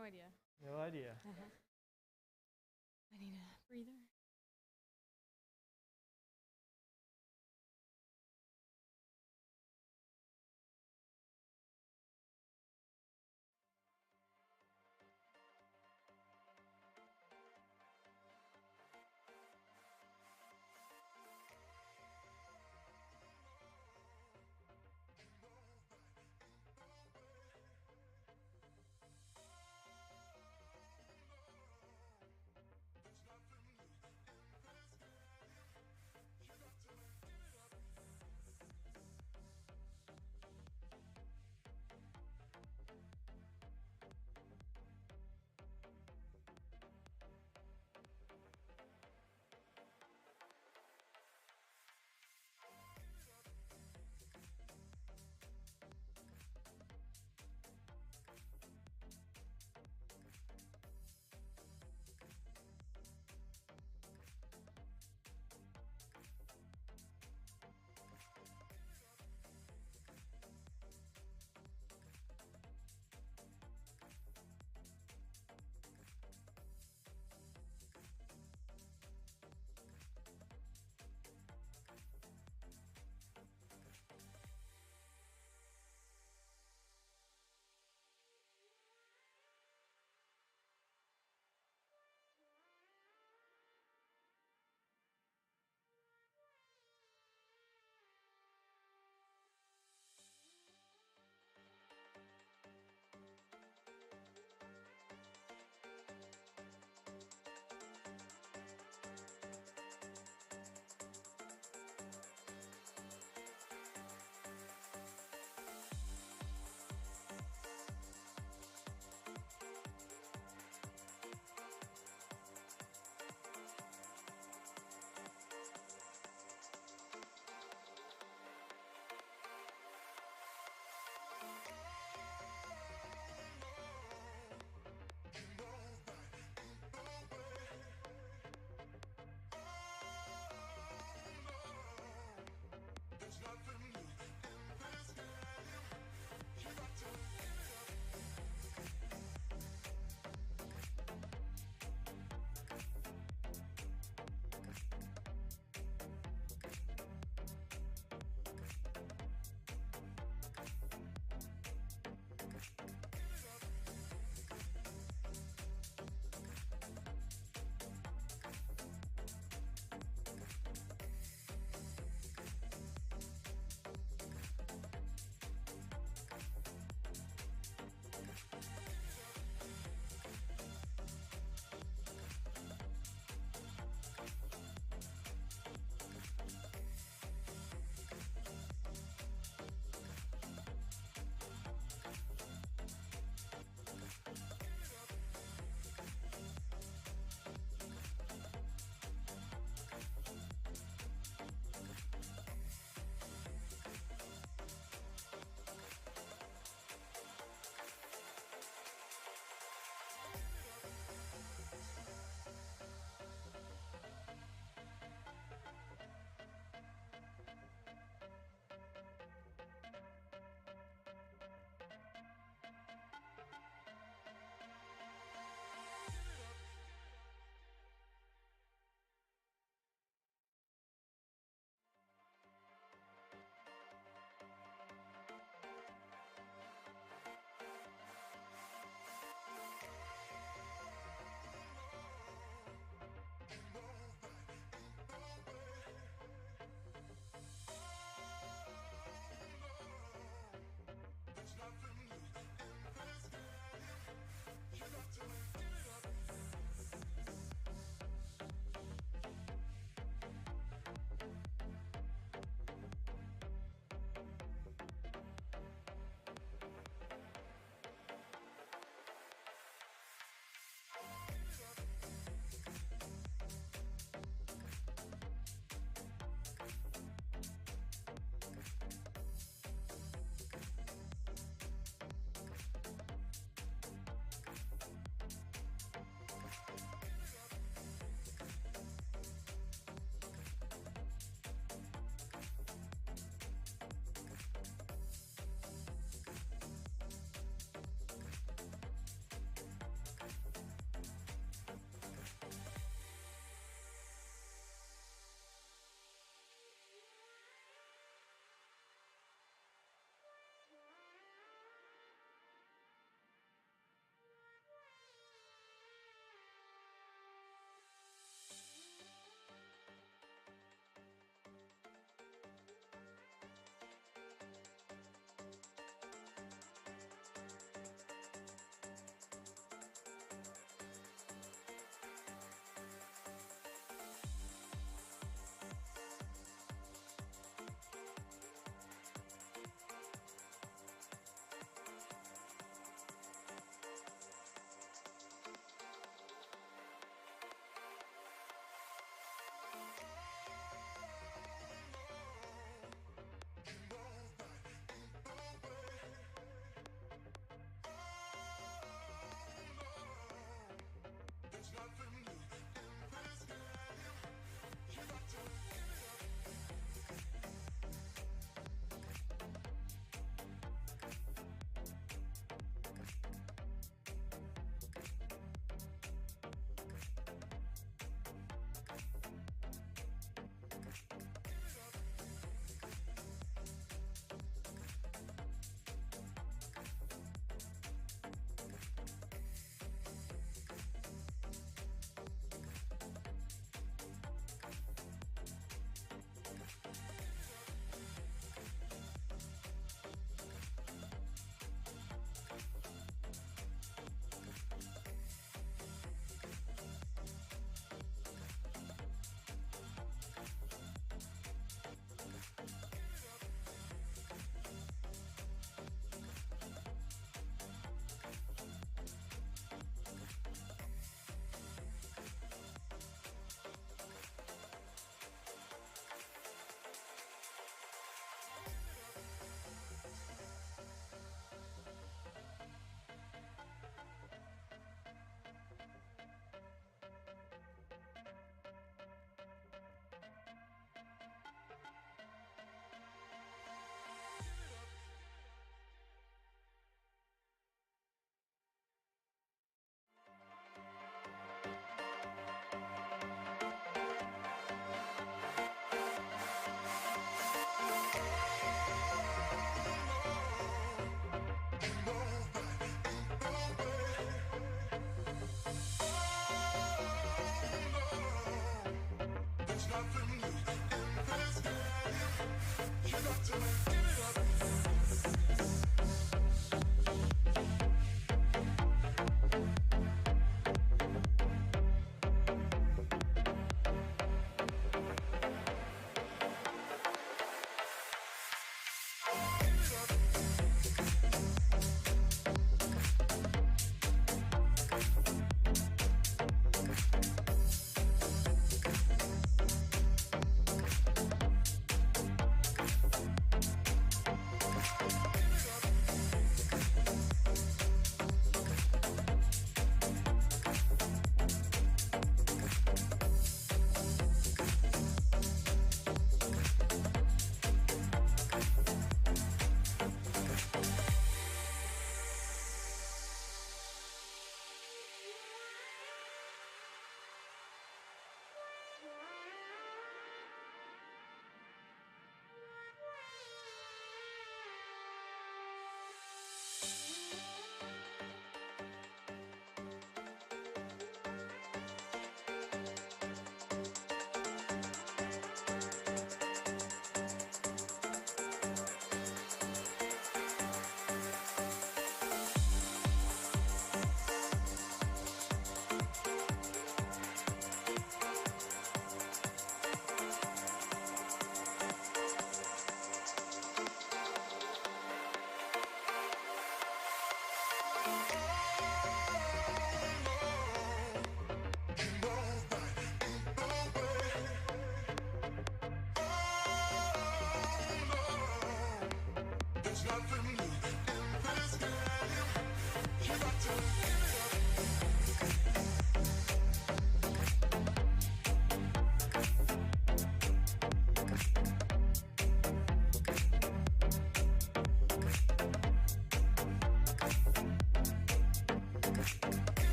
No idea. No idea. I need a breather. There's nothing new.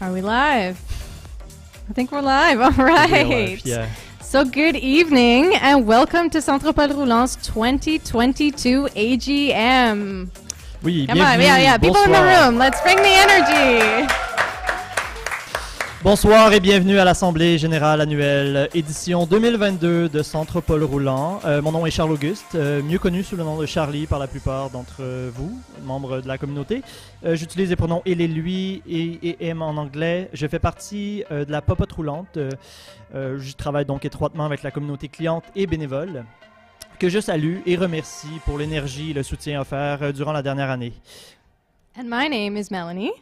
Are we live? I think we're live. All right. Live, yeah. So good evening and welcome to Santropol Roulant's 2022 AGM. Oui, Come bienvenue. on, yeah. People in the Bonsoir. room, let's bring the energy. Bonsoir et bienvenue à l'Assemblée générale annuelle, édition 2022 de Santropol Roulant. Mon nom est Charles-Auguste, mieux connu sous le nom de Charlie par la plupart d'entre vous, membres de la communauté. J'utilise les pronoms il et lui et em en anglais. Je fais partie de la popote roulante. Je travaille donc étroitement avec la communauté cliente et bénévole, que je salue et remercie pour l'énergie et le soutien offert durant la dernière année. And my name is Melanie.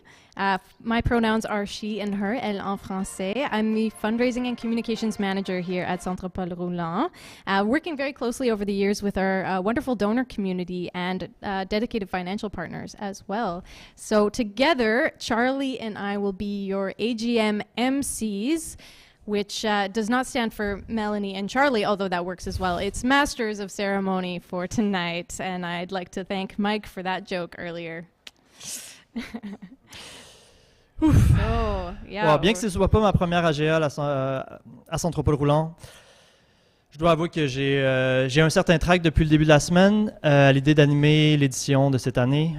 My pronouns are she and her, elle en français. I'm the fundraising and communications manager here at Santropol Roulant, working very closely over the years with our wonderful donor community and dedicated financial partners as well. So together, Charlie and I will be your AGM MCs, which does not stand for Melanie and Charlie, although that works as well. It's Masters of Ceremony for tonight, and I'd like to thank Mike for that joke earlier. Bien que ce ne soit pas ma première AGA à Santropol Roulant, je dois avouer que j'ai un certain trac depuis le début de la semaine à l'idée d'animer l'édition de cette année.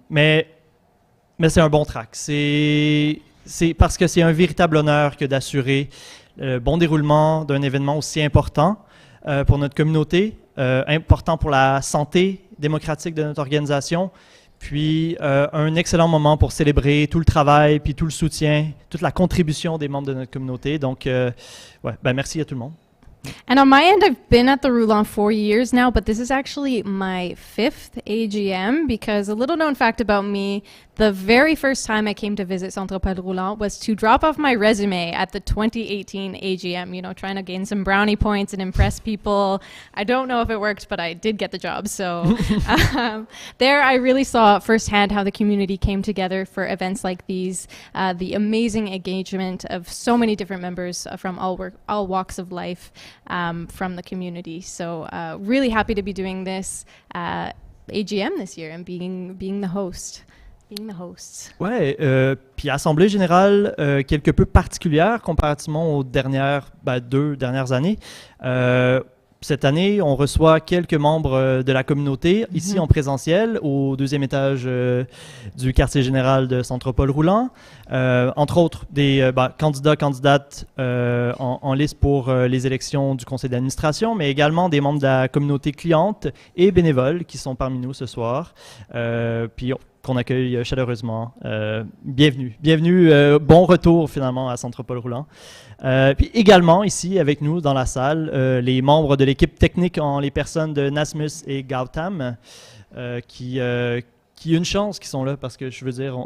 Mais c'est un bon trac. C'est parce que c'est un véritable honneur que d'assurer le bon déroulement d'un événement aussi important pour notre communauté, important pour la santé démocratique de notre organisation. Puis un excellent moment pour célébrer tout le travail, puis tout le soutien, toute la contribution des membres de notre communauté. Donc, merci à tout le monde. And on my end, I've been at the Roulant 4 years now, but this is actually my 5th AGM because a little known fact about me, the very first time I came to visit Santropol Roulant was to drop off my resume at the 2018 AGM, you know, trying to gain some brownie points and impress people. I don't know if it worked, but I did get the job. So there I really saw firsthand how the community came together for events like these, the amazing engagement of so many different members from all walks of life. From the community. So really happy to be doing this AGM this year and being the host. Being the host. Ouais, puis Assemblée générale quelque peu particulière comparativement aux deux dernières années. Cette année, on reçoit quelques membres de la communauté ici en présentiel au 2e étage du quartier général de Santropol Roulant. Entre autres, des candidats, candidates en liste pour les élections du Conseil d'administration, mais également des membres de la communauté cliente et bénévole qui sont parmi nous ce soir. Puis qu'on accueille chaleureusement. Bienvenue. Bon retour finalement à Santropol Roulant. Puis également ici avec nous dans la salle, les membres de l'équipe technique en les personnes de Nasmus et Gautam, qui une chance qu'ils sont là parce que je veux dire,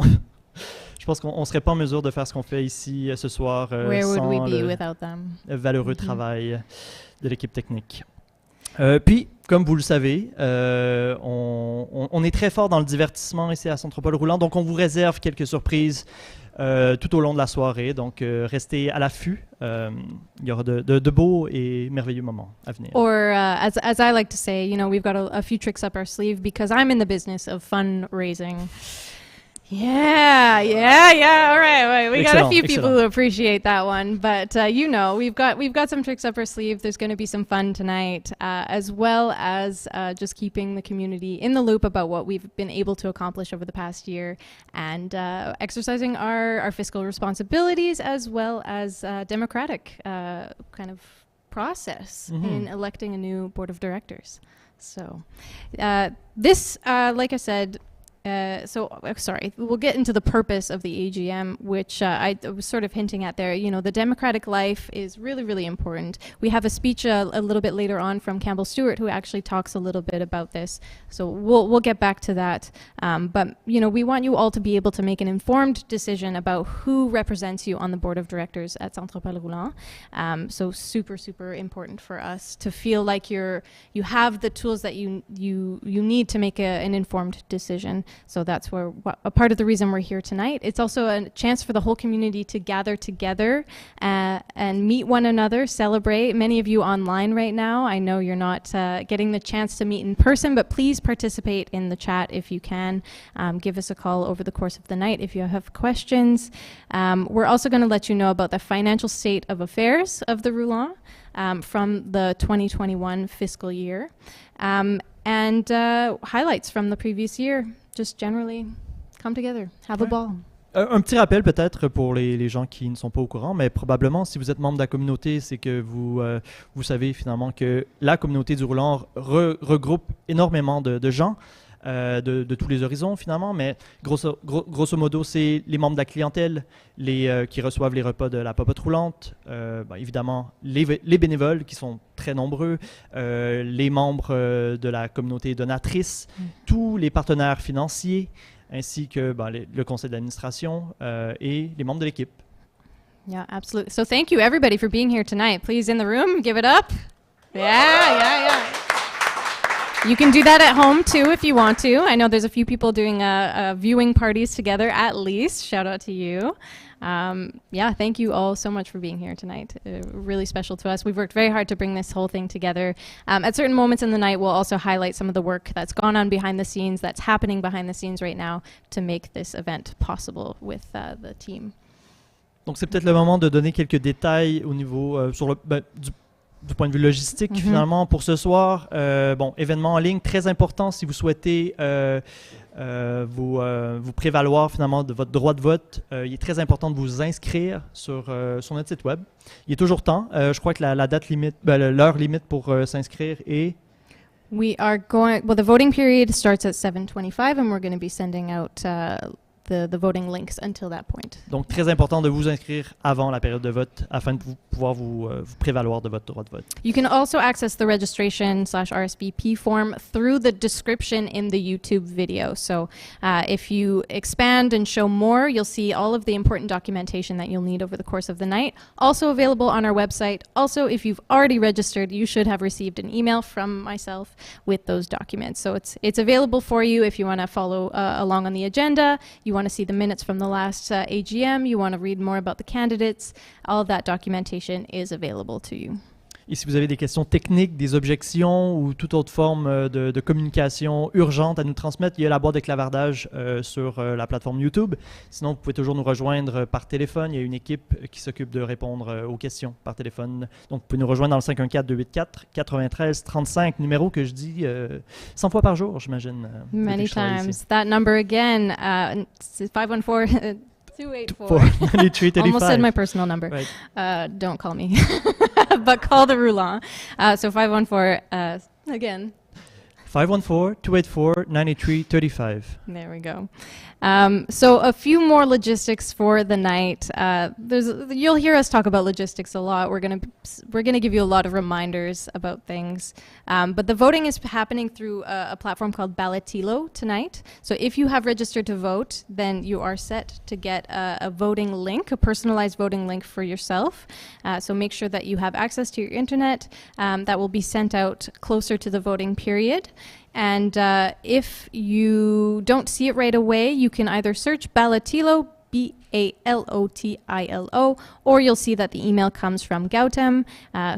je pense qu'on ne serait pas en mesure de faire ce qu'on fait ici ce soir sans le valeureux travail de l'équipe technique. Puis, comme vous le savez, on est très fort dans le divertissement ici à Santropol Roulant, donc on vous réserve quelques surprises tout au long de la soirée. Donc, restez à l'affût. Il y aura de beaux et merveilleux moments à venir. Or, as I like to say, you know, we've got a few tricks up our sleeve because I'm in the business of fundraising. Yeah. All right. We got a few people who appreciate that one, but you know, we've got some tricks up our sleeve. There's going to be some fun tonight, as well as just keeping the community in the loop about what we've been able to accomplish over the past year, and exercising our fiscal responsibilities as well as democratic kind of process in electing a new board of directors. So this, like I said. We'll get into the purpose of the AGM, which I was sort of hinting at there. You know, the democratic life is really, really important. We have a speech a little bit later on from Campbell Stuart, who actually talks a little bit about this. So we'll get back to that. But, you know, we want you all to be able to make an informed decision about who represents you on the board of directors at Santropol Roulant. So super, super important for us to feel like you have the tools that you need to make an informed decision. So that's a part of the reason we're here tonight. It's also a chance for the whole community to gather together and meet one another, celebrate. Many of you online right now, I know you're not getting the chance to meet in person, but please participate in the chat if you can. Give us a call over the course of the night if you have questions. We're also going to let you know about the financial state of affairs of the Roulant from the 2021 fiscal year, and highlights from the previous year. Just generally come together, have a ball. Un petit rappel peut-être pour les gens qui ne sont pas au courant, mais probablement si vous êtes membre de la communauté, c'est que vous savez finalement que la communauté du Roulant regroupe énormément de gens. De tous les horizons finalement, mais grosso modo, c'est les membres de la clientèle, qui reçoivent les repas de la popote roulante, évidemment les bénévoles qui sont très nombreux, les membres de la communauté donatrice, tous les partenaires financiers, ainsi que le conseil d'administration et les membres de l'équipe. Yeah, absolutely. So thank you everybody for being here tonight. Please in the room, give it up. Yeah. You can do that at home too if you want to. I know there's a few people doing viewing parties together at least. Shout out to you. Thank you all so much for being here tonight. Really special to us. We've worked very hard to bring this whole thing together. At certain moments in the night, we'll also highlight some of the work that's gone on behind the scenes, that's happening behind the scenes right now to make this event possible with the team. Donc c'est peut-être le moment de donner quelques détails au niveau du point de vue logistique, finalement, pour ce soir. Événement en ligne très important si vous souhaitez vous prévaloir finalement de votre droit de vote. Il est très important de vous inscrire sur notre site web. Il est toujours temps. Je crois que la date limite, l'heure limite pour s'inscrire est... The voting period starts at 7:25 and we're going to be sending out the voting links until that point. Donc, très important de vous inscrire avant la période de vote afin de pouvoir vous prévaloir de votre droit de vote. You can also access the registration/RSVP form through the description in the YouTube video. So if you expand and show more, you'll see all of the important documentation that you'll need over the course of the night. Also available on our website. Also, if you've already registered, you should have received an email from myself with those documents. So it's available for you if you want to follow along on the agenda. You want to see the minutes from the last AGM, you want to read more about the candidates, all of that documentation is available to you. Et si vous avez des questions techniques, des objections ou toute autre forme de communication urgente à nous transmettre, il y a la boîte de clavardage sur la plateforme YouTube. Sinon, vous pouvez toujours nous rejoindre par téléphone. Il y a une équipe qui s'occupe de répondre aux questions par téléphone. Donc, vous pouvez nous rejoindre dans le 514-284-93-35, numéro que je dis 100 fois par jour, j'imagine. Many times. That number again, 514... 284. 9335. Almost said my personal number. Right. Don't call me, but call the Roulant. So 514, again. 514-284-9335. There we go. So a few more logistics for the night. You'll hear us talk about logistics a lot. We're gonna give you a lot of reminders about things. But the voting is happening through a platform called Ballotilo tonight. So if you have registered to vote, then you are set to get a voting link, a personalized voting link for yourself. So make sure that you have access to your internet. That will be sent out closer to the voting period. And if you don't see it right away, you can either search Ballotilo, Ballotilo, or you'll see that the email comes from Gautam,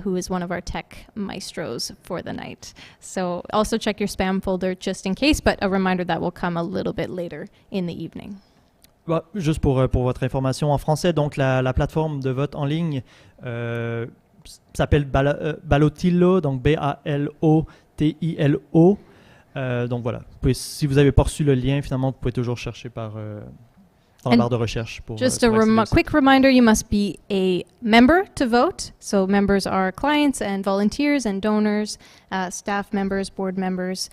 who is one of our tech maestros for the night. So also check your spam folder just in case, but a reminder that will come a little bit later in the evening. Juste pour votre information en français, donc la plateforme de vote en ligne s'appelle Ballotilo, donc Ballotilo. Donc voilà, si vous n'avez pas reçu le lien, finalement, vous pouvez toujours chercher dans la barre de recherche. Just a quick reminder, you must be a member to vote. So members are clients and volunteers and donors, staff members, board members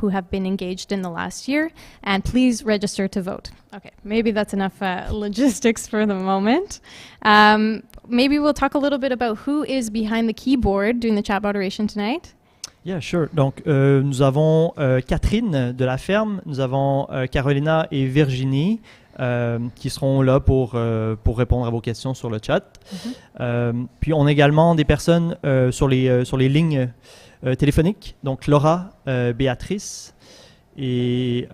who have been engaged in the last year. And please register to vote. Okay, maybe that's enough logistics for the moment. Maybe we'll talk a little bit about who is behind the keyboard doing the chat moderation tonight. Yeah, sure. Donc, nous avons Catherine de la ferme, nous avons Carolina et Virginie qui seront là pour répondre à vos questions sur le chat. Puis, on a également des personnes sur les lignes téléphoniques. Donc, Laura, Béatrice et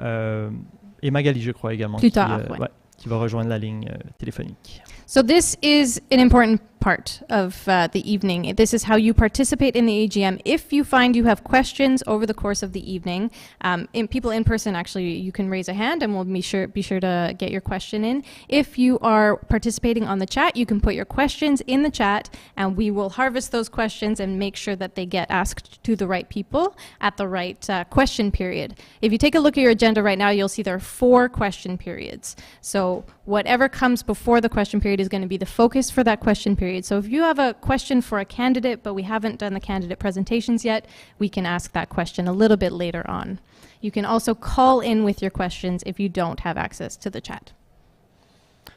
et Magali, je crois également, Plus tard, ouais. Ouais, qui va rejoindre la ligne téléphonique. So this is an important part of the evening. This is how you participate in the AGM. If you find you have questions over the course of the evening, people in person, actually, you can raise a hand and we'll be sure to get your question in. If you are participating on the chat, you can put your questions in the chat and we will harvest those questions and make sure that they get asked to the right people at the right question period. If you take a look at your agenda right now, you'll see there are 4 question periods. So whatever comes before the question period is going to be the focus for that question period. So if you have a question for a candidate, but we haven't done the candidate presentations yet, we can ask that question a little bit later on. You can also call in with your questions if you don't have access to the chat.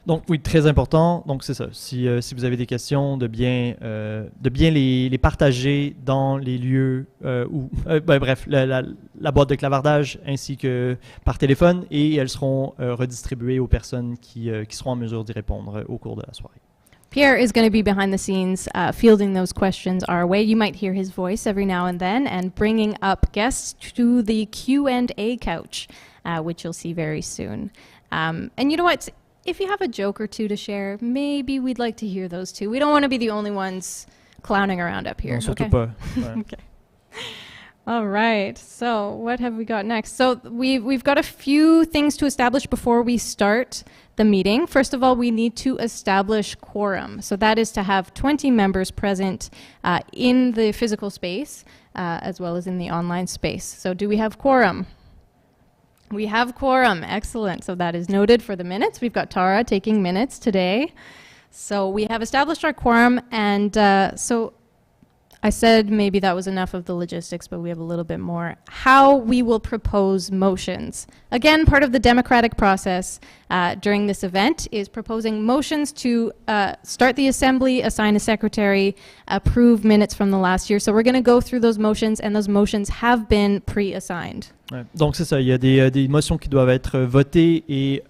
Donc oui, très important. Donc c'est ça. Si vous avez des questions, de bien les partager dans les lieux bref, la boîte de clavardage ainsi que par téléphone et elles seront redistribuées aux personnes qui seront en mesure d'y répondre au cours de la soirée. Pierre is going to be behind the scenes fielding those questions our way. You might hear his voice every now and then and bringing up guests to the Q&A couch, which you'll see very soon. And you know what? If you have a joke or two to share, maybe we'd like to hear those too. We don't want to be the only ones clowning around up here. Non, surtout okay? pas. Ouais. Okay. All right. So what have we got next? So we've got a few things to establish before we start the meeting. First of all, we need to establish quorum. So that is to have 20 members present in the physical space as well as in the online space. So do we have quorum? We have quorum. Excellent. So that is noted for the minutes. We've got Tara taking minutes today. So we have established our quorum, and so I said maybe that was enough of the logistics, but we have a little bit more. How we will propose motions. Again, part of the democratic process during this event is proposing motions to start the assembly, assign a secretary, approve minutes from the last year. So we're going to go through those motions, and those motions have been pre-assigned. Ouais. Donc c'est ça, il y a des motions qui doivent être votées et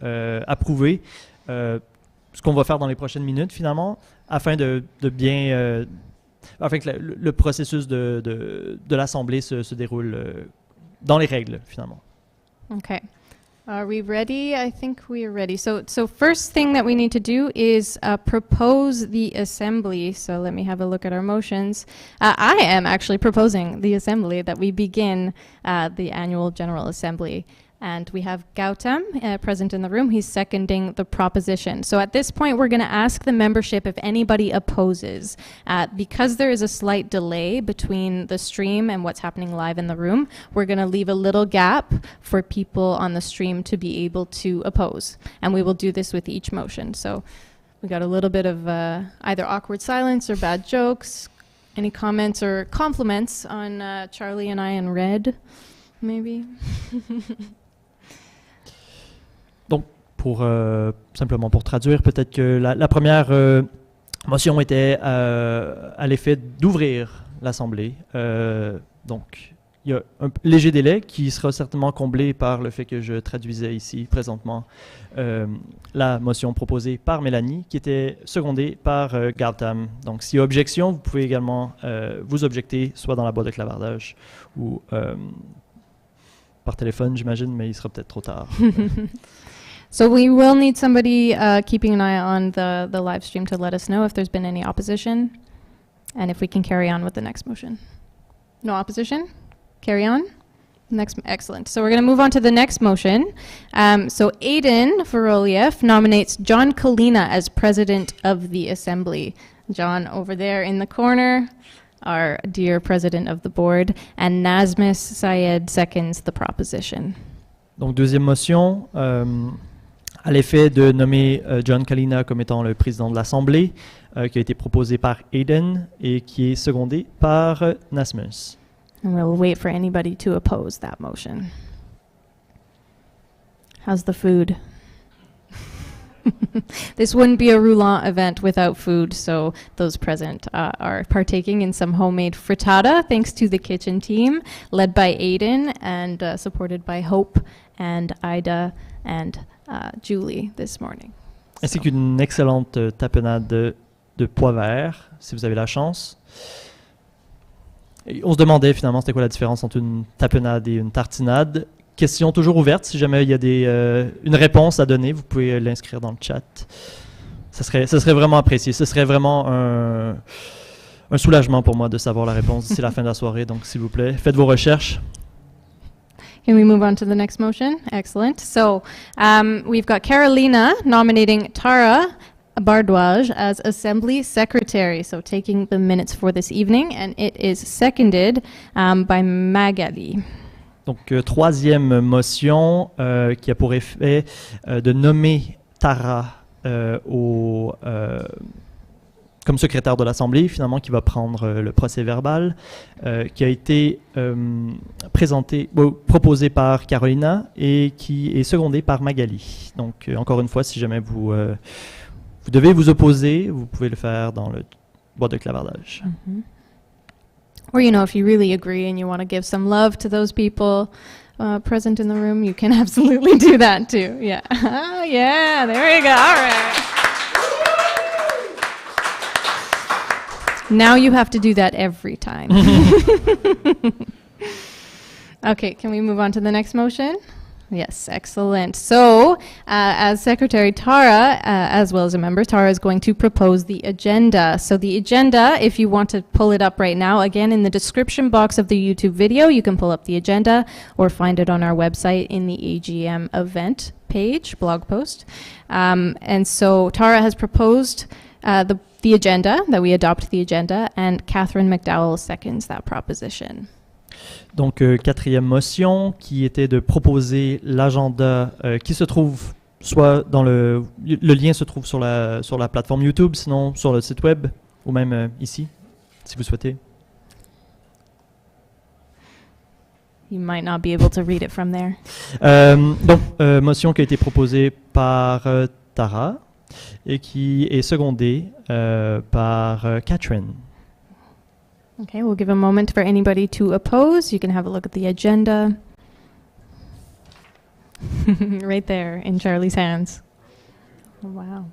approuvées. Ce qu'on va faire dans les prochaines minutes finalement, afin de bien... afin que le processus de l'Assemblée se déroule dans les règles, finalement. Okay. Are we ready? I think we are ready. So first thing that we need to do is propose the assembly. So let me have a look at our motions. I am actually proposing the assembly that we begin the annual General Assembly. And we have Gautam present in the room. He's seconding the proposition. So at this point, we're going to ask the membership if anybody opposes. Because there is a slight delay between the stream and what's happening live in the room, we're going to leave a little gap for people on the stream to be able to oppose. And we will do this with each motion. So we got a little bit of either awkward silence or bad jokes. Any comments or compliments on Charlie and I in red, maybe? Donc, simplement pour traduire, peut-être que la première motion était à l'effet d'ouvrir l'Assemblée. Donc, il y a un léger délai qui sera certainement comblé par le fait que je traduisais ici présentement la motion proposée par Mélanie, qui était secondée par Gautam. Donc, s'il y a objection, vous pouvez également vous objecter, soit dans la boîte de clavardage ou par téléphone, j'imagine, mais il sera peut-être trop tard. So we will need somebody keeping an eye on the live stream to let us know if there's been any opposition and if we can carry on with the next motion. No opposition? Carry on? Excellent. So we're going to move on to the next motion. So Aiden Voroliev nominates John Kalina as president of the assembly. John over there in the corner, our dear president of the board, and Nazmis Syed seconds the proposition. Donc deuxième motion, à l'effet de nommer John Kalina comme étant le président de l'Assemblée, qui a été proposé par Aiden et qui est secondé par Nazmis. And we'll wait for anybody to oppose that motion. How's the food? This wouldn't be a Roulant event without food, so those present are partaking in some homemade frittata, thanks to the kitchen team, led by Aiden and supported by Hope and Ida and Julie this morning. Ainsi qu'une excellente tapenade de pois verts, si vous avez la chance. Et on se demandait finalement c'était quoi la différence entre une tapenade et une tartinade. question toujours ouverte. Si jamais il y a une réponse à donner, vous pouvez l'inscrire dans le chat. Ça serait vraiment apprécié. Ce serait vraiment un soulagement pour moi de savoir la réponse d'ici la fin de la soirée. Donc, s'il vous plaît, faites vos recherches. Can we move on to the next motion? Excellent. So we've got Carolina nominating Tara Bardouage as Assembly Secretary, so taking the minutes for this evening, and it is seconded by Magali. Donc, troisième motion qui a pour effet de nommer Tara comme secrétaire de l'Assemblée, finalement, qui va prendre le procès-verbal, qui a été proposé par Carolina et qui est secondé par Magali. Donc, encore une fois, si jamais vous devez vous opposer, vous pouvez le faire dans le boîte de clavardage. Mm-hmm. Or, if you really agree and you want to give some love to those people present in the room, you can absolutely do that too. Yeah. Yeah, there you go. All right. Now you have to do that every time. Okay, can we move on to the next motion? Yes, excellent. So, as Secretary Tara, as well as a member, Tara is going to propose the agenda. So the agenda, if you want to pull it up right now, again, in the description box of the YouTube video, you can pull up the agenda or find it on our website in the AGM event page, blog post. And so Tara has proposed the agenda, that we adopt the agenda, and Catherine McDowell seconds that proposition. Donc, quatrième motion qui était de proposer l'agenda qui se trouve soit dans le lien se trouve sur la plateforme YouTube, sinon sur le site web ou même ici, si vous souhaitez. You might not be able to read it from there. Donc, motion qui a été proposée par Tara et qui est secondée par Catherine. Okay, we'll give a moment for anybody to oppose. You can have a look at the agenda. Right there in Charlie's hands. Oh, wow.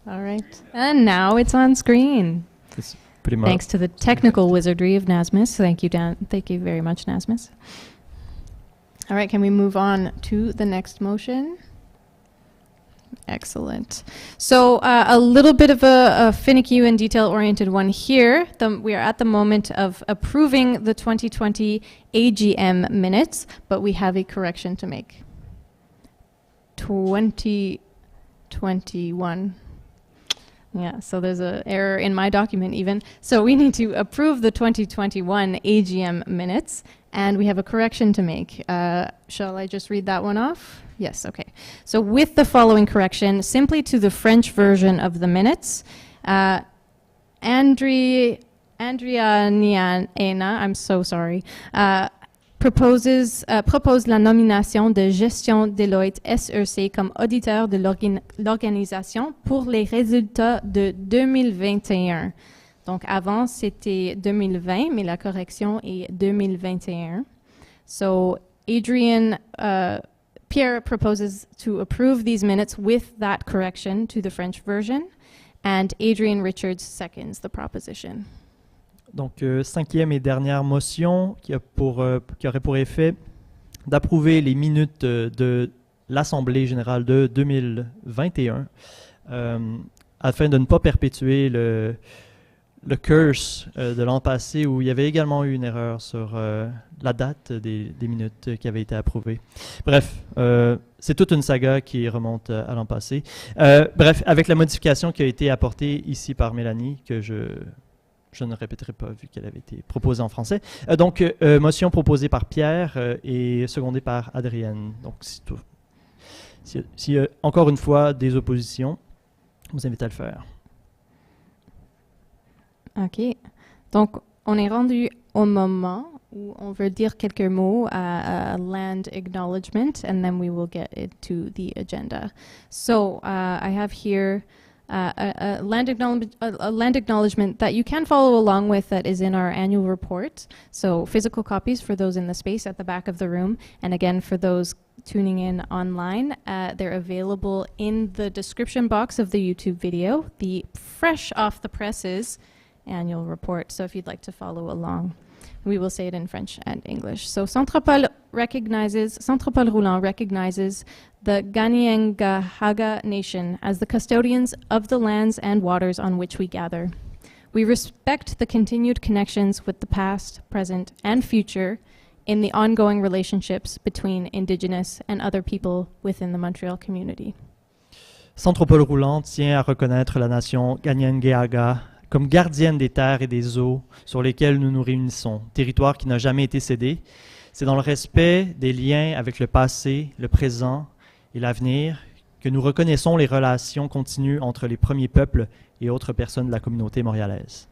All right. And now it's on screen. It's pretty much. Thanks to the technical wizardry of Nasmus. Thank you, Dan. Thank you very much, Nasmus. All right, can we move on to the next motion? Excellent. So a little bit of a finicky and detail-oriented one here. We are at the moment of approving the 2020 AGM minutes, but we have a correction to make. 2021. Yeah, so there's an error in my document even. So we need to approve the 2021 AGM minutes, and we have a correction to make. Shall I just read that one off? Yes, okay. So with the following correction, simply to the French version of the minutes, Andrea Niana, I'm so sorry, propose la nomination de gestion Deloitte SEC comme auditeur de l'organisation pour les résultats de 2021. Donc avant c'était 2020, mais la correction est 2021. So Pierre proposes to approve these minutes with that correction to the French version, and Adrian Richards seconds the proposition. Donc, cinquième et dernière motion qui aurait pour effet d'approuver les minutes de l'Assemblée générale de 2021 afin de ne pas perpétuer le curse de l'an passé où il y avait également eu une erreur sur la date des minutes qui avaient été approuvées. Bref, c'est toute une saga qui remonte à l'an passé. Bref, avec la modification qui a été apportée ici par Mélanie, que je ne répéterai pas vu qu'elle avait été proposée en français. Donc, motion proposée par Pierre et secondée par Adrienne. Donc, si encore une fois des oppositions, je vous invite à le faire. OK. Donc, on est rendu au moment où on veut dire quelques mots à land acknowledgement, and then we will get into the agenda. So, I have here a land acknowledgement that you can follow along with that is in our annual report. So, physical copies for those in the space at the back of the room, and again, for those tuning in online, they're available in the description box of the YouTube video, the fresh off the presses annual report, so if you'd like to follow along. We will say it in French and English. So Santropol Roulant recognizes the Kanien'kehá:ka Nation as the custodians of the lands and waters on which we gather. We respect the continued connections with the past, present, and future in the ongoing relationships between Indigenous and other people within the Montreal community. Santropol Roulant tient à reconnaître la nation Kanien'kehá:ka comme gardienne des terres et des eaux sur lesquelles nous nous réunissons, territoire qui n'a jamais été cédé. C'est dans le respect des liens avec le passé, le présent et l'avenir que nous reconnaissons les relations continues entre les premiers peuples et autres personnes de la communauté montréalaise.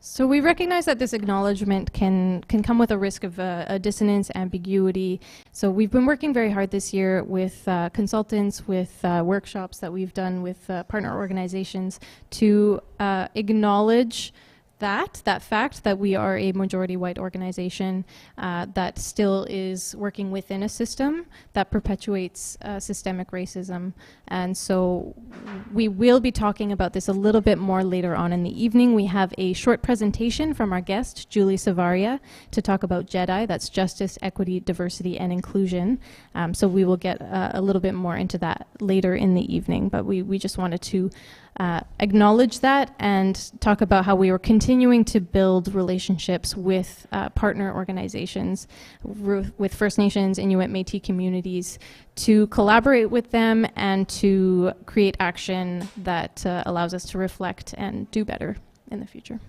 So we recognize that this acknowledgement can come with a risk of a dissonance, ambiguity. So we've been working very hard this year with consultants, with workshops that we've done with partner organizations to acknowledge that fact that we are a majority white organization that still is working within a system that perpetuates systemic racism. And so we will be talking about this a little bit more later on in the evening. We have a short presentation from our guest, Julie Savaria, to talk about JEDI, that's Justice, Equity, Diversity, and Inclusion. So we will get a little bit more into that later in the evening, but we just wanted to acknowledge that and talk about how we were continuing to build relationships with partner organizations, with First Nations, Inuit, Métis communities, to collaborate with them and to create action that allows us to reflect and do better in the future.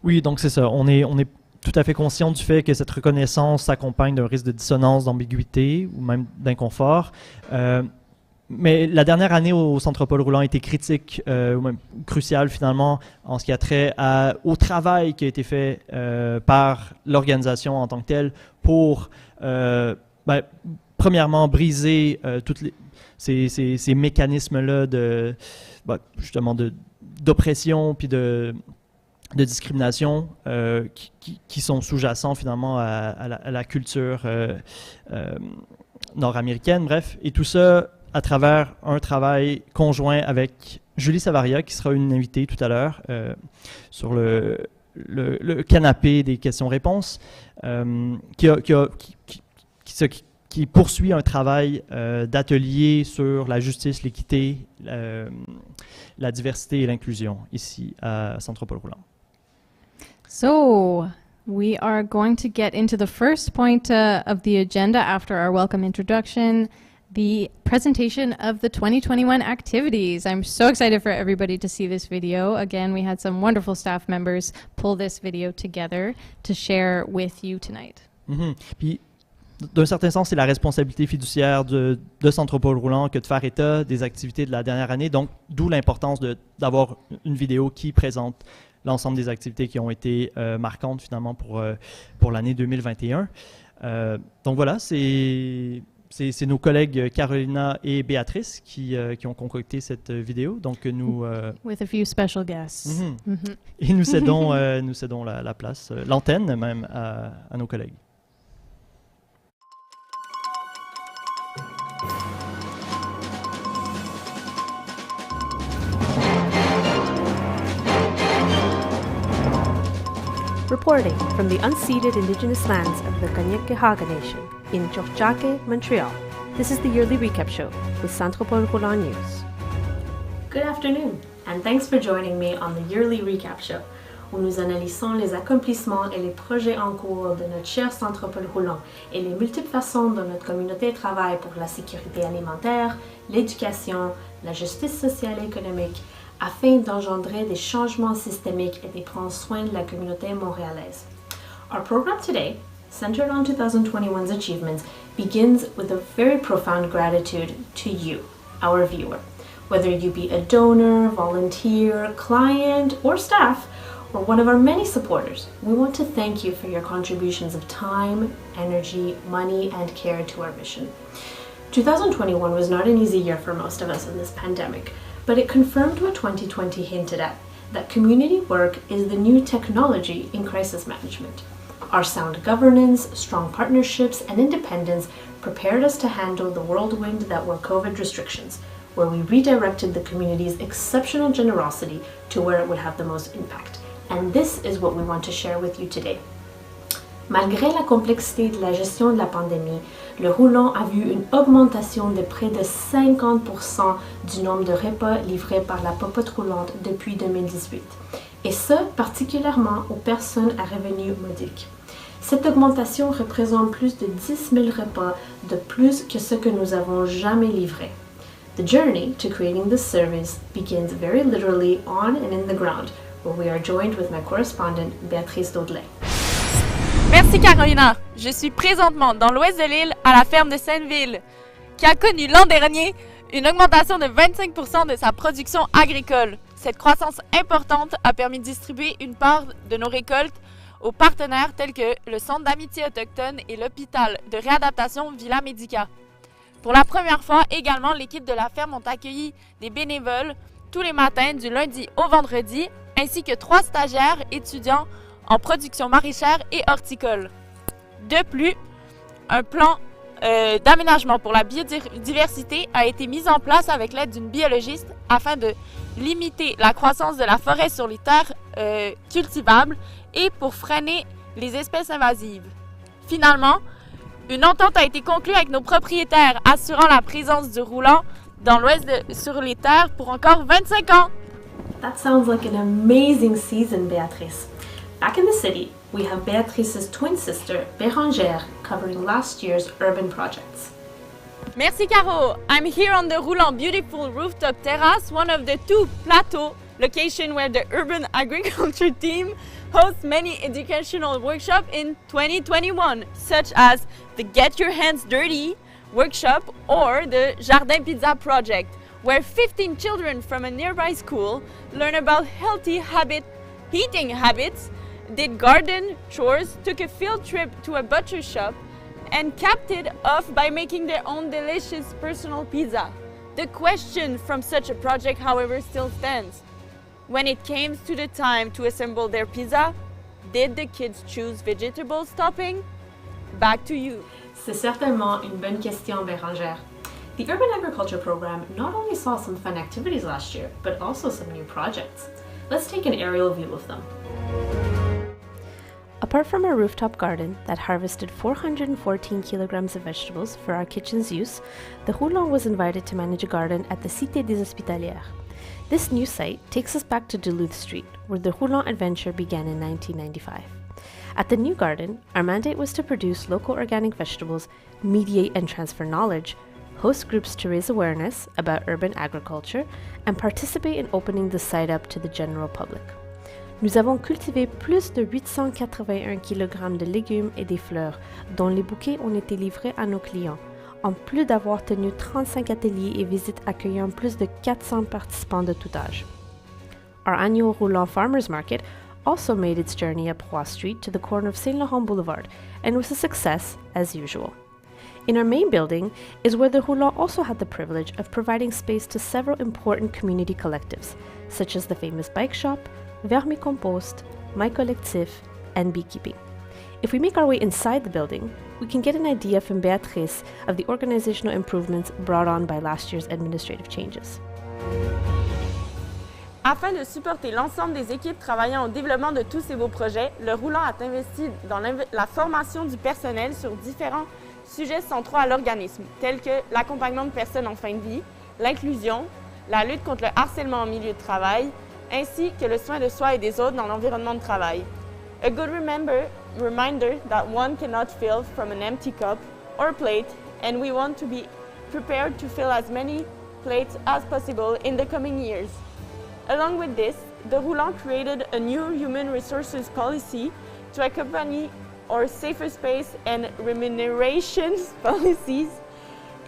Oui, donc c'est ça. On est tout à fait conscient du fait que cette reconnaissance s'accompagne d'un risque de dissonance, d'ambiguïté ou même d'inconfort. Mais la dernière année au Santropol Roulant a été critique, ou même cruciale finalement, en ce qui a trait au travail qui a été fait par l'organisation en tant que telle pour, premièrement, briser tous ces mécanismes-là justement d'oppression puis de discrimination qui sont sous-jacents finalement à la culture nord-américaine, bref, et tout ça à travers un travail conjoint avec Julie Savaria, qui sera une invitée tout à l'heure sur le canapé des questions-réponses, qui poursuit un travail d'atelier sur la justice, l'équité, la diversité et l'inclusion ici à Santropol Roulant. So, we are going to get into the first point of the agenda after our welcome introduction, the presentation of the 2021 activities. I'm so excited for everybody to see this video. Again, we had some wonderful staff members pull this video together to share with you tonight. Mm-hmm. Puis, d'un certain sens, c'est la responsabilité fiduciaire de Santropol Roulant que de faire état des activités de la dernière année. Donc, d'où l'importance d'avoir une vidéo qui présente l'ensemble des activités qui ont été marquantes finalement pour l'année 2021. Donc voilà, c'est nos collègues Carolina et Béatrice qui ont concocté cette vidéo. Donc nous with a few special guests. Mm-hmm. Mm-hmm. Et nous cédons la place, l'antenne même à nos collègues. Reporting from the unceded Indigenous lands of the Kanien'kehá:ka Nation in Chaque, Montreal, this is the yearly recap show with Santropol Roulant News. Good afternoon, and thanks for joining me on the yearly recap show, où nous analysons les accomplissements et les projets en cours de notre cher Santropol Roulant et les multiples façons dont notre communauté travaille pour la sécurité alimentaire, l'éducation, la justice sociale et économique, afin d'engendrer des changements systémiques et de prendre soin de la communauté montréalaise. Our program today, centered on 2021's achievements, begins with a very profound gratitude to you, our viewer. Whether you be a donor, volunteer, client, or staff, or one of our many supporters, we want to thank you for your contributions of time, energy, money, and care to our mission. 2021 was not an easy year for most of us in this pandemic, but it confirmed what 2020 hinted at, that community work is the new technology in crisis management. Our sound governance, strong partnerships, and independence prepared us to handle the whirlwind that were COVID restrictions, where we redirected the community's exceptional generosity to where it would have the most impact, and this is what we want to share with you today. Malgré la complexité de la gestion de la pandémie, le roulant a vu une augmentation de près de 50% du nombre de repas livrés par la popote roulante depuis 2018, et ce, particulièrement aux personnes à revenus modiques. Cette augmentation représente plus de 10 000 repas de plus que ce que nous avons jamais livré. The journey to creating this service begins very literally on and in the ground, where we are joined with my correspondent, Béatrice Daudelet. Merci Carolina. Je suis présentement dans l'ouest de l'île à la ferme de Sainte-Ville, qui a connu l'an dernier une augmentation de 25% de sa production agricole. Cette croissance importante a permis de distribuer une part de nos récoltes aux partenaires tels que le Centre d'amitié autochtone et l'hôpital de réadaptation Villa Medica. Pour la première fois également, l'équipe de la ferme ont accueilli des bénévoles tous les matins du lundi au vendredi, ainsi que 3 stagiaires étudiants en production maraîchère et horticole. De plus, un plan d'aménagement pour la biodiversité a été mis en place avec l'aide d'une biologiste afin de limiter la croissance de la forêt sur les terres cultivables et pour freiner les espèces invasives. Finalement, une entente a été conclue avec nos propriétaires assurant la présence du roulant dans l'ouest sur les terres pour encore 25 ans. That sounds like an amazing season, Béatrice. Back in the city, we have Béatrice's twin sister, Bérangère, covering last year's urban projects. Merci Caro. I'm here on the Roulant beautiful rooftop terrace, one of the 2 plateau locations where the urban agriculture team hosts many educational workshops in 2021, such as the Get Your Hands Dirty workshop or the Jardin Pizza project, where 15 children from a nearby school learn about healthy eating habits, did garden chores, took a field trip to a butcher shop, and capped it off by making their own delicious personal pizza. The question from such a project, however, still stands. When it came to the time to assemble their pizza, did the kids choose vegetable topping? Back to you. C'est certainement une bonne question, Bérangère. The Urban Agriculture Program not only saw some fun activities last year, but also some new projects. Let's take an aerial view of them. Apart from our rooftop garden that harvested 414 kilograms of vegetables for our kitchen's use, the Roulant was invited to manage a garden at the Cité des Hospitalières. This new site takes us back to Duluth Street, where the Roulant adventure began in 1995. At the new garden, our mandate was to produce local organic vegetables, mediate and transfer knowledge, host groups to raise awareness about urban agriculture, and participate in opening the site up to the general public. Nous avons cultivé plus de 881 kg de légumes et des fleurs, dont les bouquets ont été livrés à nos clients, en plus d'avoir tenu 35 ateliers et visites accueillant plus de 400 participants de tout âge. Our annual Roulant Farmers Market also made its journey up Roy Street to the corner of Saint Laurent Boulevard and was a success as usual. In our main building is where the Roulant also had the privilege of providing space to several important community collectives, such as the famous bike shop, Vermicompost, My Collectif, and beekeeping. If we make our way inside the building, we can get an idea from Béatrice of the organizational improvements brought on by last year's administrative changes. Afin de supporter l'ensemble des équipes travaillant au développement de tous ces beaux projets, le Roulant a investi dans la formation du personnel sur différents sujets centraux à l'organisme, tels que l'accompagnement de personnes en fin de vie, l'inclusion, la lutte contre le harcèlement en milieu de travail, ainsi que le soin de soi et des autres dans l'environnement de travail. A good reminder that one cannot fill from an empty cup or plate, and we want to be prepared to fill as many plates as possible in the coming years. Along with this, the Roulant created a new human resources policy to accompany our safer space and remuneration policies.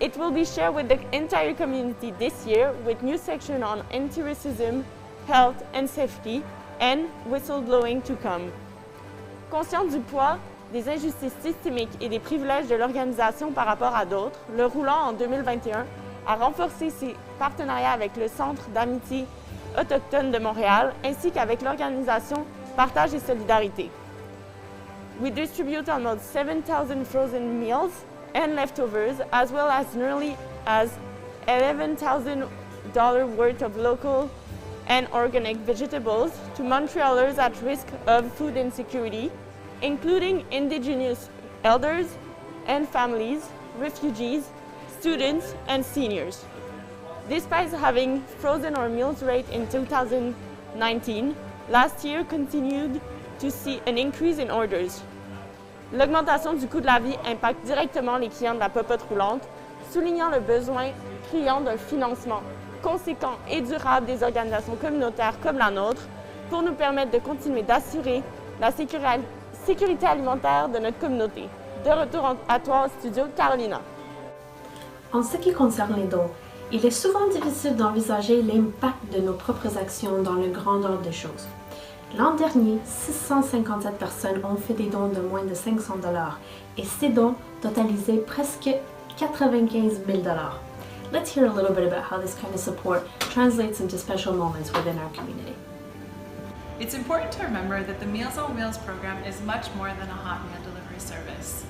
It will be shared with the entire community this year with new section on anti-racism, health and safety, and whistleblowing to come. Conscient du poids des injustices systémiques et des privilèges de l'organisation par rapport à d'autres, le Roulant en 2021 a renforcé ses partenariats avec le Centre d'amitié autochtone de Montréal ainsi qu'avec l'organisation Partage et Solidarité. We distribute almost 7,000 frozen meals and leftovers, as well as nearly as $11,000 worth of local and organic vegetables to Montrealers at risk of food insecurity, including Indigenous elders and families, refugees, students, and seniors. Despite having frozen our meals rate in 2019, last year continued to see an increase in orders. L'augmentation du coût de la vie impacte directement les clients de la popote roulante, soulignant le besoin criant d'un financement conséquent et durable des organisations communautaires comme la nôtre pour nous permettre de continuer d'assurer la sécurité alimentaire de notre communauté. De retour à toi au studio, Carolina. En ce qui concerne les dons, il est souvent difficile d'envisager l'impact de nos propres actions dans le grand ordre des choses. L'an dernier, 657 personnes ont fait des dons de moins de 500 $ et ces dons totalisaient presque 95 000 $. Let's hear a little bit about how this kind of support translates into special moments within our community. It's important to remember that the Meals on Wheels program is much more than a hot meal delivery service.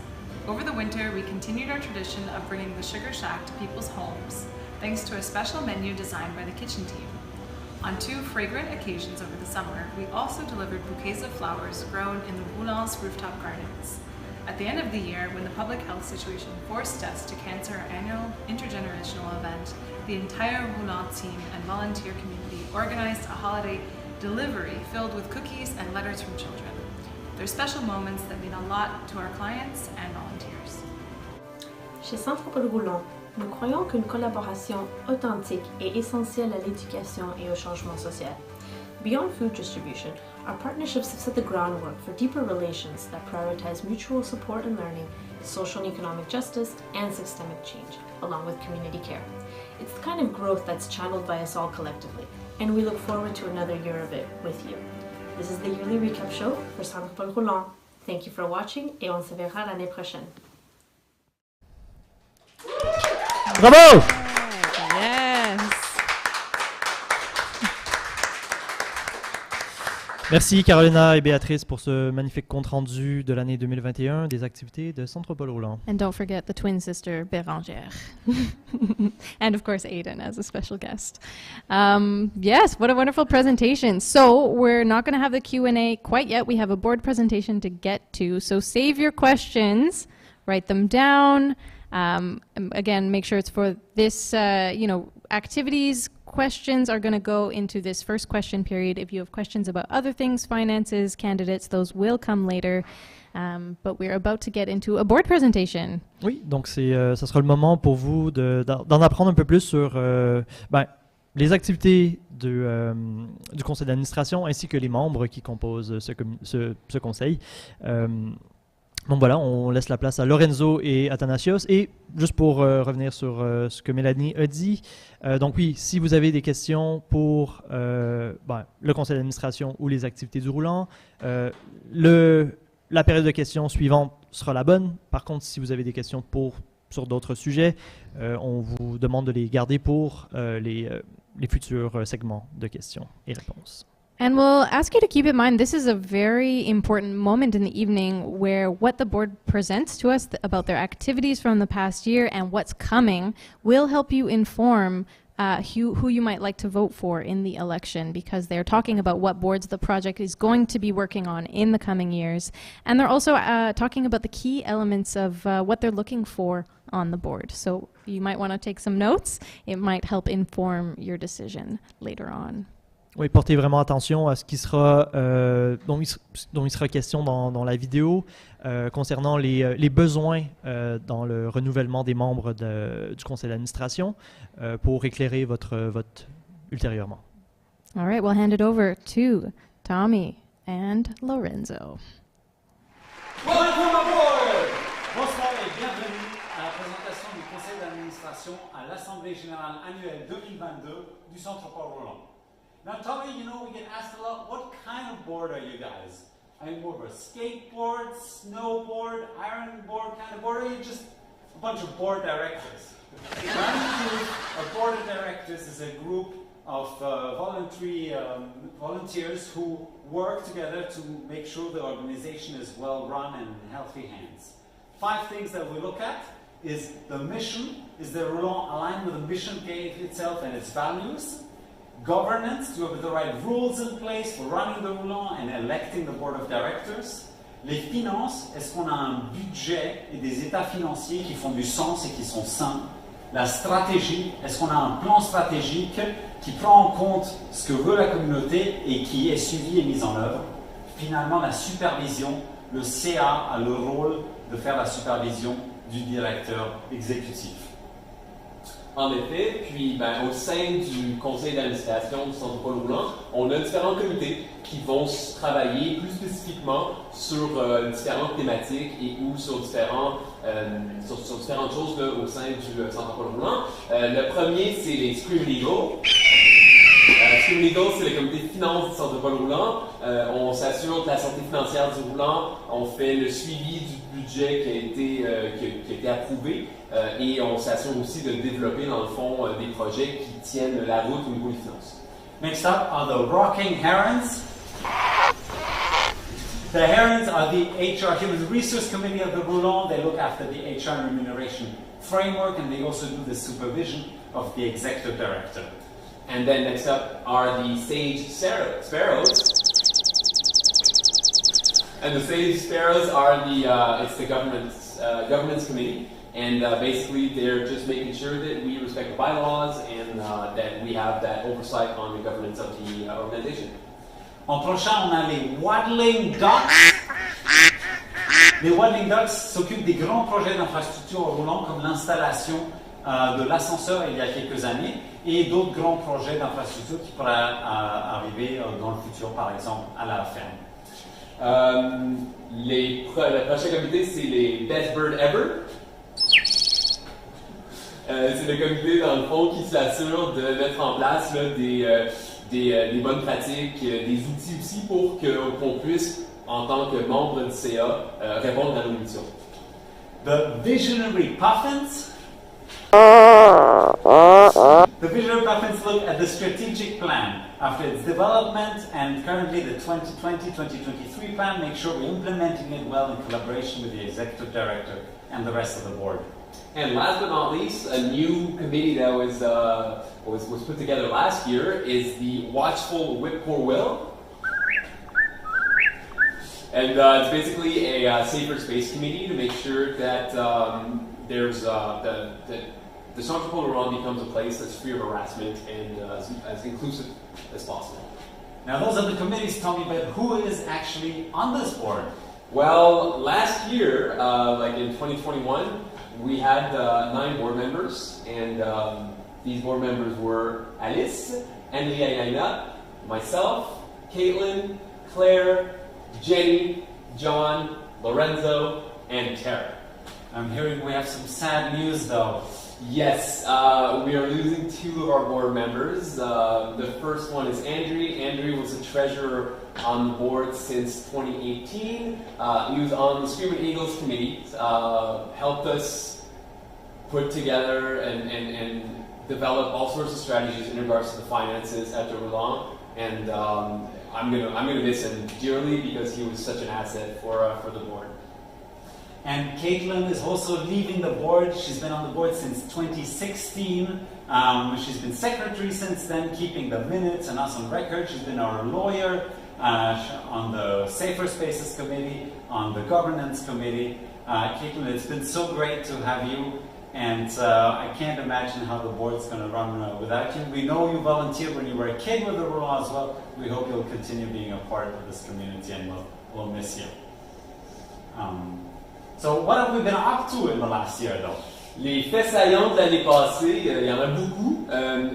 Over the winter, we continued our tradition of bringing the Sugar Shack to people's homes, thanks to a special menu designed by the kitchen team. On 2 fragrant occasions over the summer, we also delivered bouquets of flowers grown in the Roulant's rooftop gardens. At the end of the year, when the public health situation forced us to cancel our annual intergenerational event, the entire Roulant team and volunteer community organized a holiday delivery filled with cookies and letters from children. They're special moments that mean a lot to our clients and volunteers. Chez Santropol Roulant, nous croyons qu'une collaboration authentique est essentielle à l'éducation et au changement social. Beyond food distribution, our partnerships have set the groundwork for deeper relations that prioritize mutual support and learning, social and economic justice, and systemic change, along with community care. It's the kind of growth that's channeled by us all collectively, and we look forward to another year of it with you. This is the yearly recap show for Santropol Roulant. Thank you for watching, et on se verra l'année prochaine. Bravo! Yes. Merci Carolina et Béatrice pour ce magnifique compte-rendu de l'année 2021 des activités de Santropol Roulant. And don't forget the twin sister, Bérangère. And of course, Aiden as a special guest. Yes, what a wonderful presentation. So we're not going to have the Q&A quite yet. We have a board presentation to get to. So save your questions, write them down. Again, make sure it's for this, activities. Questions are going to go into this first question period. If you have questions about other things, finances, candidates, those will come later. But we're about to get into a board presentation. Oui, donc ça sera le moment pour vous d'en apprendre un peu plus sur les activités du conseil d'administration ainsi que les membres qui composent ce conseil. Donc voilà, on laisse la place à Lorenzo et Athanasios. Et juste pour revenir sur ce que Mélanie a dit, donc oui, si vous avez des questions pour le conseil d'administration ou les activités du roulant, la période de questions suivante sera la bonne. Par contre, si vous avez des questions sur d'autres sujets, on vous demande de les garder pour les futurs segments de questions et réponses. And we'll ask you to keep in mind this is a very important moment in the evening where what the board presents to us about their activities from the past year and what's coming will help you inform who you might like to vote for in the election, because they're talking about what boards the project is going to be working on in the coming years. And they're also talking about the key elements of what they're looking for on the board. So you might want to take some notes. It might help inform your decision later on. Oui, portez vraiment attention à ce qui sera, dont il sera question dans la vidéo concernant les besoins dans le renouvellement des membres du conseil d'administration pour éclairer votre vote ultérieurement. All right, we'll hand it over to Tommy and Lorenzo. Welcome aboard! Bonsoir et bienvenue à la présentation du conseil d'administration à l'Assemblée générale annuelle 2022 du Santropol Roulant. Now, Tommy, we get asked a lot, what kind of board are you guys? Are you more of a skateboard, snowboard, iron board kind of board, or are you just a bunch of board directors? A board of directors is a group of volunteers who work together to make sure the organization is well run and in healthy hands. 5 things that we look at is the mission. Is the Roulant aligned with the mission itself and its values? Governance, to have the right rules in place for running the roulant and electing the board of directors. Les finances, est-ce qu'on a un budget et des états financiers qui font du sens et qui sont sains? La stratégie, est-ce qu'on a un plan stratégique qui prend en compte ce que veut la communauté et qui est suivi et mis en œuvre? Finalement, la supervision, le CA a le rôle de faire la supervision du directeur exécutif. En effet, puis au sein du conseil d'administration du Santropol Roulant, on a différents comités qui vont travailler plus spécifiquement sur différentes thématiques et ou sur différentes choses là, au sein du Santropol Roulant. Le premier, c'est les Scream Legal. Scream Legal, c'est le comité de finances du Santropol Roulant. On s'assure de la santé financière du roulant, on fait le suivi du budget qui a été approuvé et on s'assure aussi de développer dans le fond des projets qui tiennent la route au niveau des finances. Next up are the Rocking Herons. The Herons are the HR Human Resource Committee of the Roulant. They look after the HR remuneration framework and they also do the supervision of the executive director. And then next up are the Sage Sparrows. And the Sage Sparrows are it's the governance committee. And basically they're just making sure that we respect the bylaws and that we have that oversight on the governance of the organization. En prochain, on a les Waddling Ducks. Les Waddling Ducks s'occupent des grands projets d'infrastructure au roulant comme l'installation de l'ascenseur il y a quelques années et d'autres grands projets d'infrastructure qui pourraient arriver dans le futur, par exemple à la ferme. Le prochain comité, c'est les Best Bird Ever. C'est le comité, dans le fond, qui s'assure de mettre en place là, des bonnes pratiques, des outils aussi pour qu'on puisse, en tant que membre du CA, répondre à nos missions. The Visionary Puffins. The Visionary Puffins look at the strategic plan after its development and currently the 2020-2023 plan, make sure we're implementing it well in collaboration with the executive director and the rest of the board. And last but not least, a new committee that was put together last year is the Watchful Whippoor Will. And it's basically a safer space committee to make sure that there's the Santropol Roulant becomes a place that's free of harassment and as inclusive as possible. Now those are the committees, Tommy, but who is actually on this board? Well, last year, like in 2021, we had 9 board members, and these board members were Alice, Anne-Liana, myself, Caitlin, Claire, Jenny, John, Lorenzo, and Tara. I'm hearing we have some sad news though. Yes, we are losing 2 of our board members. The first one is Andrew. Andrew was a treasurer on the board since 2018. He was on the Screaming Eagles committee, helped us put together and develop all sorts of strategies in regards to the finances at the Roulant. And I'm gonna miss him dearly because he was such an asset for the board. And Caitlin is also leaving the board. She's been on the board since 2016. She's been secretary since then, keeping the minutes and us on record. She's been our lawyer on the Safer Spaces Committee, on the Governance Committee. Caitlin, it's been so great to have you. And I can't imagine how the board's going to run without you. We know you volunteered when you were a kid with the Roulant as well. We hope you'll continue being a part of this community and we'll miss you. So what have we been up to in the last year though? Les faits saillants de l'année passée, il y en a beaucoup.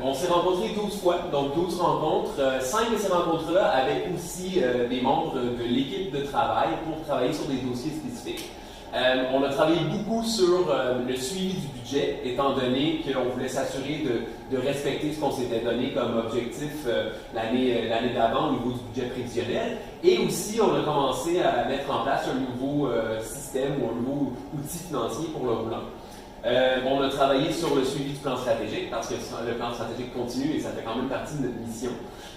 On s'est rencontrés 12 fois, donc 12 rencontres. 5 de ces rencontres-là avec aussi des membres de l'équipe de travail pour travailler sur des dossiers spécifiques. On a travaillé beaucoup sur le suivi du budget, étant donné qu'on voulait s'assurer de respecter ce qu'on s'était donné comme objectif l'année d'avant au niveau du budget prévisionnel. Et aussi, on a commencé à mettre en place un nouveau système ou un nouveau outil financier pour le roulant. On a travaillé sur le suivi du plan stratégique parce que le plan stratégique continue et ça fait quand même partie de notre mission.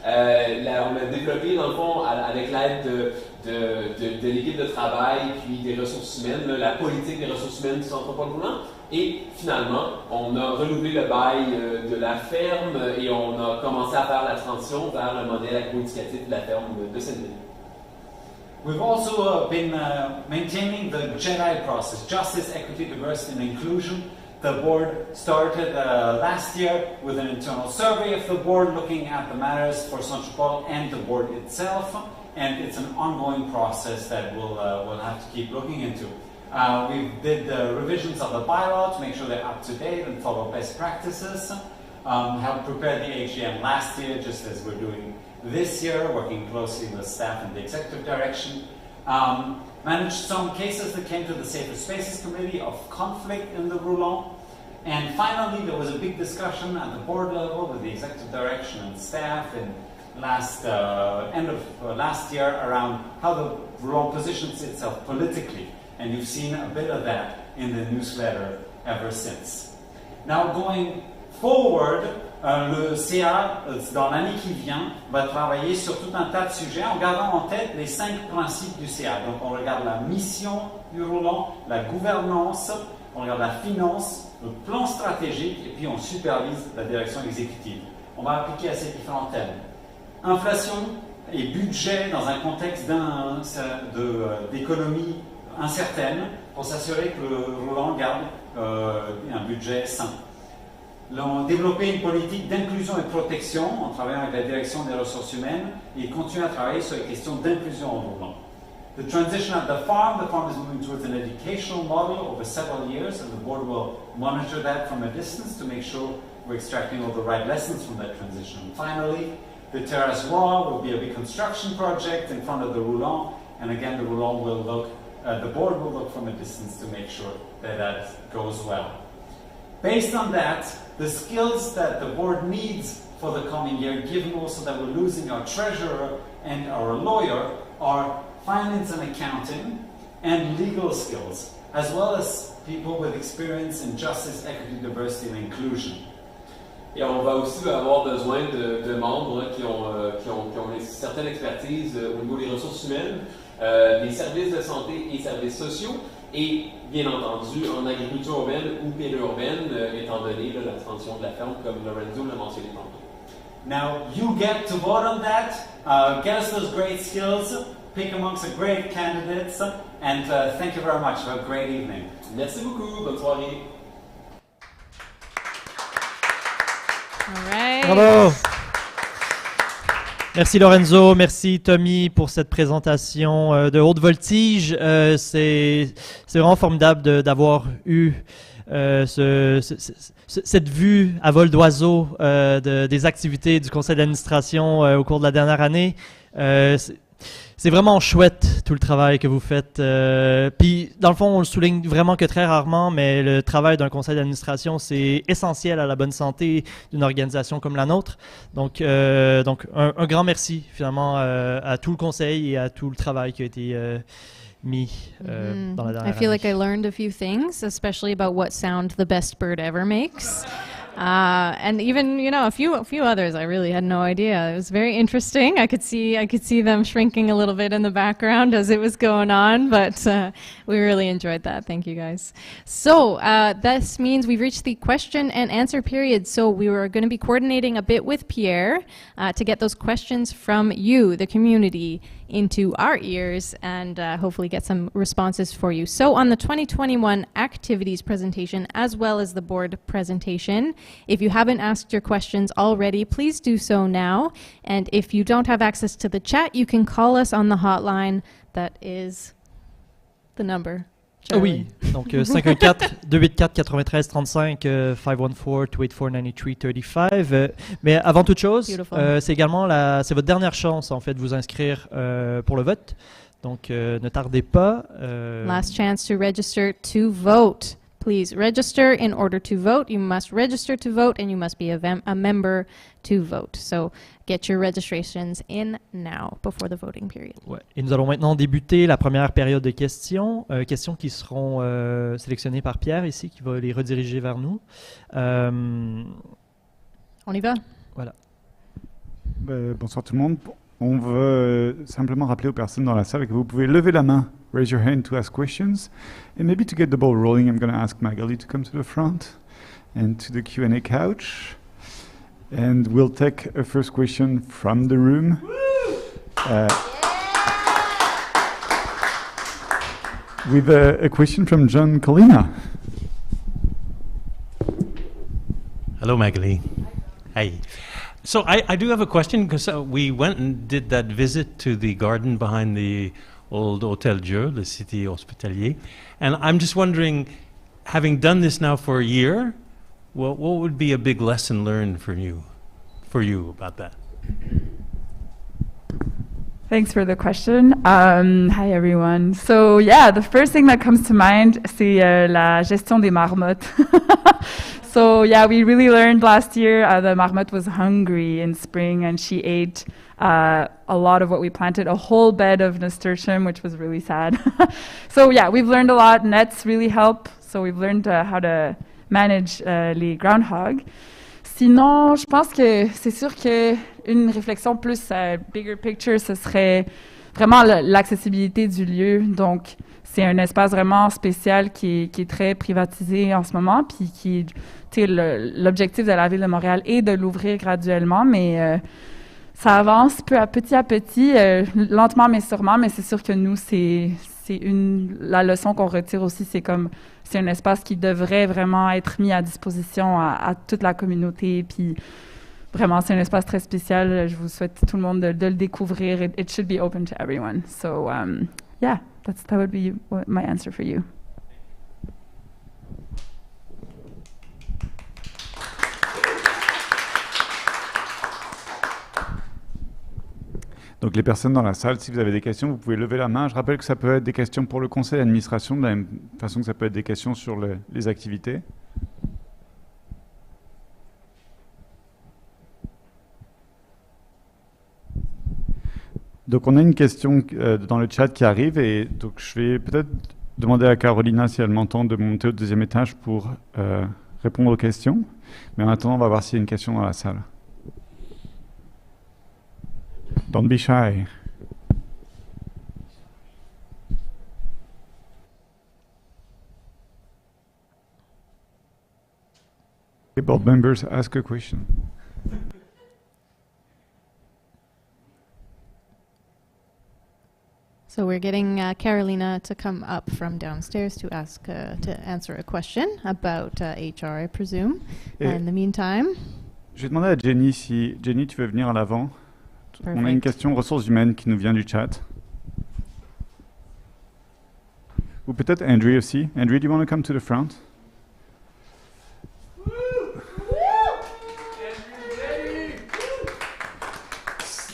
On a développé, dans le fond, avec l'aide de l'équipe de travail puis des ressources humaines, la politique des ressources humaines du Santropol Roulant. Et finalement, on a renouvelé le bail de la ferme et on a commencé à faire la transition vers le modèle agro-éducatif de la ferme de Saint-Denis. We've also been maintaining the GENI process, Justice, Equity, Diversity and Inclusion. The board started last year with an internal survey of the board looking at the matters for Santropol and the board itself, and it's an ongoing process that we'll have to keep looking into. We did revisions of the bylaw to make sure they're up to date and follow best practices. Helped prepare the AGM last year, just as we're doing this year, working closely with staff and the executive direction. Managed some cases that came to the Safer Spaces Committee of conflict in the Roulant. And finally, there was a big discussion at the board level with the executive direction and staff in end of last year around how the Roulant positions itself politically. And you've seen a bit of that in the newsletter ever since. Now, going forward, le CA, dans l'année qui vient, va travailler sur tout un tas de sujets en gardant en tête les 5 principes du CA. Donc, on regarde la mission du Roulant, la gouvernance, on regarde la finance, le plan stratégique, et puis on supervise la direction exécutive. On va appliquer à ces différents thèmes. Inflation et budget dans un contexte d'économie incertaine pour s'assurer que le Roulant garde un budget sain. Développer une politique d'inclusion et de protection en travaillant avec la direction des ressources humaines et continuer à travailler sur les questions d'inclusion au Roulant. The transition at the farm is moving towards an educational model over several years, and the board will monitor that from a distance to make sure we're extracting all the right lessons from that transition. And finally, the terrace wall will be a reconstruction project in front of the Roulant, and again the Roulant will look, the board will look from a distance to make sure that goes well. Based on that, the skills that the board needs for the coming year, given also that we're losing our treasurer and our lawyer, are finance and accounting and legal skills, as well as people with experience in justice, equity, diversity and inclusion. Et on va aussi avoir besoin de membres qui ont une certaine expertise au niveau des ressources humaines, des services de santé et services sociaux, et bien entendu en agriculture urbaine ou périurbaine, étant donné la transition de la ferme, comme Lorenzo l'a mentionné tantôt. Now, you get to vote on that, get us those great skills, pick amongst the great candidates, and thank you very much. Have a great evening. Merci beaucoup, bonne soirée. All right. Bravo! Merci Lorenzo, merci Tommy pour cette présentation de haute voltige. C'est vraiment formidable d'avoir eu cette vue à vol d'oiseau des activités du conseil d'administration au cours de la dernière année. C'est vraiment chouette tout le travail que vous faites. Puis, dans le fond, on le souligne vraiment que très rarement, mais le travail d'un conseil d'administration, c'est essentiel à la bonne santé d'une organisation comme la nôtre. Donc un grand merci finalement à tout le conseil et à tout le travail qui a été mis dans la dernière année. I feel like I learned a few things, especially about what sound the best bird ever makes. And even, a few others I really had no idea. It was very interesting. I could see them shrinking a little bit in the background as it was going on, but we really enjoyed that. Thank you guys. So this means we've reached the question and answer period. So we were going to be coordinating a bit with Pierre to get those questions from you, the community, into our ears and hopefully get some responses for you. So on the 2021 activities presentation as well as the board presentation, if you haven't asked your questions already, please do so now. And if you don't have access to the chat, you can call us on the hotline. That is the number. Oui, donc 514-284-9335, 514-284-9335. Mais avant toute chose, c'est également c'est votre dernière chance en fait de vous inscrire pour le vote. Donc ne tardez pas. Last chance to register to vote. Please register in order to vote. You must register to vote and you must be a member to vote. So get your registrations in now before the voting period. Ouais. Et nous allons maintenant débuter la première période de questions, questions qui seront sélectionnées par Pierre ici, qui va les rediriger vers nous. On y va? Voilà. Bonsoir tout le monde. On veut simplement rappeler aux personnes dans la salle que vous pouvez lever la main, raise your hand to ask questions, and maybe to get the ball rolling, I'm going to ask Magali to come to the front and to the Q&A couch, and we'll take a first question from the room. With a question from John Colina. Hello, Magali. Hey. So I do have a question because we went and did that visit to the garden behind the old Hotel Dieu, the city hospitalier. And I'm just wondering, having done this now for a year, what would be a big lesson learned for you about that? Thanks for the question. Hi, everyone. So, yeah, the first thing that comes to mind, c'est la gestion des marmottes. So, yeah, we really learned last year the marmotte was hungry in spring and she ate a lot of what we planted, a whole bed of nasturtium, which was really sad. So, yeah, we've learned a lot. Nets really help. So, we've learned how to manage les groundhogs. Sinon, je pense que c'est sûr qu'une réflexion plus bigger picture, ce serait vraiment l'accessibilité du lieu. Donc, c'est un espace vraiment spécial qui est très privatisé en ce moment, puis l'objectif de la Ville de Montréal est de l'ouvrir graduellement, mais ça avance petit à petit, lentement mais sûrement, mais c'est sûr que nous, la leçon qu'on retire aussi, c'est un espace qui devrait vraiment être mis à disposition à toute la communauté, puis vraiment, c'est un espace très spécial. Je vous souhaite tout le monde de le découvrir. It should be open to everyone. So, yeah, that would be my answer for you. Donc les personnes dans la salle, si vous avez des questions, vous pouvez lever la main. Je rappelle que ça peut être des questions pour le conseil d'administration, de la même façon que ça peut être des questions sur les activités. Donc on a une question dans le chat qui arrive, et donc je vais peut-être demander à Carolina, si elle m'entend, de monter au deuxième étage pour répondre aux questions. Mais en attendant, on va voir s'il y a une question dans la salle. Don't be shy. Okay, board members, ask a question. So we're getting Carolina to come up from downstairs to answer a question about HR, I presume. In the meantime, je vais demander à Jenny si Jenny, tu veux venir à l'avant. On a une question ressources humaines qui nous vient du chat. Ou peut-être Andrew aussi. Andrew, do you want to come to the front?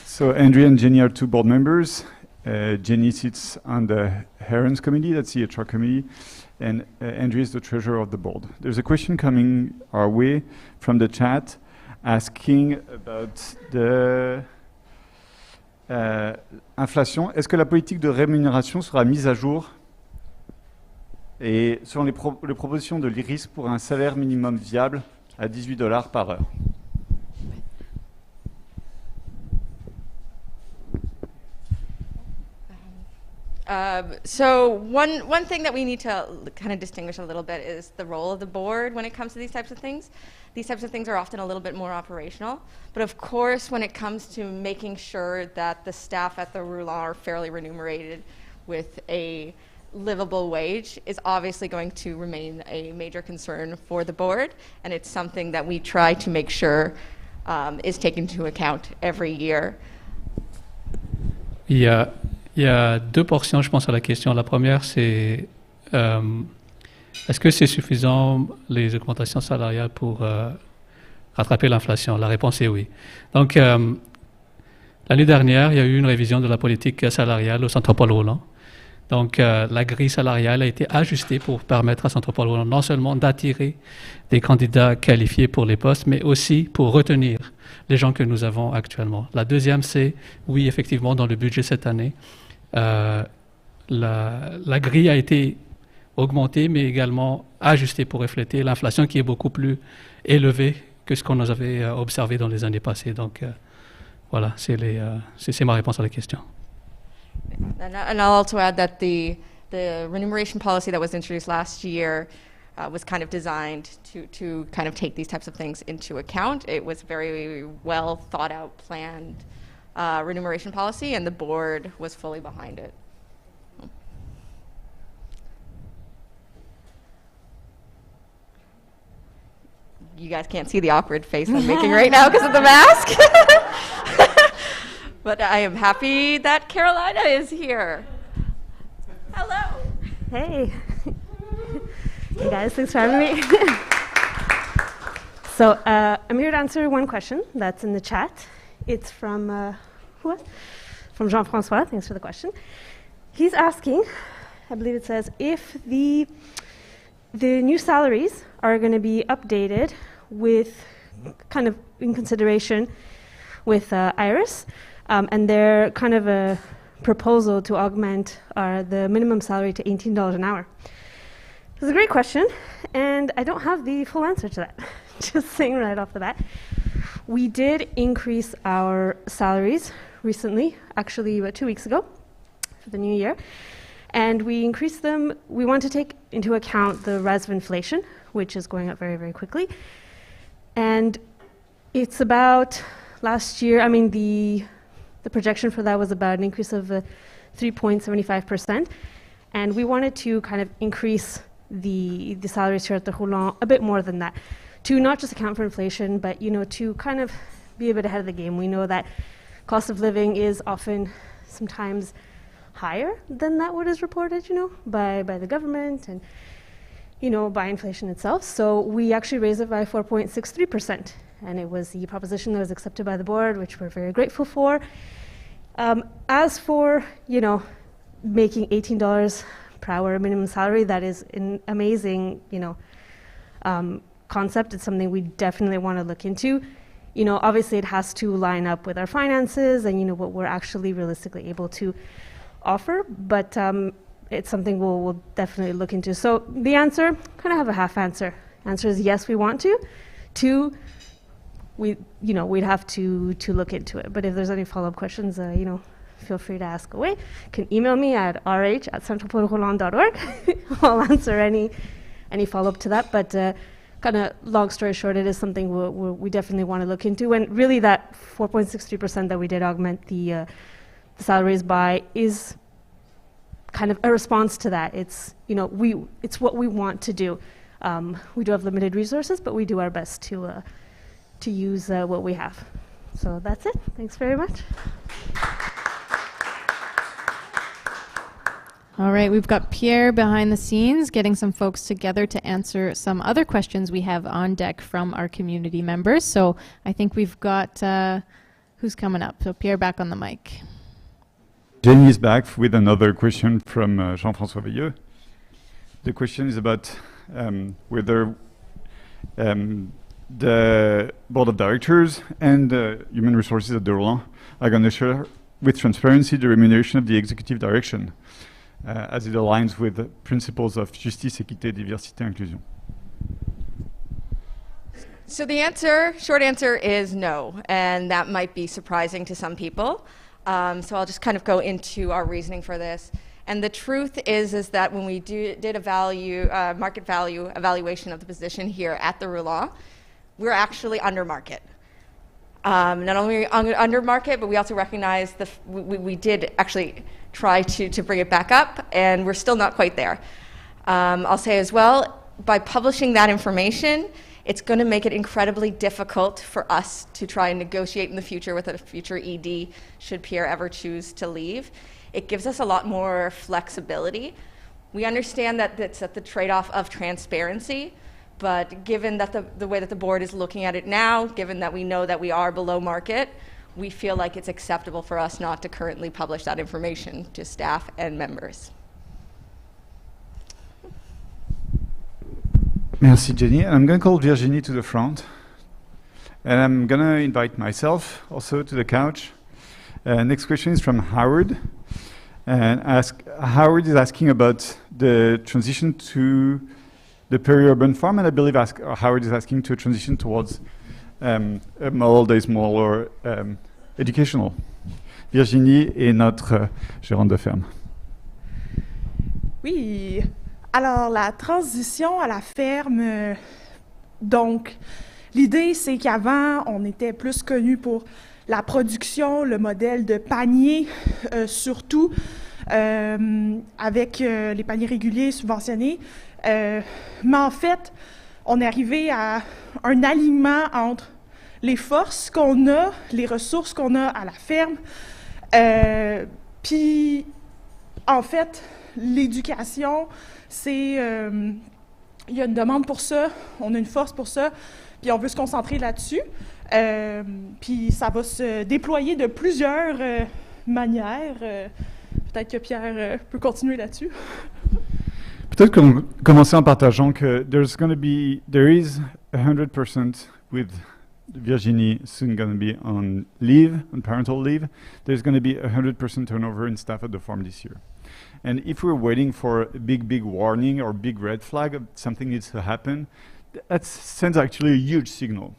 So Andrew and Jenny are two board members. Jenny sits on the Herons Committee, that's the HR committee, and Andrew is the treasurer of the board. There's a question coming our way from the chat asking about the inflation. Est-ce que la politique de rémunération sera mise à jour et selon les propositions de l'IRIS pour un salaire minimum viable à $18 par heure? So one thing that we need to kind of distinguish a little bit is the role of the board when it comes to these types of things. These types of things are often a little bit more operational. But of course, when it comes to making sure that the staff at the Roulant are fairly remunerated with a livable wage is obviously going to remain a major concern for the board. And it's something that we try to make sure is taken into account every year. Il y a deux portions, je pense, à la question. La première, c'est est-ce que c'est suffisant les augmentations salariales pour rattraper l'inflation? La réponse est oui. Donc, l'année dernière, il y a eu une révision de la politique salariale au Santropol Roulant. Donc, la grille salariale a été ajustée pour permettre à Santropol Roulant non seulement d'attirer des candidats qualifiés pour les postes, mais aussi pour retenir les gens que nous avons actuellement. La deuxième, c'est, oui, effectivement, dans le budget cette année, la grille a été augmentée, mais également ajustée pour refléter l'inflation qui est beaucoup plus élevée que ce qu'on avait observé dans les années passées. Donc, voilà, c'est ma réponse à la question. And I'll also add that the remuneration policy that was introduced last year was kind of designed to kind of take these types of things into account. It was very well thought out, planned remuneration policy, and the board was fully behind it. You guys can't see the awkward face I'm making right now because of the mask. But I am happy that Carolina is here. Hello. Hey. Hey guys, thanks for having me. So I'm here to answer one question that's in the chat. It's from from Jean-François. Thanks for the question. He's asking, I believe it says, if the new salaries are going to be updated with kind of in consideration with IRIS. And their kind of a proposal to augment the minimum salary to $18 an hour. It's a great question, and I don't have the full answer to that. Just saying right off the bat. We did increase our salaries recently, actually about 2 weeks ago, for the new year. And we increased them, we want to take into account the rise of inflation, which is going up very, very quickly. And it's about last year, I mean, the projection for that was about an increase of 3.75%. And we wanted to kind of increase the salaries here at the Roulant a bit more than that, to not just account for inflation, but to kind of be a bit ahead of the game. We know that cost of living is often sometimes higher than that what is reported, by the government and, by inflation itself. So we actually raised it by 4.63%. And it was the proposition that was accepted by the board, which we're very grateful for. As for, making $18 per hour minimum salary, that is an amazing, concept. It's something we definitely want to look into. Obviously it has to line up with our finances and, what we're actually realistically able to offer. But it's something we'll definitely look into. So the answer, kind of have a half answer. Answer is yes, we want to. 2, we'd have to look into it. But if there's any follow-up questions, feel free to ask away. You can email me at rh@santropolroulant.org. I'll answer any follow-up to that. But kind of long story short, it is something we definitely want to look into. And really that 4.63% that we did augment the salaries by is kind of a response to that. It's, it's what we want to do. We do have limited resources, but we do our best to use what we have. So that's it. Thanks very much. All right, we've got Pierre behind the scenes getting some folks together to answer some other questions we have on deck from our community members. So I think we've got, who's coming up? So Pierre, back on the mic. Jenny is back with another question from Jean-François Veilleux. The question is about whether the board of directors and human resources at the Roulant are going to share with transparency the remuneration of the executive direction as it aligns with the principles of justice, équité, diversité, inclusion. So the short answer is no, and that might be surprising to some people. So I'll just kind of go into our reasoning for this. And the truth is that when we did a market value evaluation of the position here at the Roulant, we're actually under market. Not only under market, but we also recognize we did actually try to bring it back up, and we're still not quite there. I'll say as well, by publishing that information, it's going to make it incredibly difficult for us to try and negotiate in the future with a future ED should Pierre ever choose to leave. It gives us a lot more flexibility. We understand that it's at the trade-off of transparency, but given that the way that the board is looking at it now, given that we know that we are below market, we feel like it's acceptable for us not to currently publish that information to staff and members. Merci, Jenny. I'm going to call Virginie to the front. And I'm going to invite myself also to the couch. Next question is from Howard. And Howard is asking about the transition to the peri-urban farm, and I believe Howard is asking to transition towards a model that is more educational. Virginie est notre gérante de ferme. Oui, alors la transition à la ferme, donc l'idée c'est qu'avant on était plus connu pour la production, le modèle de panier surtout, avec les paniers réguliers subventionnés. Mais en fait, on est arrivé à un alignement entre les forces qu'on a, les ressources qu'on a à la ferme, puis en fait, l'éducation, c'est... il y a une demande pour ça, on a une force pour ça, puis on veut se concentrer là-dessus. Puis ça va se déployer de plusieurs manières. Peut-être que Pierre peut continuer là-dessus. Peut-être commencer en partageant que there is 100% with Virginie soon going to be on leave, on parental leave. There's going to be 100% turnover in staff at the farm this year. And if we're waiting for a big warning or big red flag, something needs to happen, that sends actually a huge signal.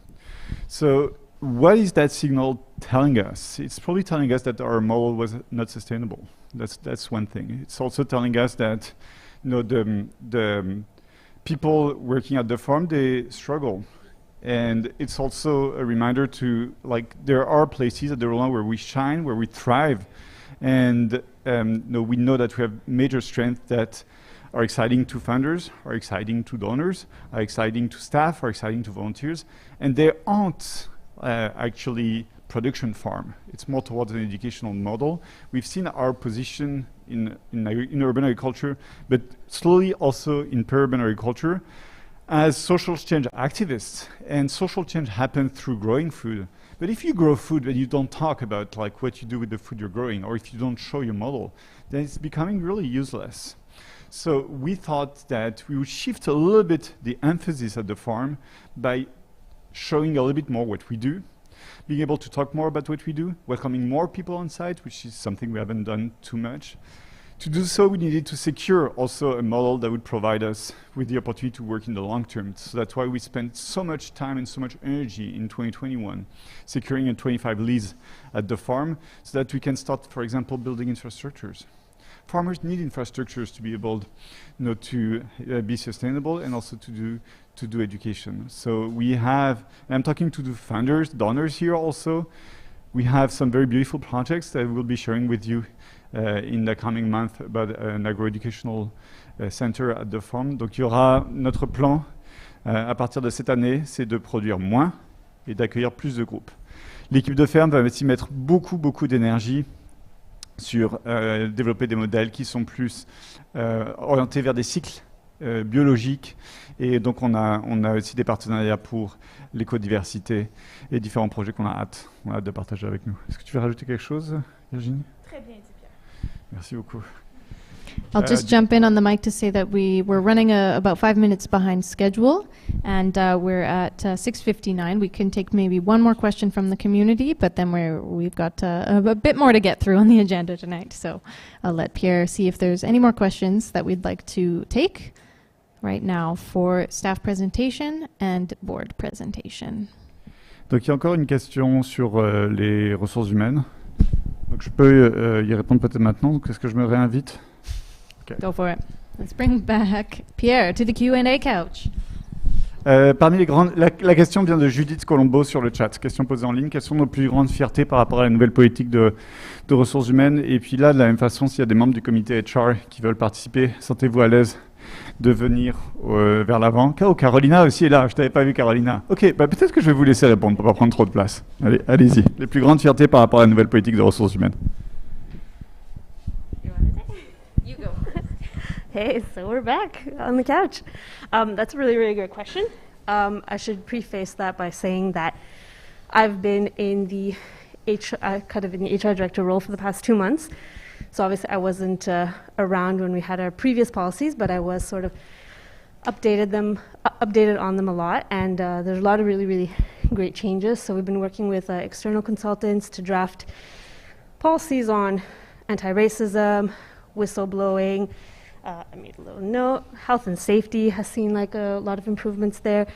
So what is that signal telling us? It's probably telling us that our model was not sustainable. That's one thing. It's also telling us that the people working at the farm, they struggle. And it's also a reminder to, like, there are places at the Roulant where we shine, where we thrive. And we know that we have major strengths that are exciting to funders, are exciting to donors, are exciting to staff, are exciting to volunteers, and they aren't actually production farm. It's more towards an educational model. We've seen our position in urban agriculture, but slowly also in peri-urban agriculture as social change activists. And social change happens through growing food. But if you grow food and you don't talk about like what you do with the food you're growing, or if you don't show your model, then it's becoming really useless. So we thought that we would shift a little bit the emphasis at the farm by showing a little bit more what we do, being able to talk more about what we do, welcoming more people on site, which is something we haven't done too much. To do so, we needed to secure also a model that would provide us with the opportunity to work in the long term. So that's why we spent so much time and so much energy in 2021 securing a 25 lease at the farm so that we can start, for example, building infrastructures. Farmers need infrastructures to be able to be sustainable and also to do education. So we have, and I'm talking to the funders, donors here also, we have some very beautiful projects that we'll be sharing with you in the coming month about an agro-educational center at the farm. Donc il y aura notre plan à partir de cette année, c'est de produire moins et d'accueillir plus de groupes. L'équipe de ferme va aussi mettre beaucoup d'énergie sur développer des modèles qui sont plus orientés vers des cycles biologiques. Et donc on a aussi des partenariats pour l'écodiversité et différents projets qu'on a hâte de partager avec nous. Est-ce que tu veux rajouter quelque chose, Virginie? Très bien dit, Pierre. Merci beaucoup. I'll just jump in on the mic to say that we're running about 5 minutes behind schedule, and we're at 6:59. We can take maybe one more question from the community, but then we've got a bit more to get through on the agenda tonight. So I'll let Pierre see if there's any more questions that we'd like to take right now for staff presentation and board presentation. Donc il y a encore une question sur les ressources humaines. Donc je peux y répondre peut-être maintenant. Donc est-ce que je me réinvite? Go for it. Let's bring back Pierre to the Q&A couch. Parmi les grandes, la question vient de Judith Colombo sur le chat. Question posée en ligne. Quelles sont nos plus grandes fiertés par rapport à la nouvelle politique de ressources humaines? Et puis là, de la même façon, s'il y a des membres du comité HR qui veulent participer, sentez-vous à l'aise de venir vers l'avant. Oh, Carolina aussi est là. Je t'avais pas vu, Carolina. Ok, peut-être que je vais vous laisser répondre pour pas prendre trop de place. Allez-y. Les plus grandes fiertés par rapport à la nouvelle politique de ressources humaines. Hey, so we're back on the couch. That's a really good question. I should preface that by saying that I've been in the HR director role for the past 2 months. So obviously I wasn't around when we had our previous policies, but I was sort of updated on them a lot, and there's a lot of really, really great changes. So we've been working with external consultants to draft policies on anti-racism, whistleblowing. I made a little note. Health and safety has seen like a lot of improvements there,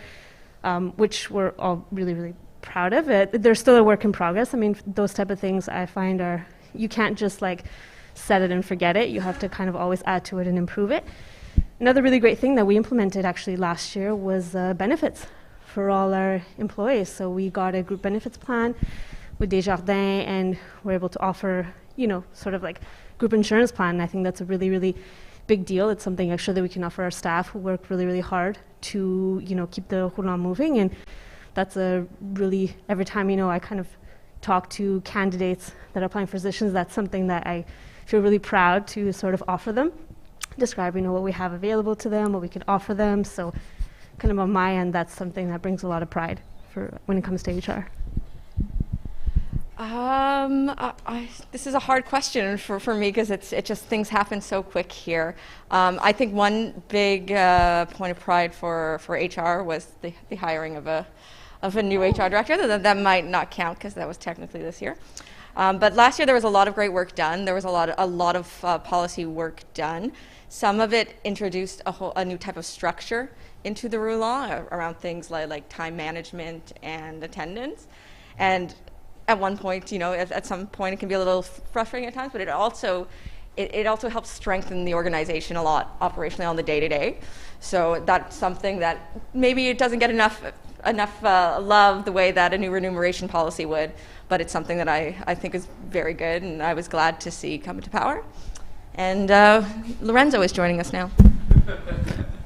which we're all really, really proud of. There's still a work in progress. I mean, those type of things I find are, you can't just like set it and forget it. You have to kind of always add to it and improve it. Another really great thing that we implemented actually last year was benefits for all our employees. So we got a group benefits plan with Desjardins, and we're able to offer, you know, sort of like group insurance plan. And I think that's a really, really big deal. It's something actually that we can offer our staff who work really, really hard to, you know, keep the Roulant moving. And that's a really, every time, you know, I kind of talk to candidates that are applying for positions, that's something that I feel really proud to sort of offer them, describe, you know, what we have available to them, what we can offer them. So kind of on my end, that's something that brings a lot of pride for when it comes to HR. This is a hard question for me because it just things happen so quick here. I think one big point of pride for HR was the hiring of a new HR director. That might not count because that was technically this year. But last year there was a lot of great work done. There was a lot of policy work done. Some of it introduced a new type of structure into the Roulant around things like time management and attendance. And at one point, you know, at some point it can be a little frustrating at times, but it also helps strengthen the organization a lot operationally on the day-to-day. So that's something that maybe it doesn't get enough love the way that a new remuneration policy would, but it's something that I think is very good, and I was glad to see come into power. And Lorenzo is joining us now.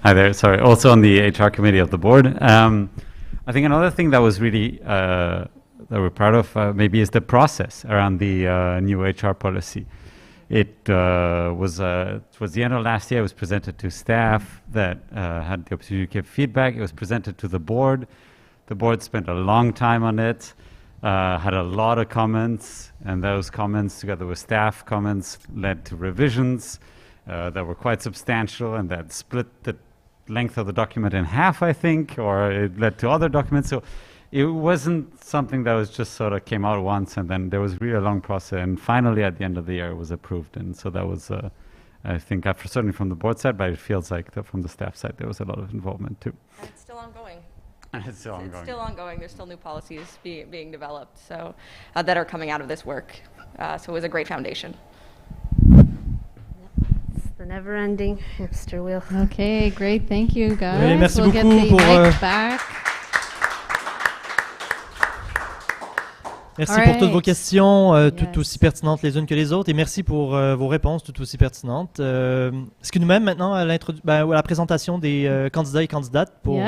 Hi there, sorry, also on the HR committee of the board. I think another thing that was really that we're proud of maybe is the process around the new HR policy. It was towards the end of last year. It was presented to staff that had the opportunity to give feedback. It was presented to the board. The board spent a long time on it, had a lot of comments, and those comments, together with staff comments, led to revisions that were quite substantial, and that split the length of the document in half, I think, or it led to other documents. So it wasn't something that was just sort of came out once, and then there was really a long process, and finally at the end of the year it was approved. And so that was, I think, certainly from the board side, but it feels like from the staff side there was a lot of involvement too. And it's still ongoing. It's still ongoing. It's still ongoing. There's still new policies being developed, so that are coming out of this work. So it was a great foundation. It's the never-ending hamster wheel. Okay, great. Thank you, guys. Oui, merci we'll get beaucoup the pour, mic back. Merci pour toutes vos questions, toutes aussi pertinentes les unes que les autres, et merci pour vos réponses toutes aussi pertinentes. Ce qui nous mène maintenant à la présentation des candidats et candidates pour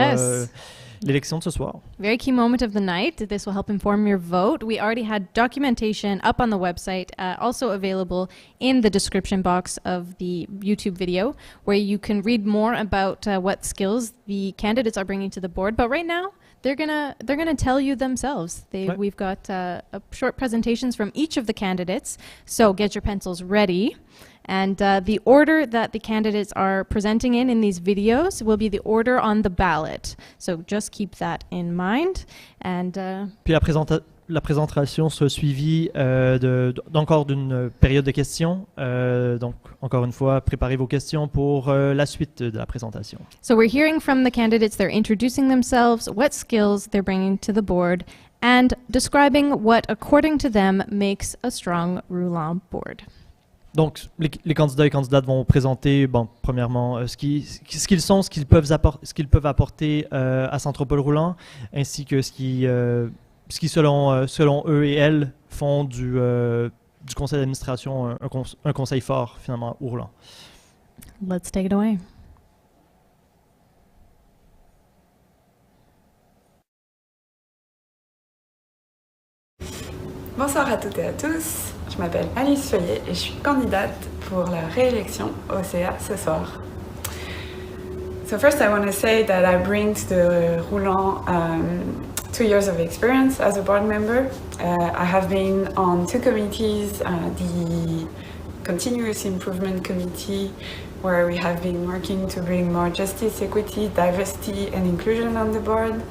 l'élection de ce soir. Very key moment of the night. This will help inform your vote. We already had documentation up on the website, also available in the description box of the YouTube video, where you can read more about what skills the candidates are bringing to the board. But right now, they're gonna tell you themselves. We've got short presentations from each of the candidates, so get your pencils ready. And the order that the candidates are presenting in these videos will be the order on the ballot. So just keep that in mind. And puis la présentation sera suivie d'encore d'une période de questions. Donc, encore une fois, préparez vos questions pour la suite de la présentation. So we're hearing from the candidates. They're introducing themselves, what skills they're bringing to the board, and describing what, according to them, makes a strong Roulant board. Donc, les candidats et candidates vont présenter, premièrement, ce qu'ils sont, ce qu'ils peuvent apporter à Santropol Roulant, ainsi que ce qui selon eux et elles, font du conseil d'administration un conseil fort, finalement, au Roulant. Let's take it away. Bonsoir à toutes et à tous, je m'appelle Alice Feuillet et je suis candidate pour la réélection au CA ce soir. So first I want to say that I bring to the Roulant 2 years of experience as a board member. I have been on 2 committees, the Continuous Improvement Committee where we have been working to bring more justice, equity, diversity, and inclusion on the board.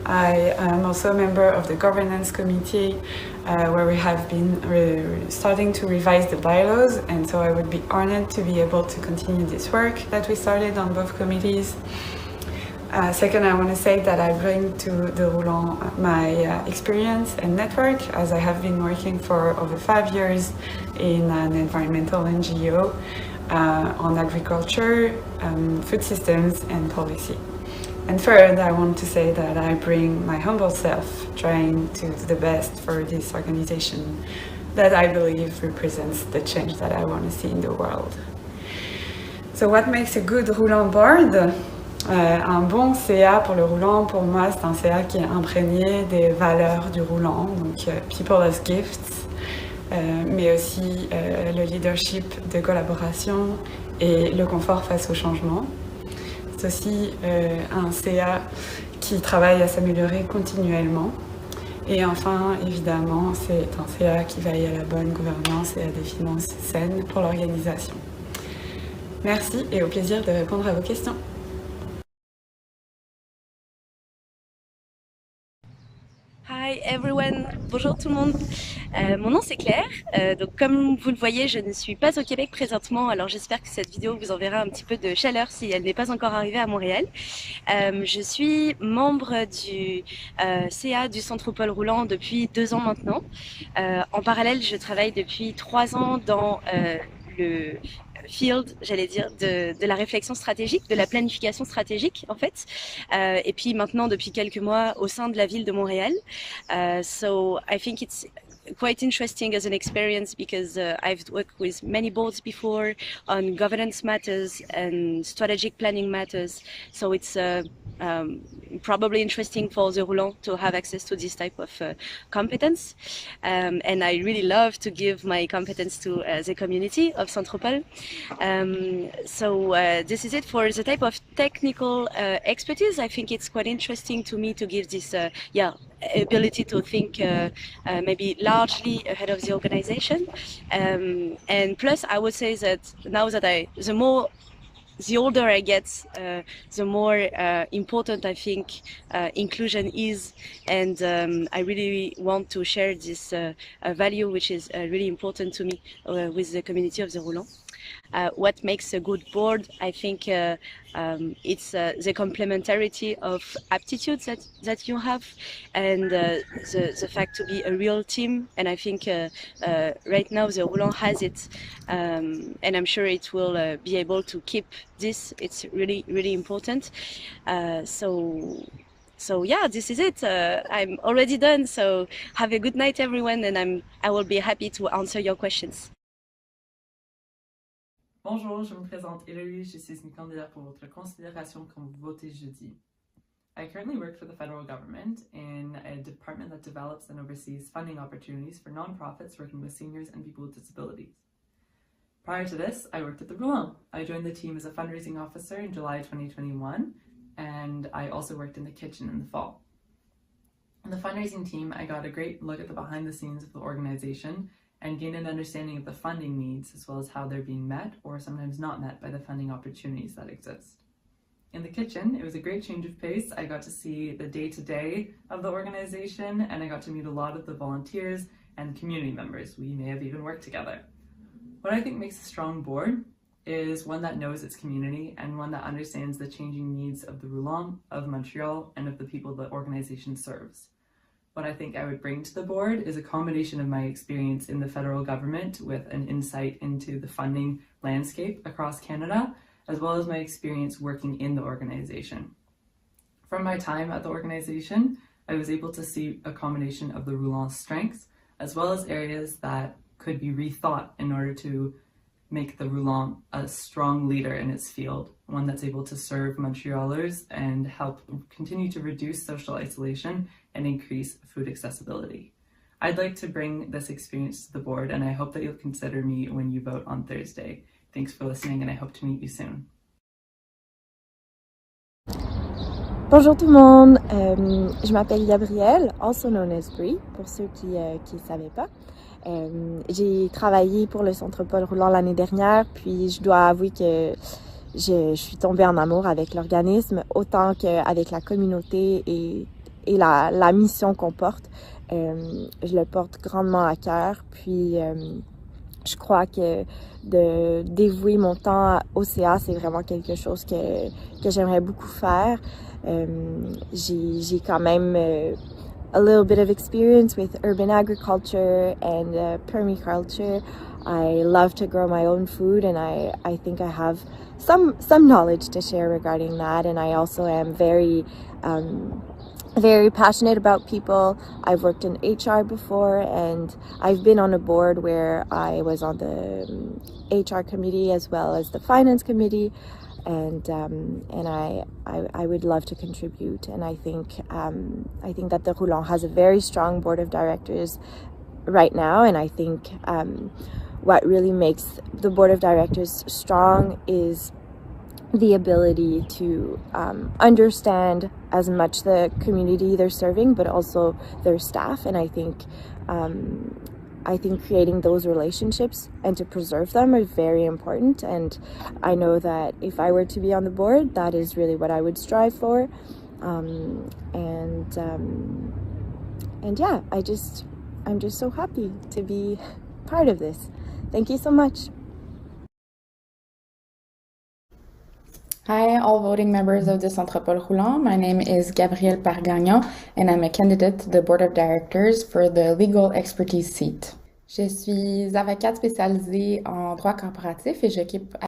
I am also a member of the governance committee, where we have been starting to revise the bylaws, and so I would be honored to be able to continue this work that we started on both committees. Second, I want to say that I bring to the Roulant my experience and network, as I have been working for over 5 years in an environmental NGO on agriculture, food systems and policy. And third, I want to say that I bring my humble self, trying to do the best for this organization that I believe represents the change that I want to see in the world. So what makes a good Roulant board? Un bon CA pour le Roulant, pour moi, c'est un CA qui est imprégné des valeurs du Roulant, donc people as gifts, mais aussi le leadership de collaboration et le confort face au changement. C'est aussi un CA qui travaille à s'améliorer continuellement. Et enfin, évidemment, c'est un CA qui veille à la bonne gouvernance et à des finances saines pour l'organisation. Merci et au plaisir de répondre à vos questions. Hi everyone, bonjour tout le monde. Mon nom c'est Claire, donc comme vous le voyez je ne suis pas au Québec présentement, alors j'espère que cette vidéo vous enverra un petit peu de chaleur si elle n'est pas encore arrivée à Montréal. Je suis membre du CA du Santropol Roulant depuis 2 ans maintenant. En parallèle je travaille depuis 3 ans dans le field, j'allais dire, de la réflexion stratégique, de la planification stratégique en fait, et puis maintenant depuis quelques mois au sein de la ville de Montréal. So I think it's quite interesting as an experience because I've worked with many boards before on governance matters and strategic planning matters, so it's probably interesting for the Roulant to have access to this type of competence, and I really love to give my competence to the community of Santropol. So this is it for the type of technical expertise. I think it's quite interesting to me to give this ability to think maybe largely ahead of the organization, and plus I would say that now that the older I get, the more important I think inclusion is, and I really want to share this value which is really important to me with the community of the Roulant. What makes a good board? I think it's the complementarity of aptitudes that you have, and the fact to be a real team. And I think right now the Roulant has it, and I'm sure it will be able to keep this. It's really, really important. So yeah, this is it. I'm already done. So have a good night, everyone, and I will be happy to answer your questions. Bonjour, je me présente Héloïse, je suis une candidate pour votre considération quand vous votez jeudi. I currently work for the federal government in a department that develops and oversees funding opportunities for nonprofits working with seniors and people with disabilities. Prior to this, I worked at the Roulant. I joined the team as a fundraising officer in July 2021, and I also worked in the kitchen in the fall. In the fundraising team, I got a great look at the behind the scenes of the organization and gain an understanding of the funding needs as well as how they're being met or sometimes not met by the funding opportunities that exist. In the kitchen, it was a great change of pace. I got to see the day-to-day of the organization, and I got to meet a lot of the volunteers and community members. We may have even worked together. What I think makes a strong board is one that knows its community and one that understands the changing needs of the Roulant, of Montreal, and of the people the organization serves. What I think I would bring to the board is a combination of my experience in the federal government with an insight into the funding landscape across Canada, as well as my experience working in the organization. From my time at the organization, I was able to see a combination of the Roulant's strengths, as well as areas that could be rethought in order to make the Roulant a strong leader in its field, one that's able to serve Montrealers and help continue to reduce social isolation and increase food accessibility. I'd like to bring this experience to the board, and I hope that you'll consider me when you vote on Thursday. Thanks for listening, and I hope to meet you soon. Bonjour tout le monde, je m'appelle Gabrielle, also known as Brie, pour ceux qui ne savaient pas. J'ai travaillé pour le Santropol Roulant l'année dernière, puis je dois avouer que je suis tombée en amour avec l'organisme, autant qu'avec la communauté et la mission qu'on porte. Je le porte grandement à cœur, puis je crois que de dévouer mon temps au CA, c'est vraiment quelque chose que j'aimerais beaucoup faire. J'ai quand même a little bit of experience with urban agriculture and permaculture. I love to grow my own food, and I think I have some knowledge to share regarding that. And I also am very passionate about people. I've worked in HR before, and I've been on a board where I was on the HR committee as well as the finance committee, and I would love to contribute. And I think that the Roulant has a very strong board of directors right now, and I think what really makes the board of directors strong is the ability to understand as much the community they're serving, but also their staff. And I think creating those relationships and to preserve them are very important. And I know that if I were to be on the board, that is really what I would strive for. And yeah, I'm just so happy to be part of this. Thank you so much. Hi, all voting members of the Santropol Roulant. My name is Gabrielle Pargagnon, and I'm a candidate to the Board of Directors for the Legal Expertise seat. Je suis avocate spécialisée en droit corporatif et j'occupe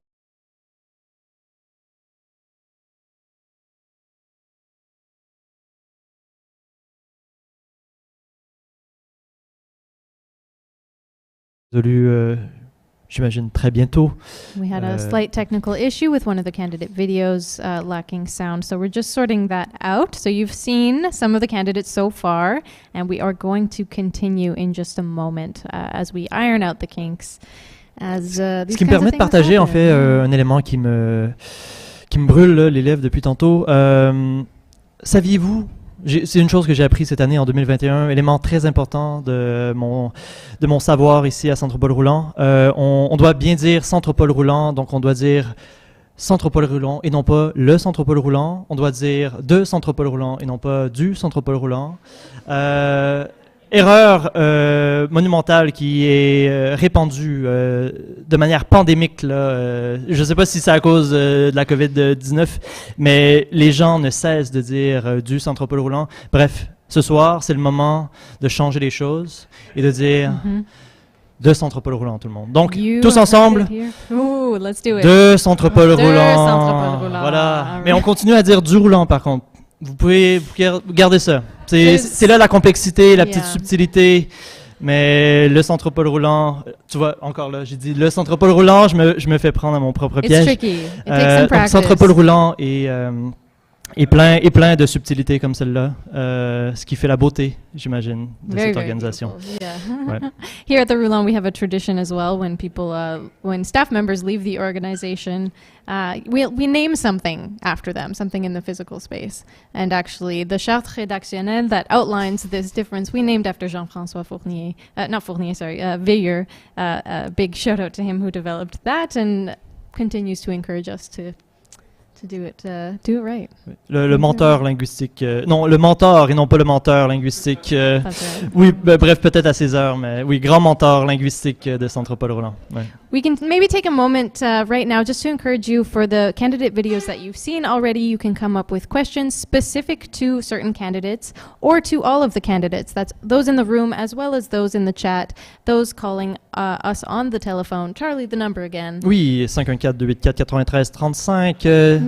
j'imagine très bientôt. We had a slight technical issue with one of the candidate videos lacking sound, so we're just sorting that out. So you've seen some of the candidates so far, and we are going to continue in just a moment as we iron out the kinks. Ce qui me permet de partager en fait un élément qui me brûle là, les lèvres depuis tantôt. Saviez-vous? C'est une chose que j'ai appris cette année en 2021, élément très important de mon savoir ici à Santropol Roulant. On doit bien dire Santropol Roulant, donc on doit dire Santropol Roulant et non pas le Santropol Roulant. On doit dire de Santropol Roulant et non pas du Santropol Roulant. Erreur monumentale qui est répandue de manière pandémique. Là, je ne sais pas si c'est à cause de la COVID-19, mais les gens ne cessent de dire du Santropol Roulant. Bref, ce soir, c'est le moment de changer les choses et de dire de Santropol Roulant, tout le monde. Donc, tous ensemble, Ooh, let's do it. de Santropol Roulant. Santropol Roulant. Voilà. Right. Mais on continue à dire du roulant, par contre. Vous pouvez garder ça. C'est là la complexité, la petite subtilité. Mais le Santropol Roulant, tu vois, encore là, j'ai dit le Santropol Roulant, je me fais prendre à mon propre piège. It's tricky. It takes some practice. Santropol Roulant est plein de subtilités comme celle-là, ce qui fait la beauté, j'imagine, de cette organisation. Yeah. Ouais. Here at the Roulant, we have a tradition as well. When people, when staff members leave the organization, we name something after them, something in the physical space. And actually, the charte rédactionnelle that outlines this difference, we named after Jean-François Fournier, Veilleur. Big shout out to him who developed that and continues to encourage us to do it right. Le menteur linguistique, non, le mentor et non pas le menteur linguistique. Right. Oui, bref, peut-être à 16 heures, mais oui, grand mentor linguistique de Santropol Roulant. Ouais. We can maybe take a moment right now just to encourage you for the candidate videos that you've seen already. You can come up with questions specific to certain candidates or to all of the candidates. That's those in the room as well as those in the chat, those calling us on the telephone. Charlie, the number again. Oui, 514-284-93-35,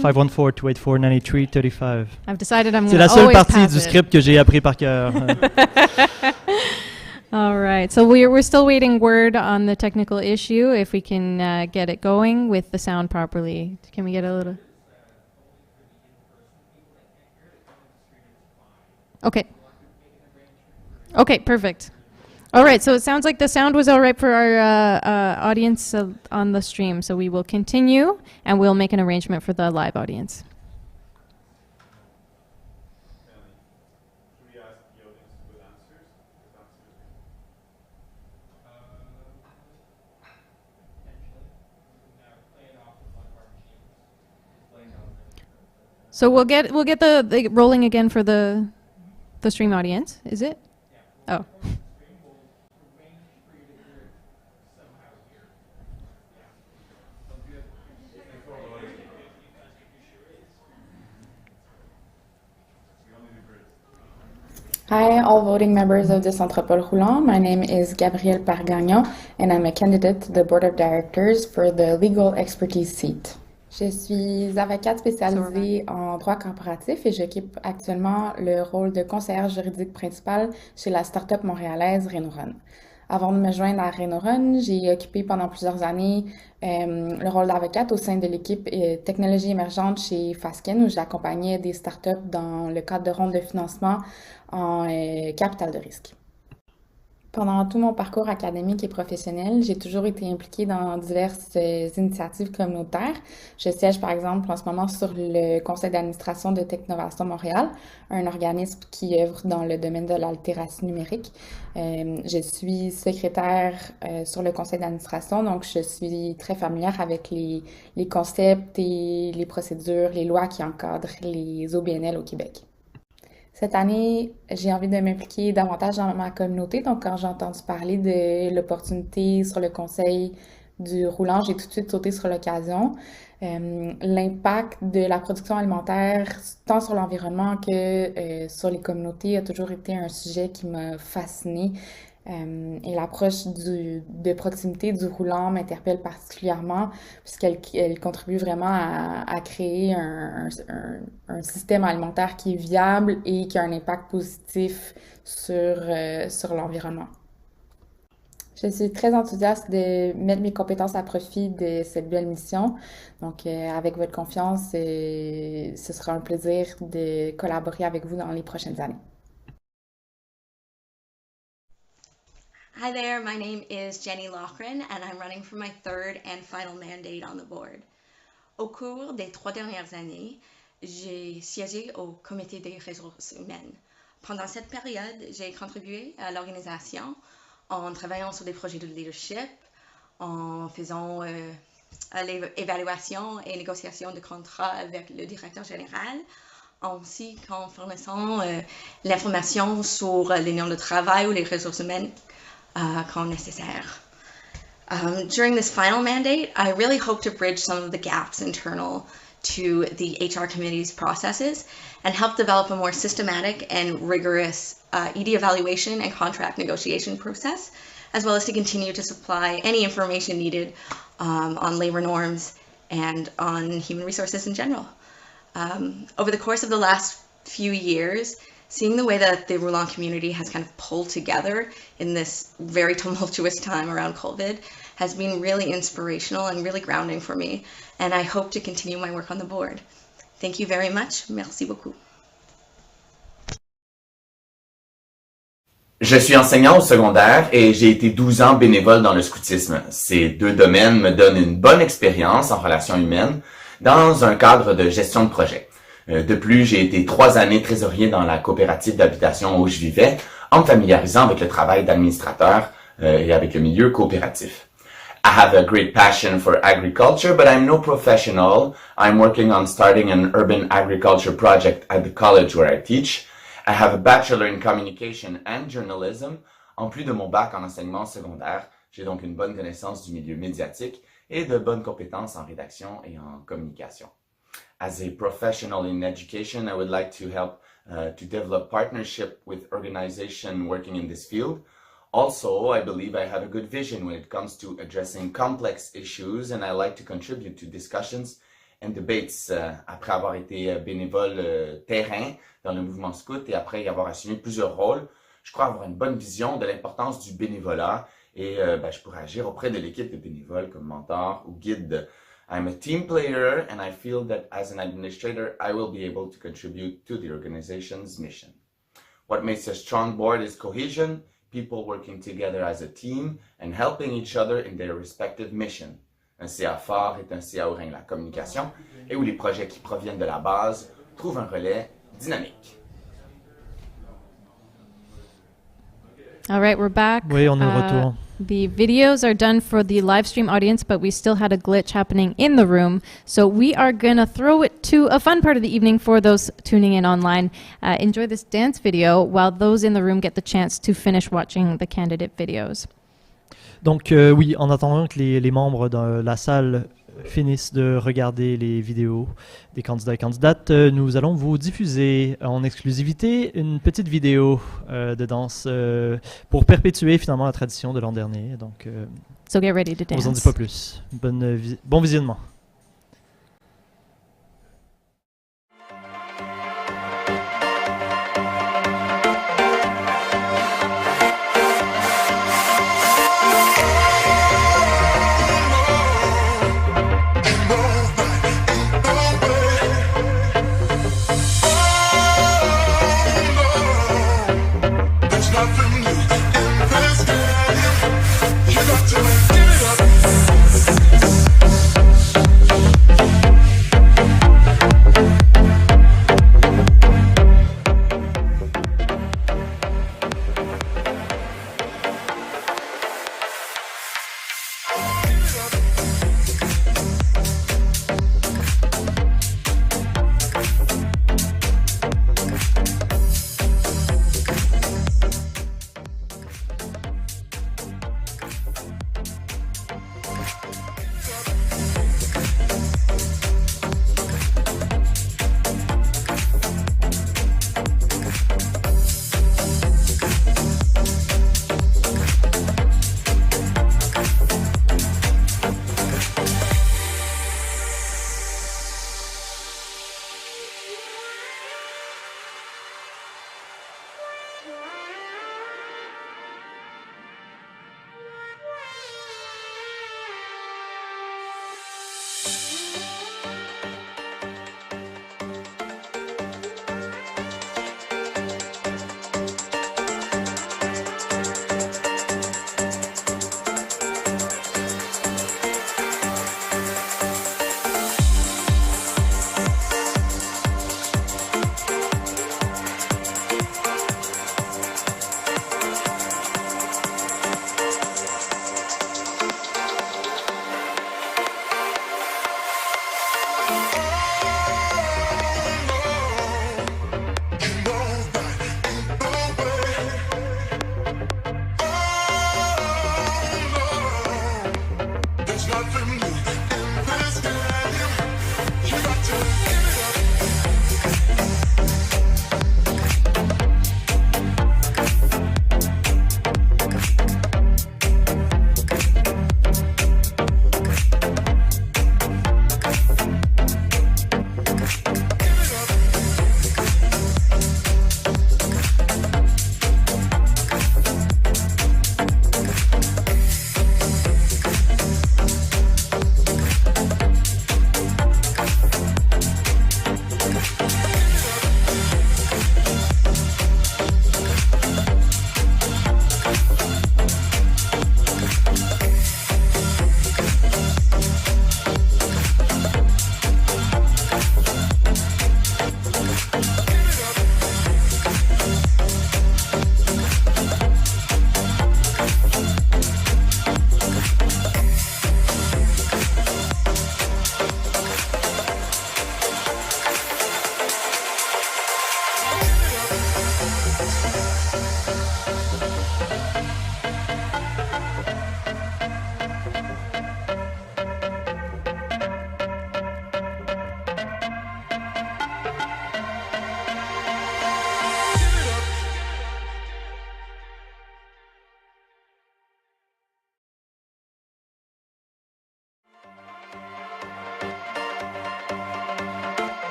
514-284-93-35. I've decided I'm C'est la seule partie du script que j'ai appris par cœur. All right, so we're still waiting word on the technical issue, if we can get it going with the sound properly. Can we get a little... Okay. Okay, perfect. All right, so it sounds like the sound was all right for our audience on the stream, so we will continue and we'll make an arrangement for the live audience. So we'll get the rolling again for the stream audience. Is it? Oh. Hi, all voting members of the Santropol Roulant. My name is Gabrielle Pargagnon, and I'm a candidate to the Board of Directors for the Legal Expertise seat. Je suis avocate spécialisée en droit corporatif et j'occupe actuellement le rôle de conseillère juridique principale chez la start-up montréalaise Reconnaissance. Avant de me joindre à Reconnaissance, j'ai occupé pendant plusieurs années le rôle d'avocate au sein de l'équipe technologie émergente chez Fasken, où j'accompagnais des startups dans le cadre de rondes de financement en capital de risque. Pendant tout mon parcours académique et professionnel, j'ai toujours été impliquée dans diverses initiatives communautaires. Je siège par exemple en ce moment sur le Conseil d'administration de Technovation Montréal, un organisme qui œuvre dans le domaine de la littératie numérique. Je suis secrétaire sur le Conseil d'administration, donc je suis très familière avec les concepts et les procédures, les lois qui encadrent les OBNL au Québec. Cette année, j'ai envie de m'impliquer davantage dans ma communauté. Donc, quand j'ai entendu parler de l'opportunité sur le Conseil du Roulant, j'ai tout de suite sauté sur l'occasion. L'impact de la production alimentaire, tant sur l'environnement que sur les communautés, a toujours été un sujet qui m'a fascinée. Et l'approche de proximité du roulant m'interpelle particulièrement puisqu'elle contribue vraiment à créer un système alimentaire qui est viable et qui a un impact positif sur l'environnement. Je suis très enthousiaste de mettre mes compétences à profit de cette belle mission. Donc, avec votre confiance, ce sera un plaisir de collaborer avec vous dans les prochaines années. Hi there, my name is Jenny Loughran and I'm running for my third and final mandate on the board. Au cours des 3 dernières années, j'ai siégé au comité des ressources humaines. Pendant cette période, j'ai contribué à l'organisation en travaillant sur des projets de leadership, en faisant l'évaluation et négociation de contrats avec le directeur général, ainsi qu'en fournissant l'information sur l'union de travail ou les ressources humaines quand nécessaire. During this final mandate, I really hope to bridge some of the gaps internal to the HR committee's processes and help develop a more systematic and rigorous ED evaluation and contract negotiation process, as well as to continue to supply any information needed on labor norms and on human resources in general. Over the course of the last few years, seeing the way that the Roulant community has kind of pulled together in this very tumultuous time around COVID has been really inspirational and really grounding for me, and I hope to continue my work on the board. Thank you very much. Merci beaucoup. Je suis enseignant au secondaire et j'ai été 12 ans bénévole dans le scoutisme. Ces 2 domaines me donnent une bonne expérience en relations humaines dans un cadre de gestion de projet. De plus, j'ai été 3 années trésorier dans la coopérative d'habitation où je vivais, en me familiarisant avec le travail d'administrateur et avec le milieu coopératif. I have a great passion for agriculture, but I'm no professional. I'm working on starting an urban agriculture project at the college where I teach. I have a bachelor in communication and journalism. En plus de mon bac en enseignement secondaire, j'ai donc une bonne connaissance du milieu médiatique et de bonnes compétences en rédaction et en communication. As a professional in education, I would like to help to develop partnership with organizations working in this field. Also, I believe I have a good vision when it comes to addressing complex issues, and I like to contribute to discussions and debates. Après avoir été bénévole terrain dans le mouvement scout et après y avoir assumé plusieurs rôles, je crois avoir une bonne vision de l'importance du bénévolat et je pourrais agir auprès de l'équipe de bénévoles comme mentor ou guide. I'm a team player and I feel that as an administrator, I will be able to contribute to the organization's mission. What makes a strong board is cohesion, people working together as a team and helping each other in their respective mission. Un CA fort est un CA où règne la communication et où les projets qui proviennent de la base trouvent un relais dynamique. All right, we're back. Oui, on est de retour. The videos are done for the live stream audience, but we still had a glitch happening in the room. So we are going to throw it to a fun part of the evening for those tuning in online. Enjoy this dance video while those in the room get the chance to finish watching the candidate videos. Donc oui, en attendant que les membres de la salle finissent de regarder les vidéos des candidats et candidates, nous allons vous diffuser en exclusivité une petite vidéo de danse pour perpétuer finalement la tradition de l'an dernier. Donc, so get ready to dance. On vous en dit pas plus. Bon visionnement.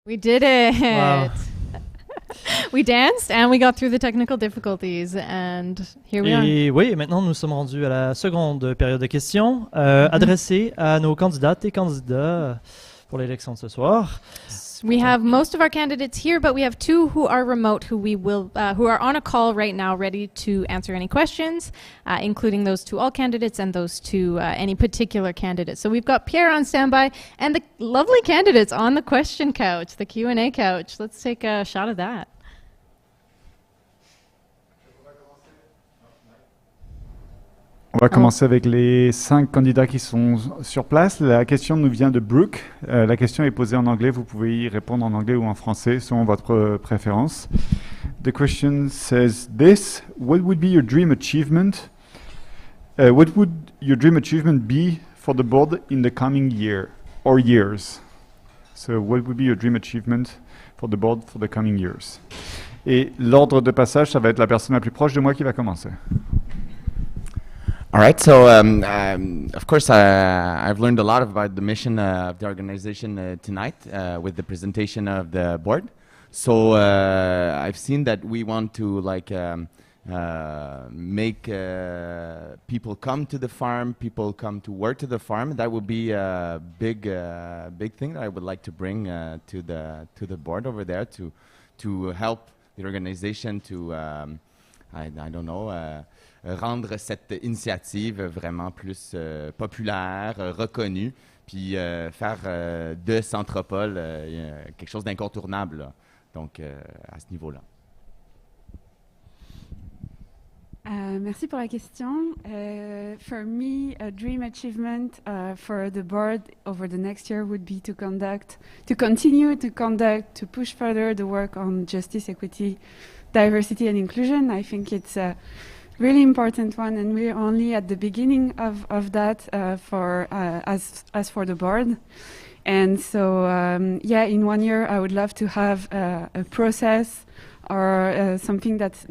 We did it. Wow. We danced and we got through the technical difficulties and here we are. Et oui, maintenant nous sommes rendus à la seconde période de questions adressée à nos candidates et candidats pour l'élection de ce soir. We have most of our candidates here, but we have two who are remote who are on a call right now ready to answer any questions, including those to all candidates and those to any particular candidates. So we've got Pierre on standby and the lovely candidates on the question couch, the Q&A couch. Let's take a shot of that. On va commencer avec les 5 candidats qui sont sur place. La question nous vient de Brooke. La question est posée en anglais. Vous pouvez y répondre en anglais ou en français, selon votre préférence. The question says this: what would be your dream achievement? What would your dream achievement be for the board in the coming year or years? So, what would be your dream achievement for the board for the coming years? Et l'ordre de passage, ça va être la personne la plus proche de moi qui va commencer. All right, so of course I've learned a lot about the mission of the organization tonight with the presentation of the board. So I've seen that we want to make people come to the farm, people come to work to the farm. That would be a big thing that I would like to bring to the board over there to help the organization to I don't know. Rendre cette initiative vraiment plus populaire, reconnue, puis faire de Santropol quelque chose d'incontournable, là. Donc à ce niveau-là. Merci pour la question. For me, a dream achievement for the board over the next year would be to continue to conduct, to push further the work on justice, equity, diversity and inclusion. I think it's a really important one, and we're only at the beginning of that as for the board. And so, in 1 year, I would love to have a process or something that's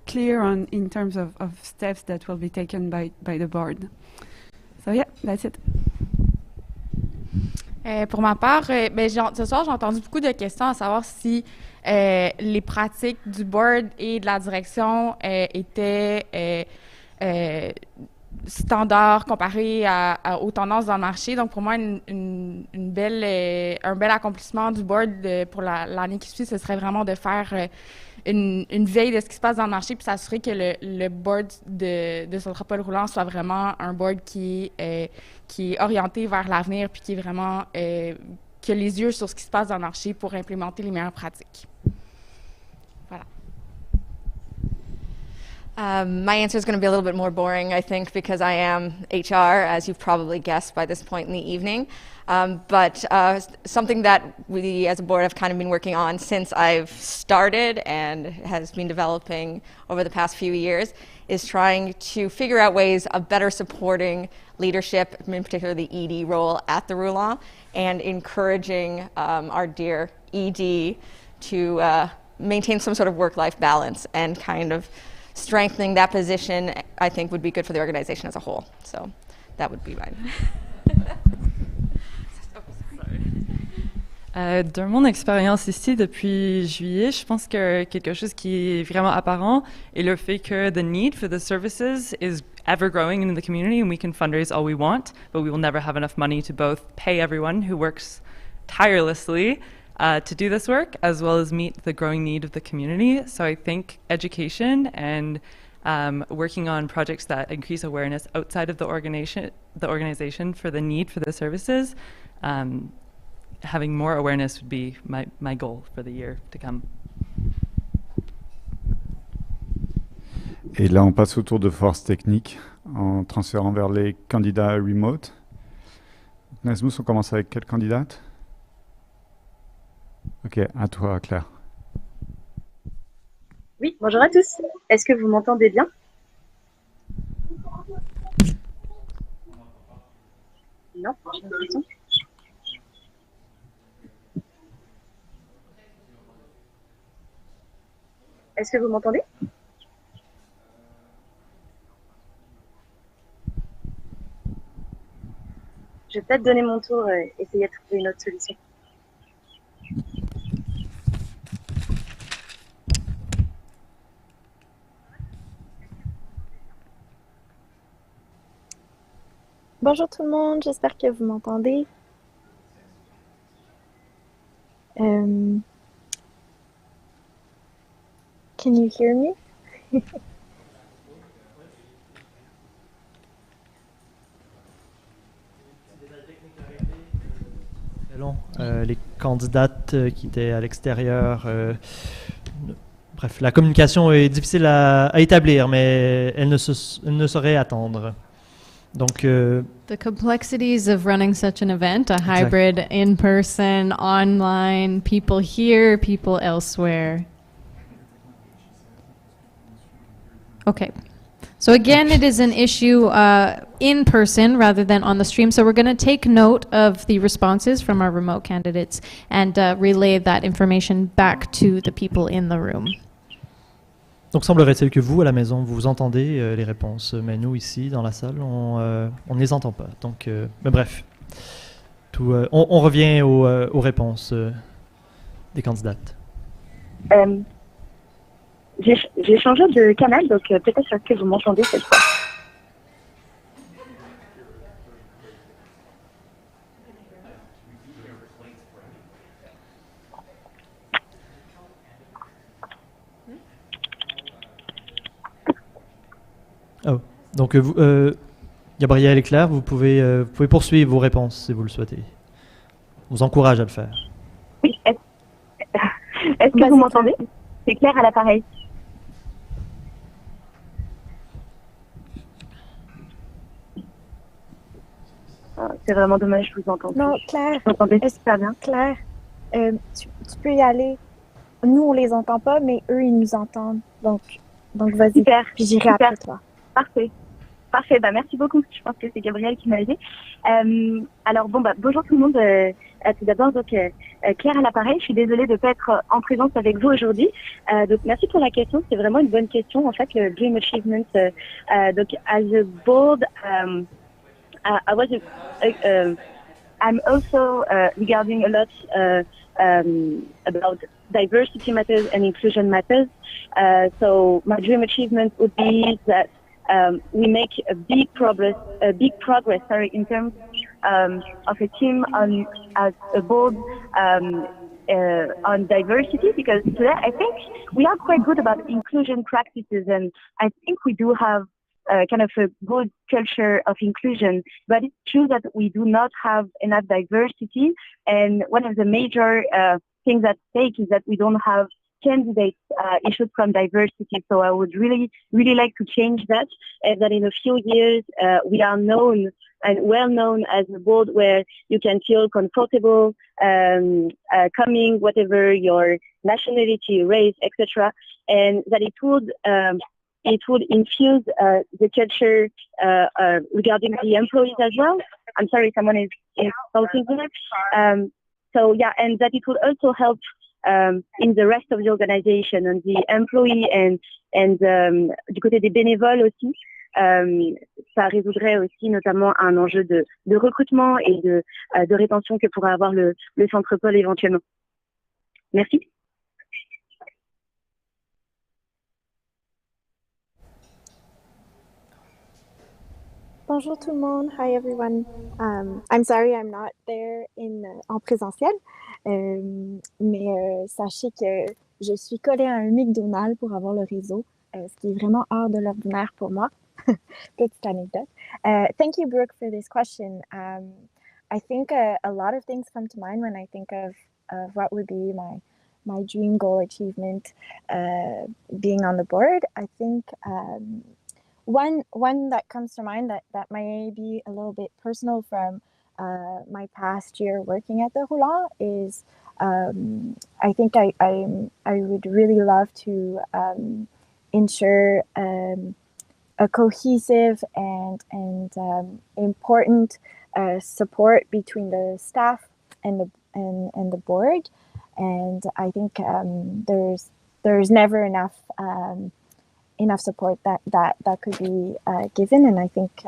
clear in terms of steps that will be taken by the board. So that's it. Pour ma part, ce soir, j'ai entendu beaucoup de questions à savoir si les pratiques du board et de la direction étaient standards comparés aux tendances dans le marché. Donc, pour moi, un bel accomplissement du board pour l'année qui suit, ce serait vraiment de faire une veille de ce qui se passe dans le marché puis s'assurer que le board de Santropol Roulant soit vraiment un board qui est orienté vers l'avenir puis qui est vraiment qui a les yeux sur ce qui se passe dans le marché pour implémenter les meilleures pratiques. Voilà. My answer is going to be a little bit more boring, I think, because I am HR, as you've probably guessed by this point in the evening. But something that we as a board have kind of been working on since I've started and has been developing over the past few years is trying to figure out ways of better supporting leadership, in particular the ED role at the Roulant, and encouraging our dear ED to maintain some sort of work-life balance, and kind of strengthening that position, I think, would be good for the organization as a whole. So that would be mine. De mon expérience ici depuis juillet, je pense que quelque chose qui est vraiment apparent est le fait que the need for the services is ever growing in the community, and we can fundraise all we want, but we will never have enough money to both pay everyone who works tirelessly to do this work, as well as meet the growing need of the community. So I think education and working on projects that increase awareness outside of the organization for the need for the services, having more awareness would be my goal for the year to come. Et là, on passe au tour de force technique en transférant vers les candidats remote. Nasmus, on commence avec quelle candidate? Ok, à toi, Claire. Oui, bonjour à tous. Est-ce que vous m'entendez bien? Non, j'ai l'impression. Est-ce que vous m'entendez? Je vais peut-être donner mon tour et essayer de trouver une autre solution. Bonjour tout le monde, j'espère que vous m'entendez. Can you hear me? Très long. Les candidates qui étaient à l'extérieur, bref, la communication est difficile à établir, mais elle ne saurait attendre. Donc, the complexities of running such an event, a hybrid, in-person, online, people here, people elsewhere. Okay. So again, it is an issue in person rather than on the stream. So we're going to take note of the responses from our remote candidates and relay that information back to the people in the room. donc semblerait-il que vous, à la maison, vous entendez les réponses, mais nous, ici, dans la salle, on ne les entend pas. Donc, mais bref, on revient aux réponses des candidates. J'ai changé de canal, donc peut-être que vous m'entendez cette fois. Oh. Donc, Gabriel et Claire, vous pouvez poursuivre vos réponses si vous le souhaitez. Je vous encourage à le faire. Oui, est-ce que vous m'entendez? C'est Claire à l'appareil. C'est vraiment dommage, je vous entends. Non, Claire. Vous m'entendez super bien. Claire, tu peux y aller. Nous, on les entend pas, mais eux, ils nous entendent. Donc vas-y. Super. Puis j'irai après toi. Parfait. Parfait, merci beaucoup. Je pense que c'est Gabriel qui m'a aidé. Alors bonjour tout le monde. Tout d'abord, Claire à l'appareil. Je suis désolée de ne pas être en présence avec vous aujourd'hui. Donc merci pour la question. C'est vraiment une bonne question. En fait, le Dream Achievement. Donc as a board, I was. I'm also regarding a lot about diversity matters and inclusion matters. So my dream achievement would be that we make a big progress, in terms of a team as a board on diversity, because today I think we are quite good about inclusion practices, and I think we do have kind of a good culture of inclusion, but it's true that we do not have enough diversity, and one of the major things at stake is that we don't have candidates issued from diversity. So I would really like to change that, and that in a few years we are known and well known as a board where you can feel comfortable coming, whatever your nationality, race, etc., and that it would infuse the culture regarding the employees as well. I'm sorry, someone is talking here. So yeah, and that it would also help in the rest of the organization, and the employee and du côté des bénévoles aussi. Ça résoudrait aussi notamment un enjeu de recrutement et de rétention que pourrait avoir le Santropol éventuellement. Merci. Bonjour tout le monde. Hi everyone. I'm sorry I'm not there en présentiel, mais sachez que je suis collée à un McDonald's pour avoir le réseau, ce qui est vraiment hors de l'ordinaire pour moi. Petite anecdote. Thank you, Brooke, for this question. I think a lot of things come to mind when I think of what would be my dream goal achievement being on the board. I think one that comes to mind that may be a little bit personal from my past year working at the Roulant is I think I would really love to ensure a cohesive and important support between the staff and the board, and I think there's never enough support that could be given, and I think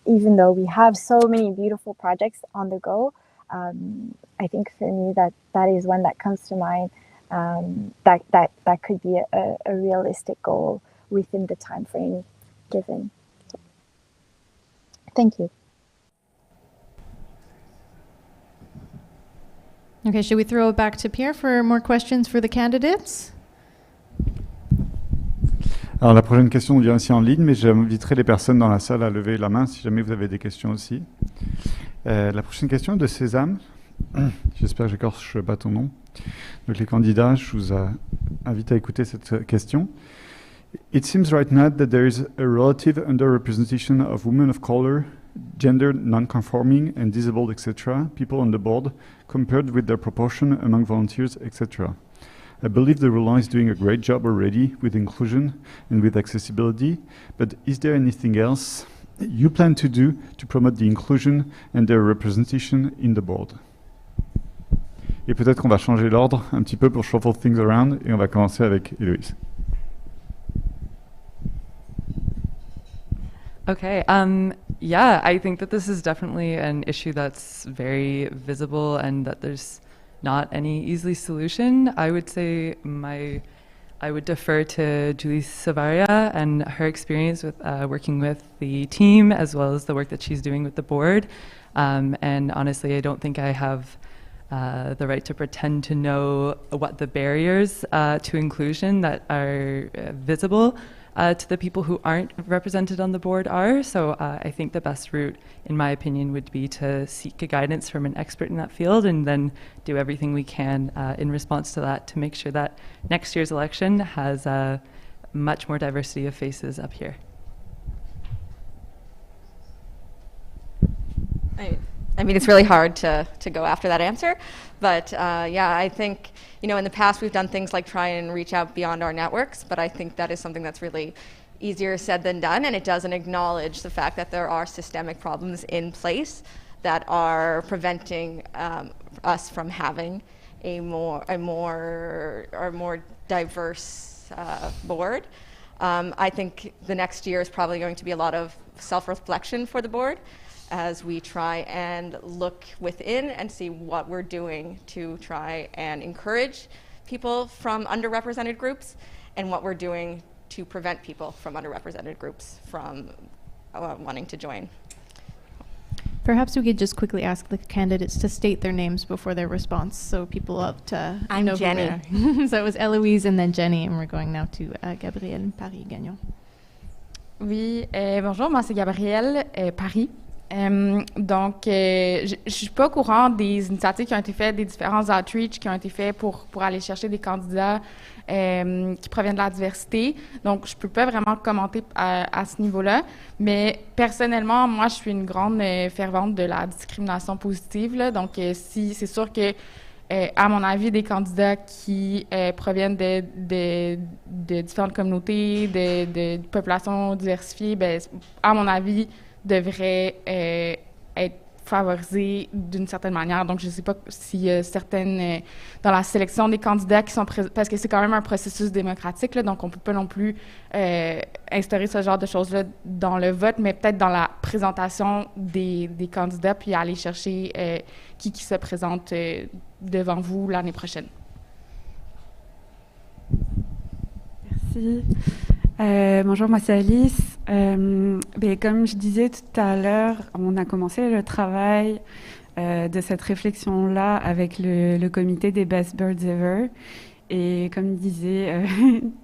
even though we have so many beautiful projects on the go, I think for me that is one that comes to mind, that could be a realistic goal within the time frame given. So, thank you. Okay, should we throw it back to Pierre for more questions for the candidates? Alors la prochaine question vient aussi en ligne, mais j'inviterai les personnes dans la salle à lever la main si jamais vous avez des questions aussi. La prochaine question est de Sésame. J'espère que j'écorche pas ton nom. Donc les candidats, je vous invite à écouter cette question. It seems right now that there is a relative underrepresentation of women of color, gender non-conforming and disabled, etc., people on the board, compared with their proportion among volunteers, etc. I believe the Roulant is doing a great job already with inclusion and with accessibility, but is there anything else you plan to do to promote the inclusion and their representation in the board? Et peut-être qu'on va changer l'ordre un petit peu pour shuffle things around, et on va commencer avec Héloïse. Okay. Yeah, I think that this is definitely an issue that's very visible and that there's not any easy solution. I would say I would defer to Julie Savaria and her experience with working with the team as well as the work that she's doing with the board. And honestly, I don't think I have the right to pretend to know what the barriers to inclusion that are visible to the people who aren't represented on the board are. So I think the best route, in my opinion, would be to seek a guidance from an expert in that field and then do everything we can in response to that to make sure that next year's election has much more diversity of faces up here. I mean, it's really hard to go after that answer, but yeah, I think, in the past we've done things like try and reach out beyond our networks, but I think that is something that's really easier said than done, and it doesn't acknowledge the fact that there are systemic problems in place that are preventing us from having a more diverse board. I think the next year is probably going to be a lot of self-reflection for the board, as we try and look within and see what we're doing to try and encourage people from underrepresented groups and what we're doing to prevent people from underrepresented groups from wanting to join. Perhaps we could just quickly ask the candidates to state their names before their response so people love to I'm know Jenny. So it was Eloise and then Jenny, and we're going now to Gabrielle Paris-Gagnon. Oui, bonjour, moi c'est Gabrielle Paris. Donc, je ne suis pas au courant des initiatives qui ont été faites, des différents outreach qui ont été faits pour aller chercher des candidats qui proviennent de la diversité. Donc, je ne peux pas vraiment commenter à ce niveau-là. Mais personnellement, moi, je suis une grande fervente de la discrimination positive, là. Donc, si c'est sûr que, à mon avis, des candidats qui proviennent de différentes communautés, de populations diversifiées, ben, à mon avis, devraient être favorisés d'une certaine manière. Donc, je ne sais pas s'il y a certaines... dans la sélection des candidats qui sont... parce que c'est quand même un processus démocratique, là, donc on ne peut pas non plus instaurer ce genre de choses-là dans le vote, mais peut-être dans la présentation des candidats, puis aller chercher qui se présente devant vous l'année prochaine. Merci. Bonjour, moi c'est Alice. Comme je disais tout à l'heure, on a commencé le travail de cette réflexion-là avec le comité des Best Birds Ever. Et comme disait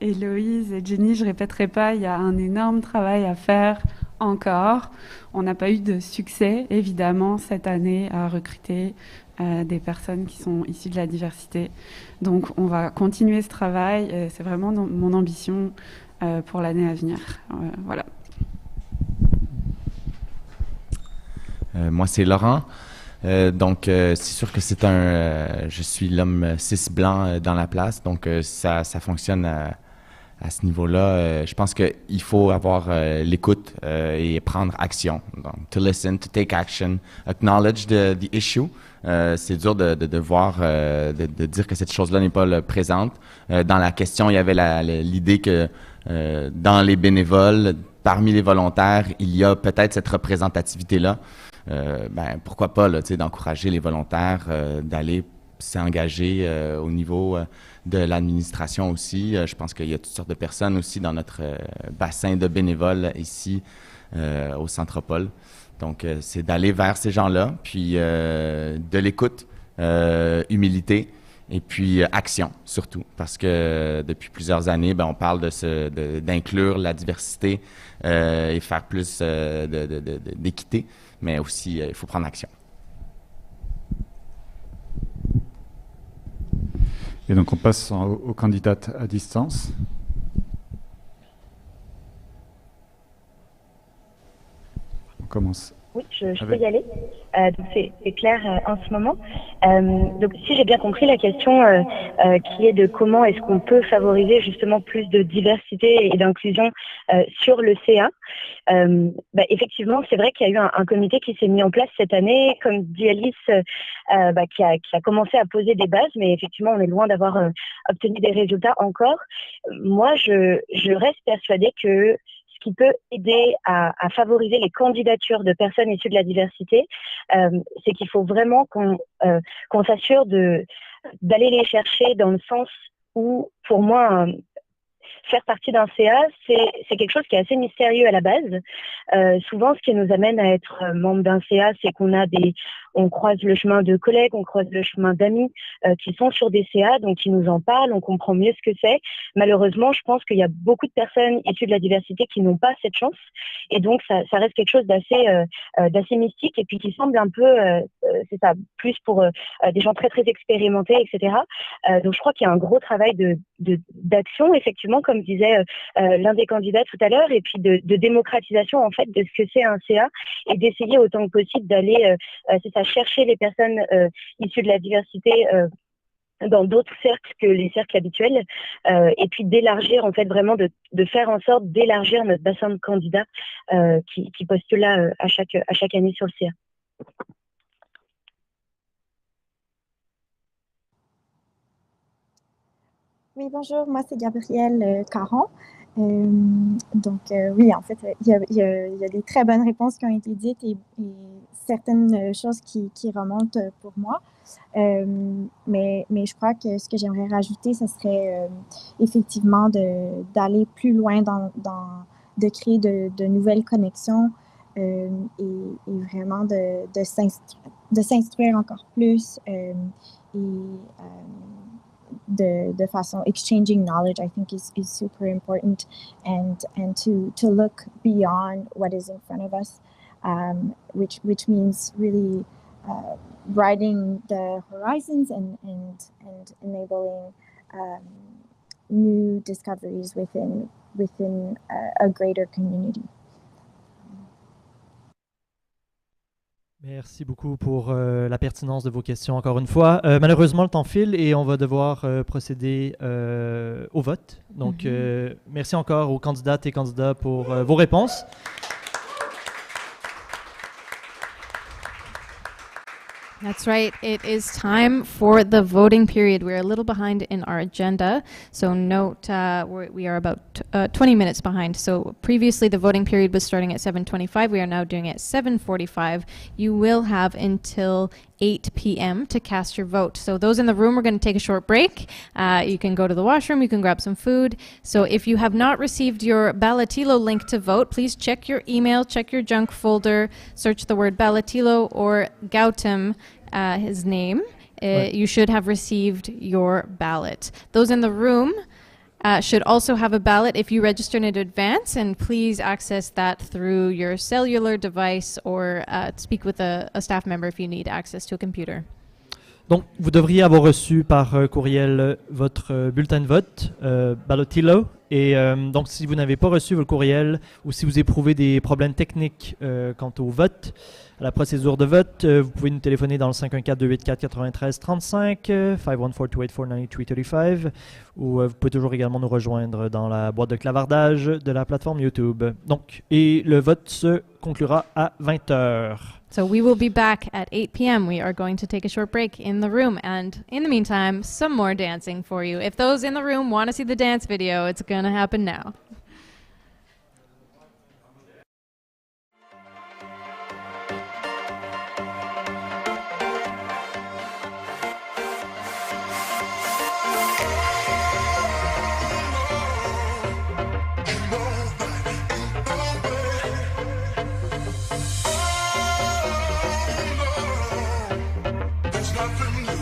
Héloïse et Jenny, je ne répéterai pas, il y a un énorme travail à faire encore. On n'a pas eu de succès, évidemment, cette année à recruter des personnes qui sont issues de la diversité. Donc on va continuer ce travail. C'est vraiment mon ambition pour l'année à venir. Voilà. Moi, c'est Laurent. Donc, c'est sûr que c'est je suis l'homme cis blanc dans la place, donc ça fonctionne à ce niveau-là. Je pense qu'il faut avoir l'écoute et prendre action. Donc, to listen, to take action, acknowledge the issue. C'est dur de voir, de dire que cette chose-là n'est pas présente. Dans la question, il y avait l'idée que dans les bénévoles, parmi les volontaires, il y a peut-être cette représentativité-là. Pourquoi pas d'encourager les volontaires d'aller s'engager au niveau de l'administration aussi. Je pense qu'il y a toutes sortes de personnes aussi dans notre bassin de bénévoles ici au Santropol. Donc, c'est d'aller vers ces gens-là, puis de l'écoute, humilité et puis action surtout, parce que depuis plusieurs années, on parle d'inclure la diversité et faire plus d'équité, mais aussi il faut prendre action. Et donc on passe aux candidates à distance. On commence. Oui, je peux y aller. Donc c'est clair en ce moment. Donc si j'ai bien compris la question qui est de comment est-ce qu'on peut favoriser justement plus de diversité et d'inclusion sur le CA. Effectivement, c'est vrai qu'il y a eu un comité qui s'est mis en place cette année, comme dit Alice, qui a commencé à poser des bases, mais effectivement on est loin d'avoir obtenu des résultats encore. Moi, je reste persuadée que ce qui peut aider à favoriser les candidatures de personnes issues de la diversité, c'est qu'il faut vraiment qu'on s'assure d'aller les chercher dans le sens où, pour moi, faire partie d'un CA, c'est quelque chose qui est assez mystérieux à la base. Souvent, ce qui nous amène à être membre d'un CA, c'est on croise le chemin de collègues, on croise le chemin d'amis qui sont sur des CA, donc ils nous en parlent, on comprend mieux ce que c'est. Malheureusement, je pense qu'il y a beaucoup de personnes issues de la diversité qui n'ont pas cette chance, et donc ça reste quelque chose d'assez mystique, et puis qui semble un peu, c'est ça, plus pour des gens très très expérimentés, etc. Donc je crois qu'il y a un gros travail d'action, effectivement, comme disait l'un des candidats tout à l'heure, et puis de démocratisation en fait de ce que c'est un CA, et d'essayer autant que possible d'aller chercher les personnes issues de la diversité dans d'autres cercles que les cercles habituels, et puis d'élargir en fait vraiment de faire en sorte d'élargir notre bassin de candidats qui postulent là à chaque année sur le CA. Oui, bonjour, moi c'est Gabrielle Caron. Oui, en fait, il y a des très bonnes réponses qui ont été dites et certaines choses qui remontent pour moi. Mais je crois que ce que j'aimerais rajouter, ce serait effectivement d'aller plus loin de créer de nouvelles connexions et vraiment de s'instruire encore plus de façon exchanging knowledge, I think is super important, and to look beyond what is in front of us, which means really widening the horizons and enabling new discoveries within a greater community. Merci beaucoup pour la pertinence de vos questions encore une fois. Malheureusement, le temps file et on va devoir procéder au vote. Donc, merci encore aux candidates et candidats pour vos réponses. That's right. It is time for the voting period. We're a little behind in our agenda, so note we are about 20 minutes behind. So previously the voting period was starting at 7:25. We are now doing it at 7:45. You will have until 8 p.m. to cast your vote. So those in the room, we're going to take a short break. You can go to the washroom, you can grab some food. So if you have not received your Ballotillo link to vote, please check your email, check your junk folder, search the word Ballotillo or Gautam, his name. You should have received your ballot. Those in the room should also have a ballot if you registered in advance, and please access that through your cellular device or speak with a staff member if you need access to a computer. Donc, vous devriez avoir reçu par courriel votre bulletin de vote, Ballotillo. Et donc, si vous n'avez pas reçu votre courriel ou si vous éprouvez des problèmes techniques quant au vote, à la procédure de vote, vous pouvez nous téléphoner dans le 514-284-9335, 514-284-9335, ou vous pouvez toujours également nous rejoindre dans la boîte de clavardage de la plateforme YouTube. Donc, et le vote se conclura à 20h. So we will be back at 8 p.m. We are going to take a short break in the room, and in the meantime, some more dancing for you. If those in the room want to see the dance video, it's going to happen now. Nothing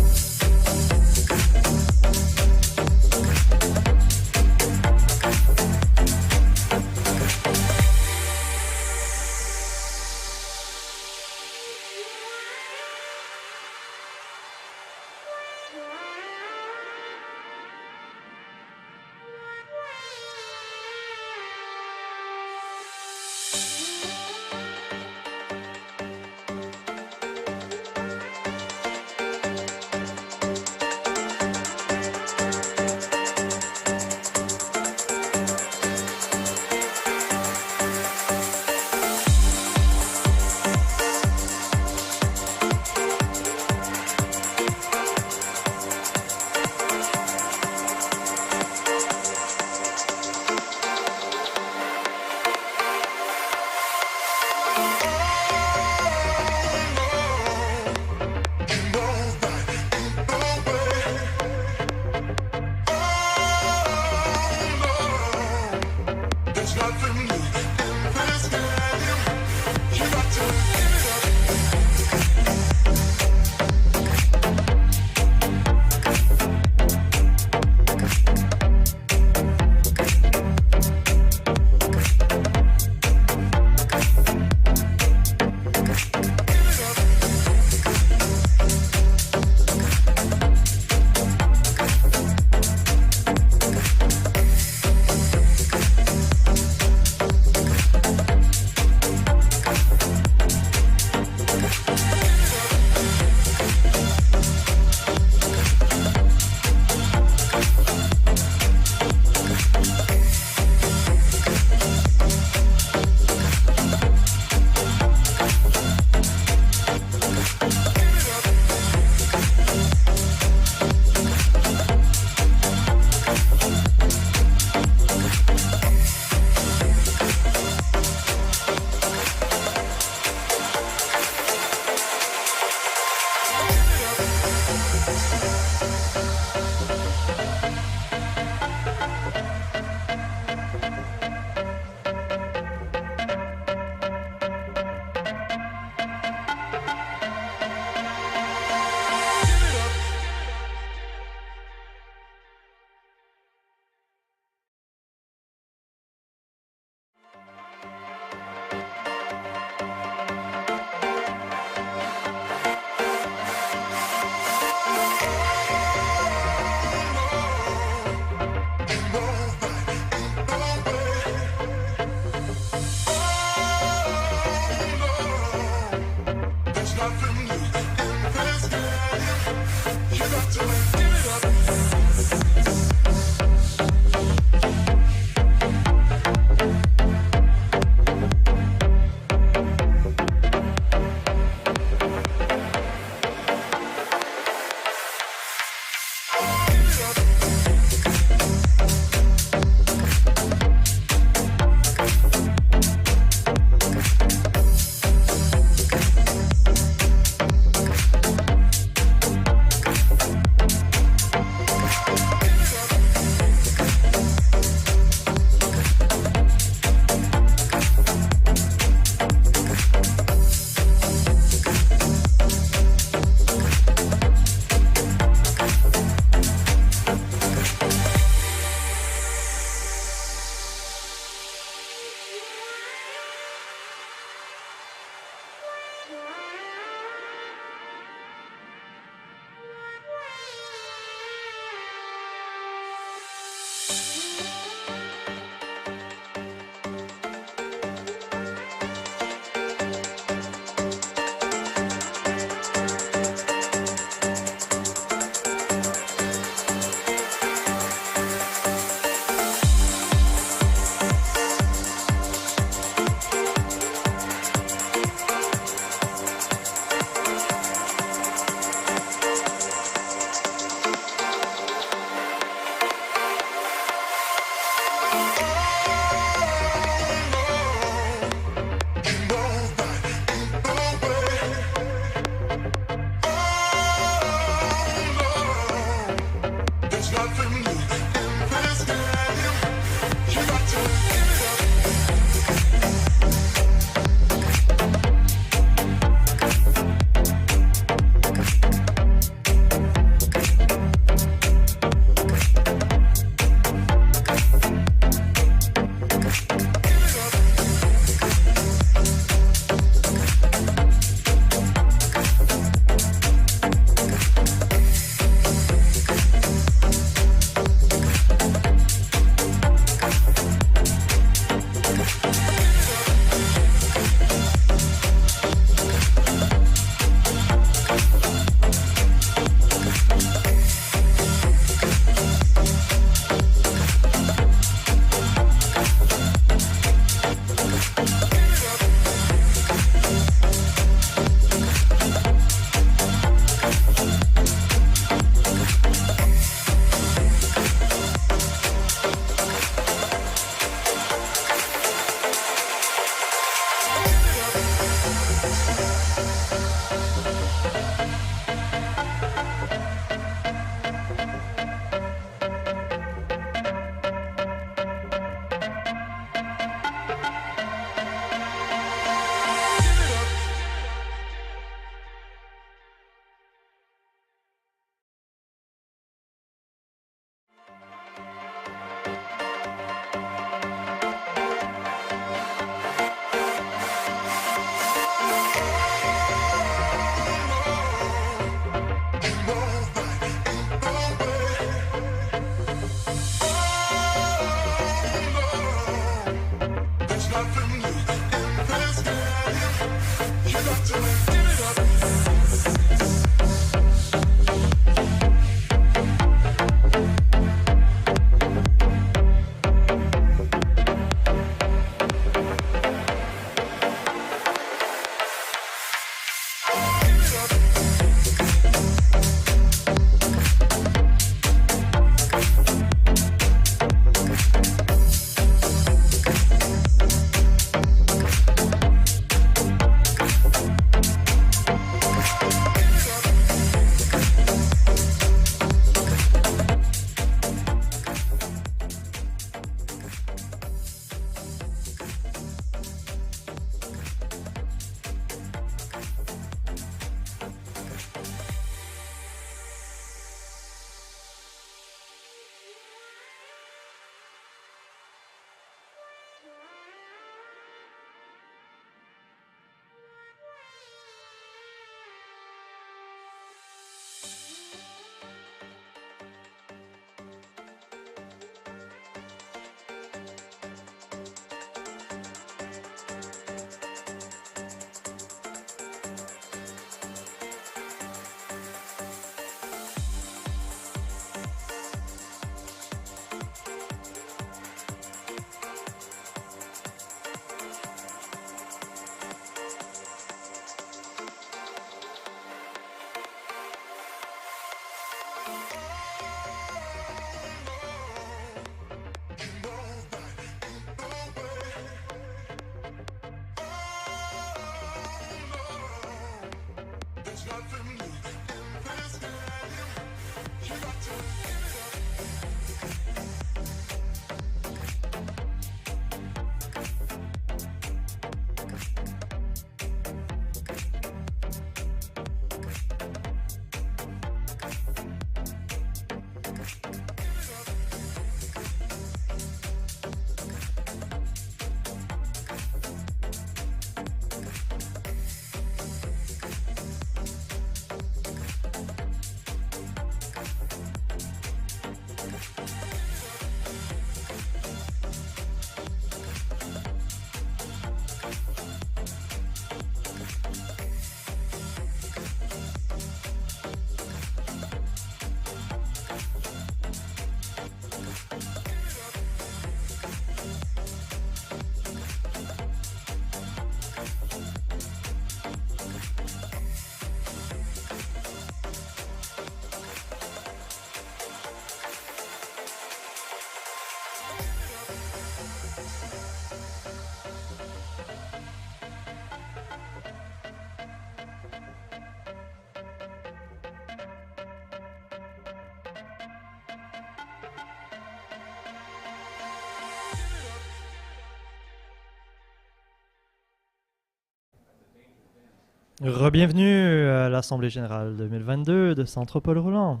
Rebienvenue à l'Assemblée générale 2022 de Santropol Roulant.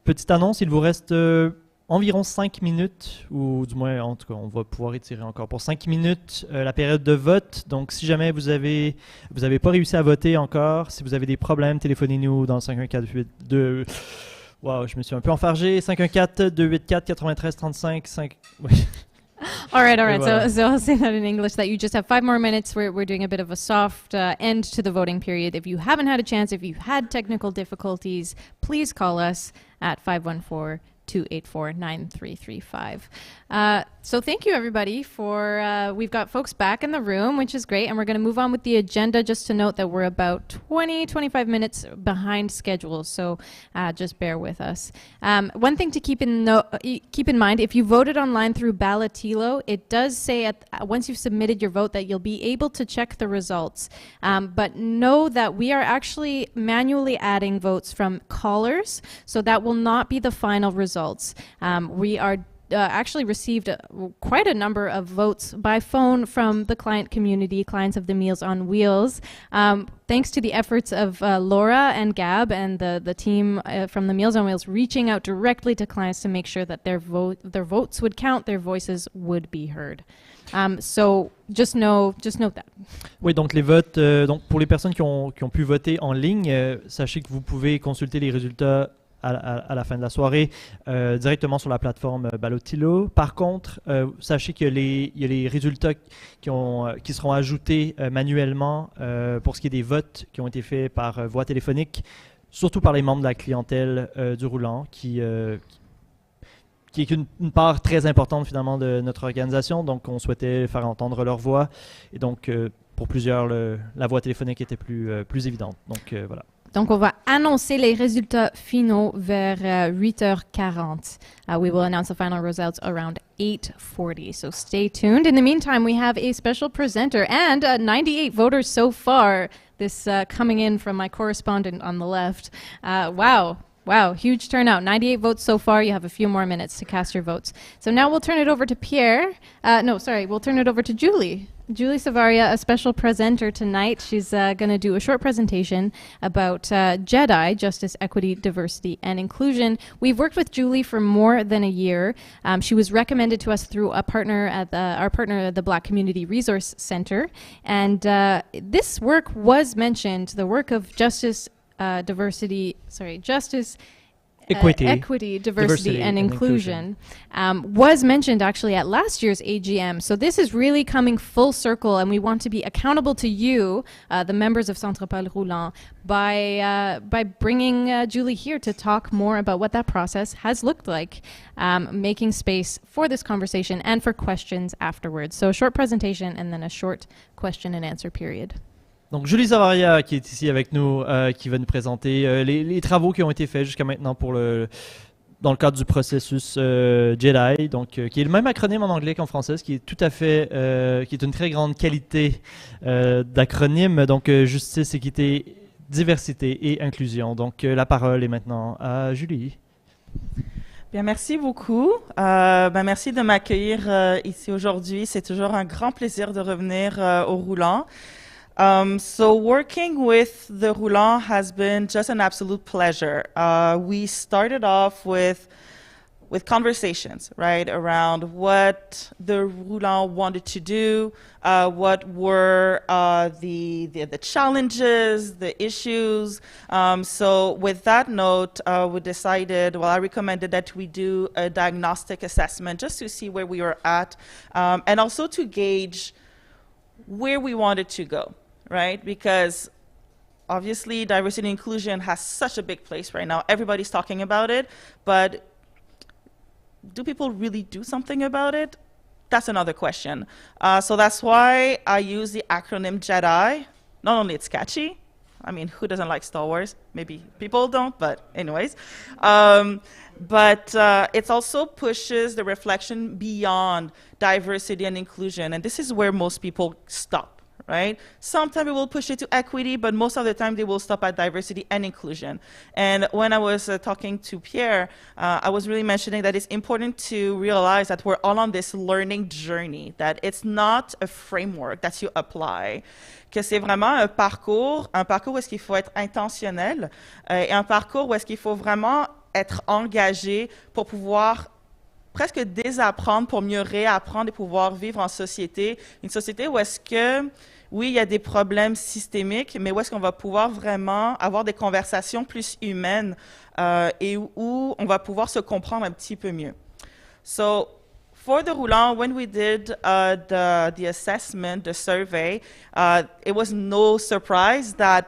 Petite annonce, il vous reste environ 5 minutes, ou du moins, en tout cas, on va pouvoir étirer encore pour 5 minutes la période de vote. Donc, si jamais vous avez pas réussi à voter encore, si vous avez des problèmes, téléphonez-nous dans le 514-82... Wow, je me suis un peu enfargé. 514-284-9335. 5... Oui. All right. So I'll say that in English, that you just have 5 more minutes. We're doing a bit of a soft end to the voting period. If you haven't had a chance, if you've had technical difficulties, please call us at 514-284-9335. So thank you, everybody, for we've got folks back in the room, which is great, and we're going to move on with the agenda. Just to note that we're about 20-25 minutes behind schedule, so just bear with us. One thing to keep in mind, if you voted online through Ballotilo, it does say once you've submitted your vote that you'll be able to check the results, but know that we are actually manually adding votes from callers, so that will not be the final results. We are actually received quite a number of votes by phone from the client community, clients of the Meals on Wheels. Thanks to the efforts of Laura and Gab and the team from the Meals on Wheels reaching out directly to clients to make sure that their votes would count, their voices would be heard. So just note that. Oui, donc les votes, donc pour les personnes qui ont pu voter en ligne, sachez que vous pouvez consulter les résultats à la fin de la soirée directement sur la plateforme Ballotilo. Par contre, sachez qu'il y a les résultats qui seront ajoutés manuellement pour ce qui est des votes qui ont été faits par voie téléphonique, surtout par les membres de la clientèle du Roulant, qui est une part très importante finalement de notre organisation. Donc, on souhaitait faire entendre leur voix. Et donc, pour plusieurs, la voix téléphonique était plus évidente. Donc, voilà. Donc, on va annoncer les résultats finaux vers 8h40. We will announce the final results around 8:40. So stay tuned. In the meantime, we have a special presenter and 98 voters so far. This coming in from my correspondent on the left. Wow, huge turnout. 98 votes so far. You have a few more minutes to cast your votes. So now we'll turn it over to Pierre. We'll turn it over to Julie. Julie Savaria, a special presenter tonight. She's going to do a short presentation about JEDI, Justice, Equity, Diversity, and Inclusion. We've worked with Julie for more than a year. She was recommended to us through our partner at the Black Community Resource Center. And this work was mentioned, the work of Justice, Equity, Diversity, and Inclusion was mentioned actually at last year's AGM. So this is really coming full circle, and we want to be accountable to you, the members of Santropol Roulant, by bringing Julie here to talk more about what that process has looked like, making space for this conversation and for questions afterwards. So a short presentation and then a short question and answer period. Donc, Julie Savaria, qui est ici avec nous, qui va nous présenter les travaux qui ont été faits jusqu'à maintenant dans le cadre du processus JEDI, donc qui est le même acronyme en anglais qu'en français, ce qui est tout à fait, qui est une très grande qualité d'acronyme. Donc, justice, équité, diversité et inclusion. Donc, la parole est maintenant à Julie. Bien, merci beaucoup. Merci de m'accueillir ici aujourd'hui. C'est toujours un grand plaisir de revenir au Roulant. So working with the Roulant has been just an absolute pleasure. We started off with conversations, right, around what the Roulant wanted to do, what were the challenges, the issues. So with that note, we decided, I recommended that we do a diagnostic assessment just to see where we were at, and also to gauge where we wanted to go. Right? Because obviously diversity and inclusion has such a big place right now. Everybody's talking about it, but do people really do something about it? That's another question. So that's why I use the acronym JEDI. Not only it's catchy, I mean, who doesn't like Star Wars? Maybe people don't, but anyways. But it also pushes the reflection beyond diversity and inclusion, and this is where most people stop, right? Sometimes we will push it to equity, but most of the time they will stop at diversity and inclusion. And when I was talking to Pierre, I was really mentioning that it's important to realize that we're all on this learning journey, that it's not a framework that you apply, que c'est vraiment un parcours où est-ce qu'il faut être intentionnel, et un parcours où est-ce qu'il faut vraiment être engagé pour pouvoir presque désapprendre pour mieux réapprendre et pouvoir vivre en société. Une société où est-ce que, oui, il y a des problèmes systémiques, mais où est-ce qu'on va pouvoir vraiment avoir des conversations plus humaines et où on va pouvoir se comprendre un petit peu mieux. So, for the Roulant, when we did the assessment, the survey, it was no surprise that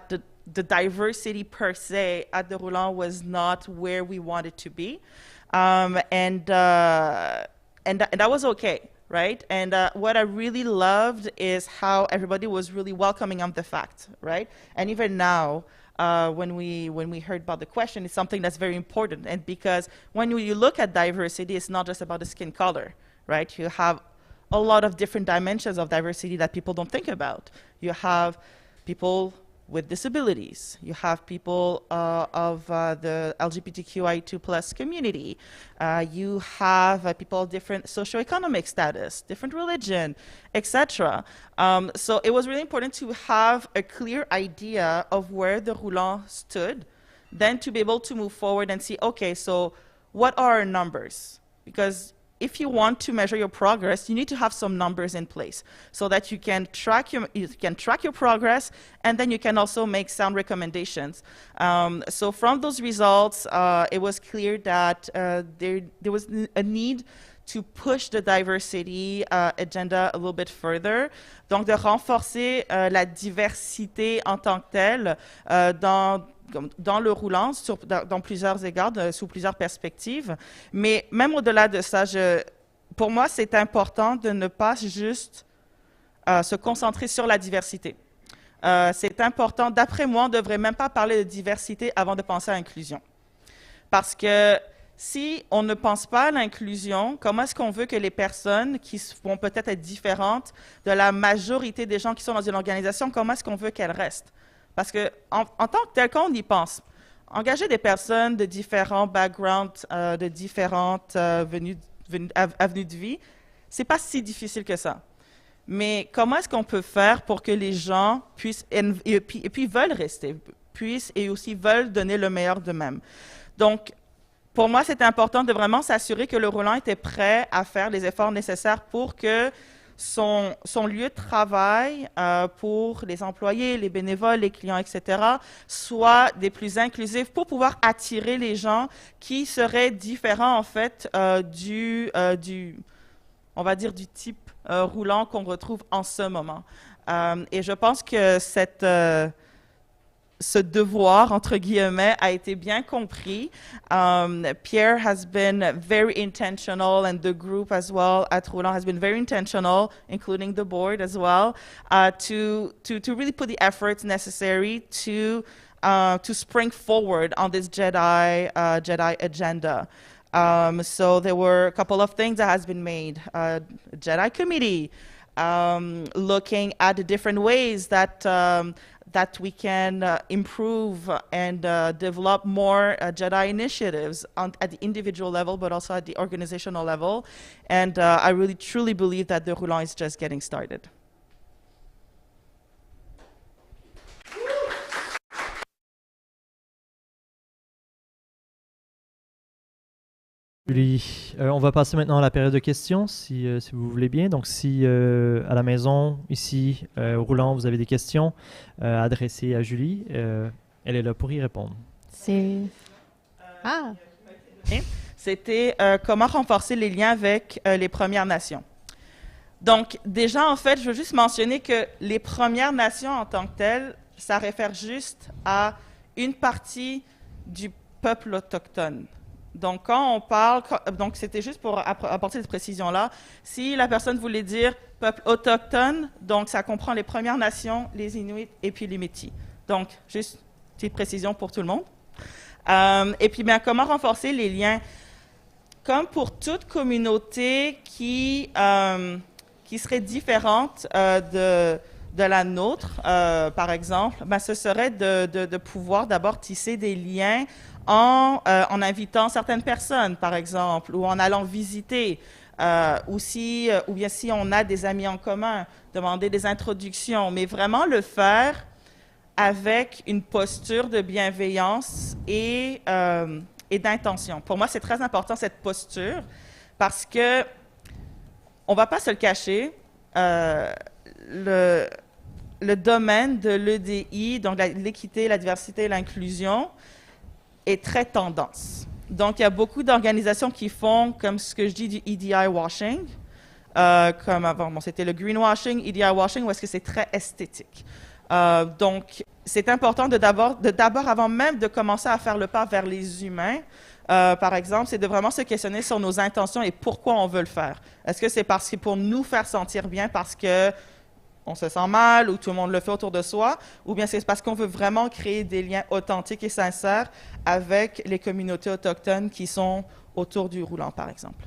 the diversity per se at the Roulant was not where we wanted to be. And that was okay, right? And what I really loved is how everybody was really welcoming of the fact, right? And even now, when we heard about the question, it's something that's very important. And because when you look at diversity, it's not just about the skin color, right? You have a lot of different dimensions of diversity that people don't think about. You have people with disabilities. You have people of the LGBTQI2+ community. You have people of different socioeconomic status, different religion, etc. So it was really important to have a clear idea of where the Roulant stood, then to be able to move forward and see, okay, so what are our numbers? Because if you want to measure your progress, you need to have some numbers in place so that you can track your progress, and then you can also make sound recommendations. So from those results, it was clear that there was a need to push the diversity agenda a little bit further. Donc de renforcer la diversité en tant que telle dans le roulant, dans plusieurs égards, sous plusieurs perspectives. Mais même au-delà de ça, pour moi, c'est important de ne pas juste se concentrer sur la diversité. C'est important, d'après moi, on ne devrait même pas parler de diversité avant de penser à l'inclusion. Parce que si on ne pense pas à l'inclusion, comment est-ce qu'on veut que les personnes qui vont peut-être être différentes de la majorité des gens qui sont dans une organisation, comment est-ce qu'on veut qu'elles restent? Parce que en tant que tel, quand on y pense, engager des personnes de différents backgrounds, de différentes avenues de vie, c'est pas si difficile que ça. Mais comment est-ce qu'on peut faire pour que les gens puissent, et puis veulent rester, puissent et aussi veulent donner le meilleur d'eux-mêmes? Donc, pour moi, c'est important de vraiment s'assurer que le Roulant était prêt à faire les efforts nécessaires pour que son lieu de travail pour les employés, les bénévoles, les clients, etc., soit des plus inclusifs pour pouvoir attirer les gens qui seraient différents, en fait, on va dire, du type roulant qu'on retrouve en ce moment. Et je pense que ce devoir, entre guillemets, a été bien compris. Pierre has been very intentional, and the group as well at Roulant has been very intentional, including the board as well, to really put the efforts necessary to spring forward on this JEDI agenda. So there were a couple of things that has been made. JEDI committee, looking at the different ways that we can improve and develop more JEDI initiatives at the individual level, but also at the organizational level. And I really, truly believe that the Roulant is just getting started. Julie, on va passer maintenant à la période de questions, si vous voulez bien. Donc, si à la maison, ici, au Roulant, vous avez des questions adressées à Julie, elle est là pour y répondre. C'était comment renforcer les liens avec les Premières Nations. Donc, déjà, en fait, je veux juste mentionner que les Premières Nations en tant que telles, ça réfère juste à une partie du peuple autochtone. Donc, quand on parle, donc c'était juste pour apporter cette précision-là. Si la personne voulait dire peuple autochtone, donc ça comprend les Premières Nations, les Inuits et puis les Métis. Donc, juste une petite précision pour tout le monde. Et puis, bien, comment renforcer les liens? Comme pour toute communauté qui serait différente de la nôtre, par exemple, ben, ce serait de pouvoir d'abord tisser des liens en invitant certaines personnes, par exemple, ou en allant visiter, ou bien si on a des amis en commun, demander des introductions, mais vraiment le faire avec une posture de bienveillance et d'intention. Pour moi, c'est très important cette posture parce que on va pas se le cacher, le domaine de l'EDI, donc l'équité, la diversité et l'inclusion, est très tendance. Donc, il y a beaucoup d'organisations qui font, comme ce que je dis, du EDI washing, comme avant, bon, c'était le greenwashing, EDI washing, où est-ce que c'est très esthétique. Donc, c'est important d'abord, avant même de commencer à faire le pas vers les humains, par exemple, c'est de vraiment se questionner sur nos intentions et pourquoi on veut le faire. Est-ce que c'est parce que pour nous faire sentir bien, parce que on se sent mal ou tout le monde le fait autour de soi, ou bien c'est parce qu'on veut vraiment créer des liens authentiques et sincères avec les communautés autochtones qui sont autour du roulant, par exemple.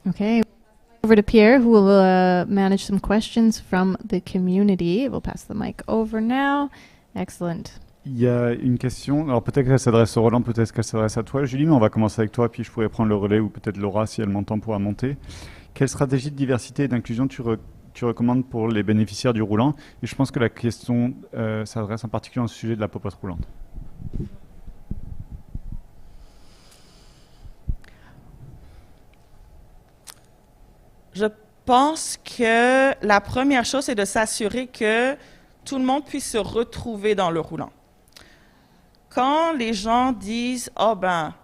Okay, over to Pierre, who will manage some questions from the community. We'll pass the mic over now. Excellent. Il y a une question, alors peut-être qu'elle s'adresse au Roland, peut-être qu'elle s'adresse à toi, Julie, mais on va commencer avec toi, puis je pourrais prendre le relais, ou peut-être Laura, si elle m'entend, pourra monter. Quelle stratégie de diversité et d'inclusion tu recommandes pour les bénéficiaires du roulant? Et je pense que la question s'adresse en particulier au sujet de la popote roulante. Je pense que la première chose, c'est de s'assurer que tout le monde puisse se retrouver dans le roulant. Quand les gens disent « Oh ben,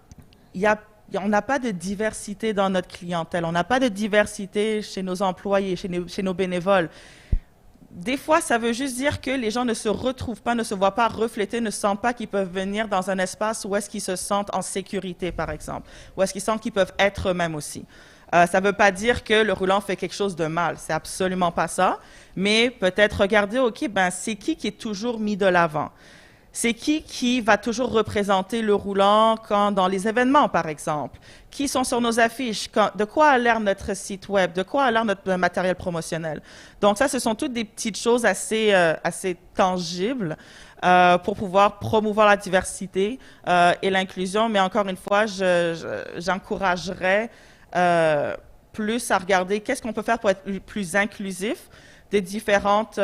on n'a pas de diversité dans notre clientèle, on n'a pas de diversité chez nos employés, chez nos bénévoles », des fois, ça veut juste dire que les gens ne se retrouvent pas, ne se voient pas refléter, ne sentent pas qu'ils peuvent venir dans un espace où est-ce qu'ils se sentent en sécurité, par exemple, où est-ce qu'ils sentent qu'ils peuvent être eux-mêmes aussi. Ça ne veut pas dire que le roulant fait quelque chose de mal, c'est absolument pas ça, mais peut-être regarder, OK, ben c'est qui est toujours mis de l'avant? C'est qui va toujours représenter le roulant dans les événements, par exemple? Qui sont sur nos affiches? De quoi a l'air notre site web? De quoi a l'air notre matériel promotionnel? Donc ça, ce sont toutes des petites choses assez tangibles pour pouvoir promouvoir la diversité et l'inclusion. Mais encore une fois, j'encouragerais plus à regarder qu'est-ce qu'on peut faire pour être plus inclusif des différentes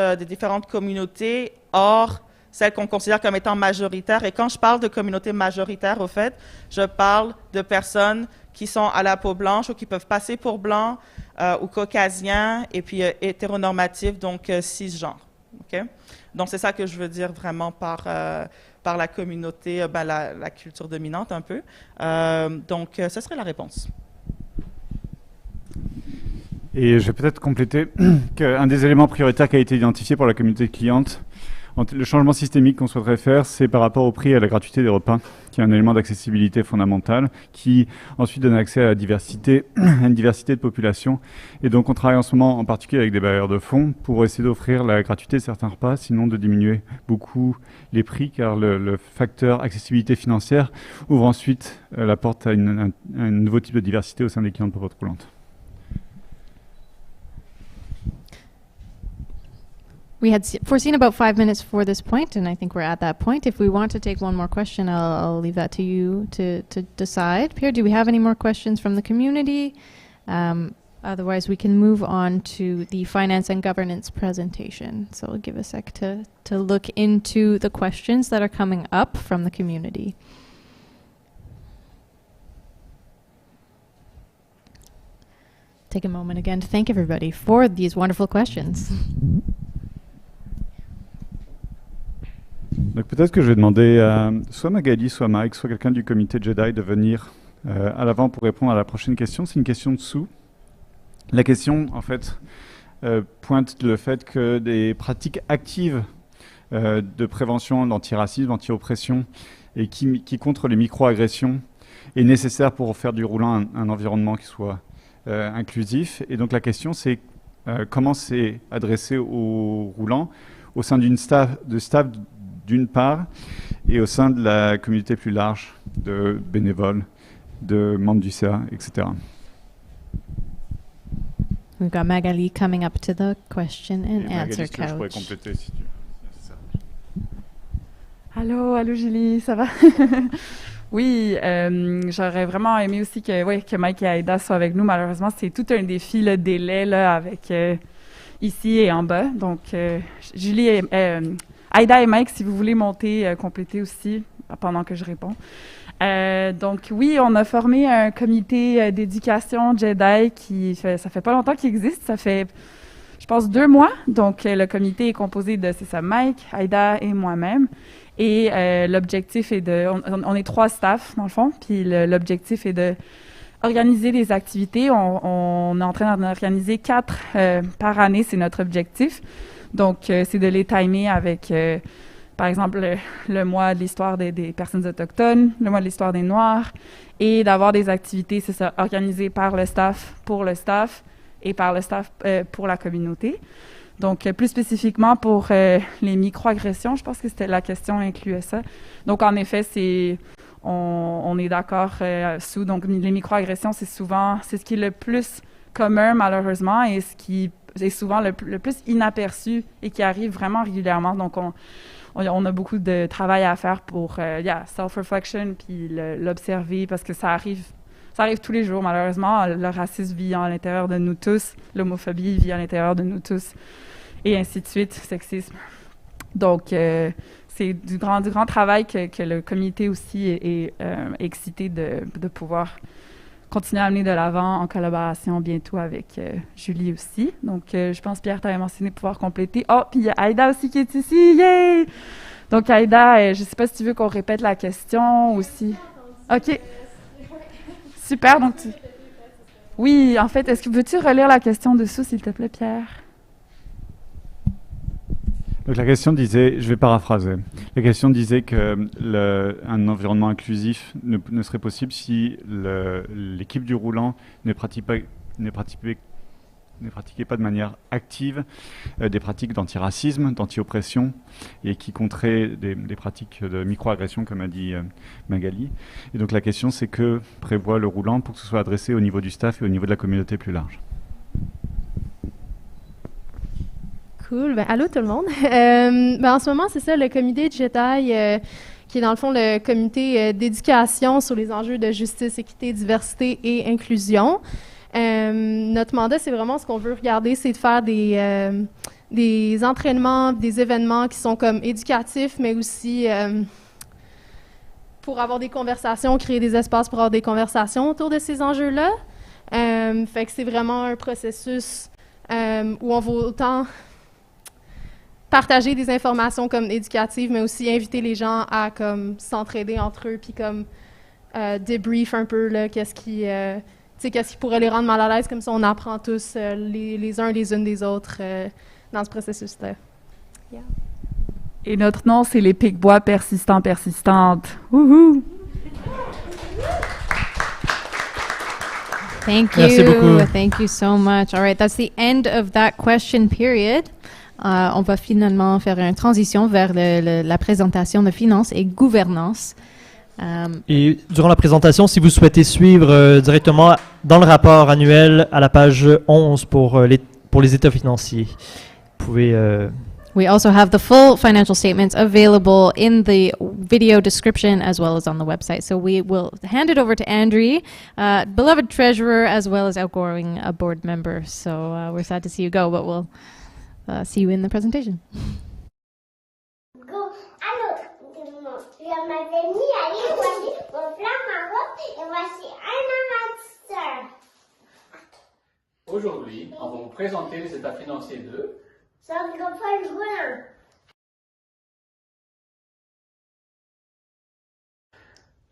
communautés hors celles qu'on considère comme étant majoritaires. Et quand je parle de communautés majoritaires, au fait, je parle de personnes qui sont à la peau blanche ou qui peuvent passer pour blancs ou caucasiens et puis hétéronormatifs, donc cisgenres. Okay? Donc, c'est ça que je veux dire vraiment par la communauté, la culture dominante un peu. Donc, ce serait la réponse. Et je vais peut-être compléter qu'un des éléments prioritaires qui a été identifié pour la communauté cliente, le changement systémique qu'on souhaiterait faire, c'est par rapport au prix et à la gratuité des repas, qui est un élément d'accessibilité fondamental, qui ensuite donne accès à la diversité, à une diversité de population. Et donc on travaille en ce moment en particulier avec des bailleurs de fonds pour essayer d'offrir la gratuité de certains repas, sinon de diminuer beaucoup les prix, car le facteur accessibilité financière ouvre ensuite la porte à un nouveau type de diversité au sein des clients de popote roulante. We had foreseen about 5 minutes for this point, and I think we're at that point. If we want to take one more question, I'll leave that to you to decide. Pierre, do we have any more questions from the community? Otherwise, we can move on to the finance and governance presentation. So we'll give a sec to look into the questions that are coming up from the community. Take a moment again to thank everybody for these wonderful questions. Donc peut-être que je vais demander à soit Magali, soit Mike, soit quelqu'un du comité Jedi de venir à l'avant pour répondre à la prochaine question. C'est une question dessous. La question, en fait, pointe le fait que des pratiques actives de prévention d'antiracisme, d'anti-oppression et qui contre les micro-agressions est nécessaire pour faire du roulant un environnement qui soit inclusif. Et donc la question c'est comment c'est adressé aux roulants au sein de staff d'une part et au sein de la communauté plus large de bénévoles, de membres du CA, etc. We've got Magali coming up to the question and answer Magali, couch. je pourrais compléter si tu veux. Allô Julie, ça va? Oui, j'aurais vraiment aimé aussi que Mike et Aïda soient avec nous. Malheureusement, c'est tout un défi, le délai là, avec ici et en bas. Donc, Julie et Aïda et Mike, si vous voulez monter, compléter aussi pendant que je réponds. Donc oui, on a formé un comité d'éducation Jedi ça fait pas longtemps qu'il existe, ça fait je pense 2 mois. Donc le comité est composé de, c'est ça, Mike, Aïda et moi-même. Et l'objectif est on est 3 staffs dans le fond, puis l'objectif est de organiser des activités. On est en train d'en organiser 4 par année, c'est notre objectif. Donc c'est de les timer avec par exemple, le mois de l'histoire des personnes autochtones, le mois de l'histoire des Noirs, et d'avoir des activités, c'est ça, organisées par le staff, pour le staff, et par le staff pour la communauté. Donc, plus spécifiquement pour les micro-agressions, je pense que c'était la question incluait ça. Donc, en effet, on est d'accord donc les micro-agressions, c'est ce qui est le plus commun, malheureusement, et ce qui est souvent le plus inaperçu et qui arrive vraiment régulièrement. Donc, on a beaucoup de travail à faire pour self-reflection puis l'observer parce que ça arrive tous les jours, malheureusement. Le racisme vit à l'intérieur de nous tous, l'homophobie vit à l'intérieur de nous tous, et ainsi de suite, sexisme. Donc, c'est du grand travail que le comité aussi est excité de pouvoir continuer à amener de l'avant en collaboration bientôt avec Julie aussi. Donc, je pense, Pierre, tu avais mentionné pouvoir compléter. Oh, puis il y a Aïda aussi qui est ici. Yay! Donc, Aïda, je ne sais pas si tu veux qu'on répète la question aussi. OK. Super. Donc, oui, en fait, veux-tu relire la question dessous, s'il te plaît, Pierre? Donc la question disait, je vais paraphraser, la question disait que un environnement inclusif ne serait possible si l'équipe du roulant ne pratiquait pas de manière active des pratiques d'antiracisme, d'anti-oppression, et qui compteraient des pratiques de micro-agression, comme a dit Magali. Et donc la question, c'est que prévoit le roulant pour que ce soit adressé au niveau du staff et au niveau de la communauté plus large. Cool. Allô tout le monde. En ce moment, c'est ça, le comité de Jedi, qui est dans le fond le comité d'éducation sur les enjeux de justice, équité, diversité et inclusion. Notre mandat, c'est vraiment ce qu'on veut regarder, c'est de faire des entraînements, des événements qui sont comme éducatifs, mais aussi pour avoir des conversations, créer des espaces pour avoir des conversations autour de ces enjeux-là. Fait que c'est vraiment un processus où on va autant partager des informations comme éducatives, mais aussi inviter les gens à comme s'entraider entre eux, puis comme débrief un peu là, qu'est-ce qui pourrait les rendre mal à l'aise, comme ça on apprend tous les uns les unes des autres dans ce processus-là. Yeah. Et notre nom, c'est les Pic-Bois persistants persistantes. Wouhou! Thank Merci you. beaucoup. Thank you so much. All right, that's the end of that question period. On va finalement faire une transition vers la présentation de finances et gouvernance. Et durant la présentation, si vous souhaitez suivre directement dans le rapport annuel à la page 11 pour les états financiers, vous pouvez... We also have the full financial statements available in the video description as well as on the website. So we will hand it over to Andrea, beloved treasurer as well as outgoing board member. So we're sad to see you go, but we'll see you in the presentation. Go. Alors, je m'avais mis à lire, voici mon plan marron et voici un amateur. Aujourd'hui, on va vous présenter les états financiers de Santropol Roulant.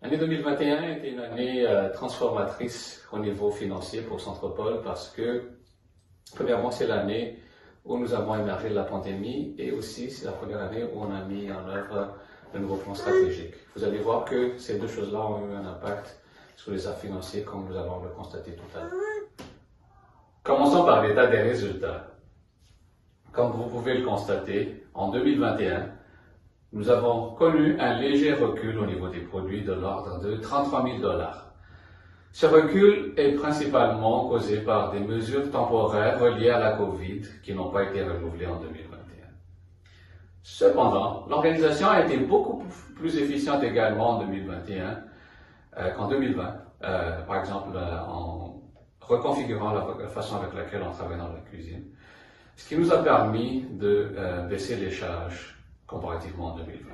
L'année 2021 a été une année transformatrice au niveau financier pour Santropol parce que, premièrement, c'est l'année où nous avons émergé de la pandémie et aussi c'est la première année où on a mis en œuvre le nouveau plan stratégique. Vous allez voir que ces deux choses-là ont eu un impact sur les actes financiers comme nous allons le constater tout à l'heure. Commençons par l'état des résultats. Comme vous pouvez le constater, en 2021, nous avons connu un léger recul au niveau des produits de l'ordre de 33 000 $. Ce recul est principalement causé par des mesures temporaires reliées à la COVID qui n'ont pas été renouvelées en 2021. Cependant, l'organisation a été beaucoup plus efficiente également en 2021 qu'en 2020. Par exemple, en reconfigurant la façon avec laquelle on travaille dans la cuisine, ce qui nous a permis de baisser les charges comparativement en 2020.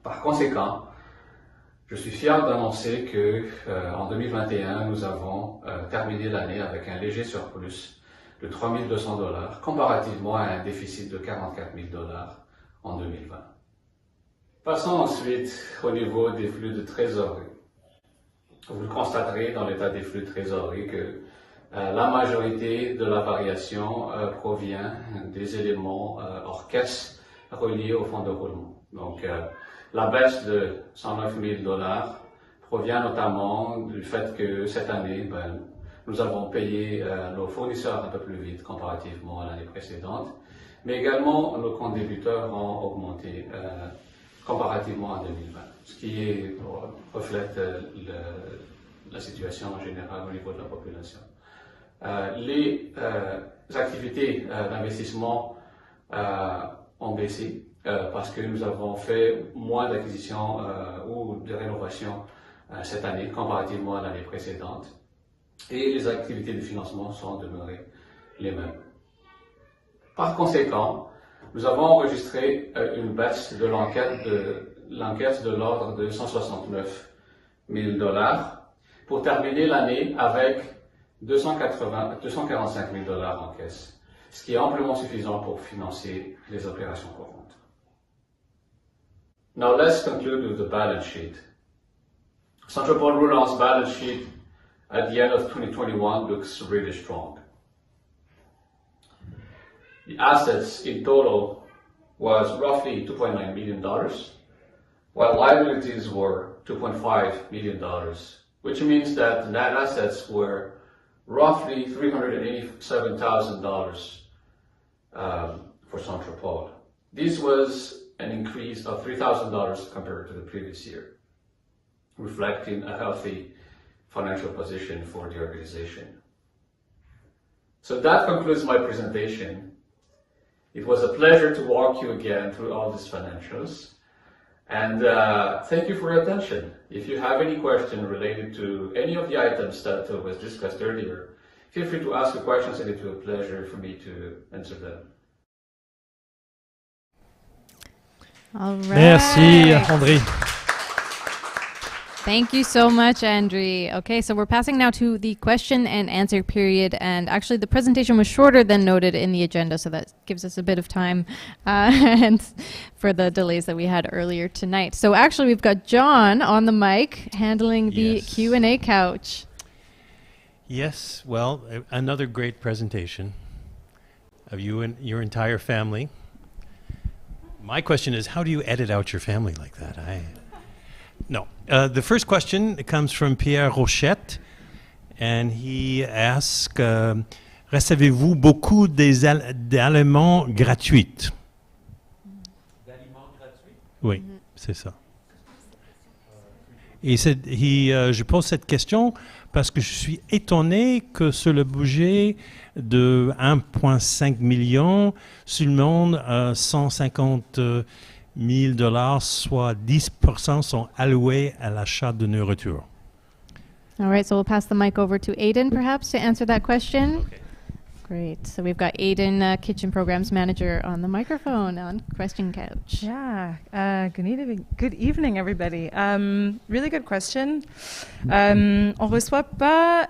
Par conséquent, je suis fier d'annoncer que en 2021, nous avons terminé l'année avec un léger surplus de 3 200 $ comparativement à un déficit de 44 000 $ en 2020. Passons ensuite au niveau des flux de trésorerie. Vous le constaterez dans l'état des flux de trésorerie que la majorité de la variation provient des éléments hors caisse reliés au fonds de roulement. Donc, la baisse de 109 000 $ provient notamment du fait que cette année, nous avons payé nos fournisseurs un peu plus vite comparativement à l'année précédente, mais également nos comptes débiteurs ont augmenté comparativement à 2020, ce qui reflète la situation en général au niveau de la population. Les activités d'investissement ont baissé parce que nous avons fait moins d'acquisitions ou de rénovations cette année comparativement à l'année précédente et les activités de financement sont demeurées les mêmes. Par conséquent, nous avons enregistré une baisse de l'enquête de l'ordre de 169 000 $ pour terminer l'année avec 245 000 $ en caisse, ce qui est amplement suffisant pour financer les opérations courantes. Now let's conclude with the balance sheet. Santropol Roulant's balance sheet at the end of 2021 looks really strong. The assets in total was roughly $2.9 million, while liabilities were $2.5 million, which means that net assets were roughly $387,000 for Santropol. This was an increase of $3,000 compared to the previous year, reflecting a healthy financial position for the organization. So that concludes my presentation. It was a pleasure to walk you again through all these financials. And thank you for your attention. If you have any question related to any of the items that was discussed earlier, feel free to ask your questions and it will be a pleasure for me to answer them. All right. Merci, André. Thank you so much, Andre. Okay, so we're passing now to the question and answer period. And actually, the presentation was shorter than noted in the agenda, so that gives us a bit of time and for the delays that we had earlier tonight. So actually, we've got John on the mic handling the Q&A couch. Yes, well, another great presentation of you and your entire family. My question is, how do you edit out your family like that? No. The first question comes from Pierre Rochette, and he asks, recevez-vous beaucoup d'aliments gratuits? D'aliments gratuits? Oui, c'est ça. Et je pose cette question parce que je suis étonné que sur le budget de 1,5 million, seulement 150 000 $, soit 10% sont alloués à l'achat de nourriture. All right, so we'll pass the mic over to Aiden, perhaps, to answer that question. Okay. Great. So we've got Aiden, Kitchen Programs Manager, on the microphone on Question Couch. Yeah. Good evening, everybody. Really good question. On reçoit pas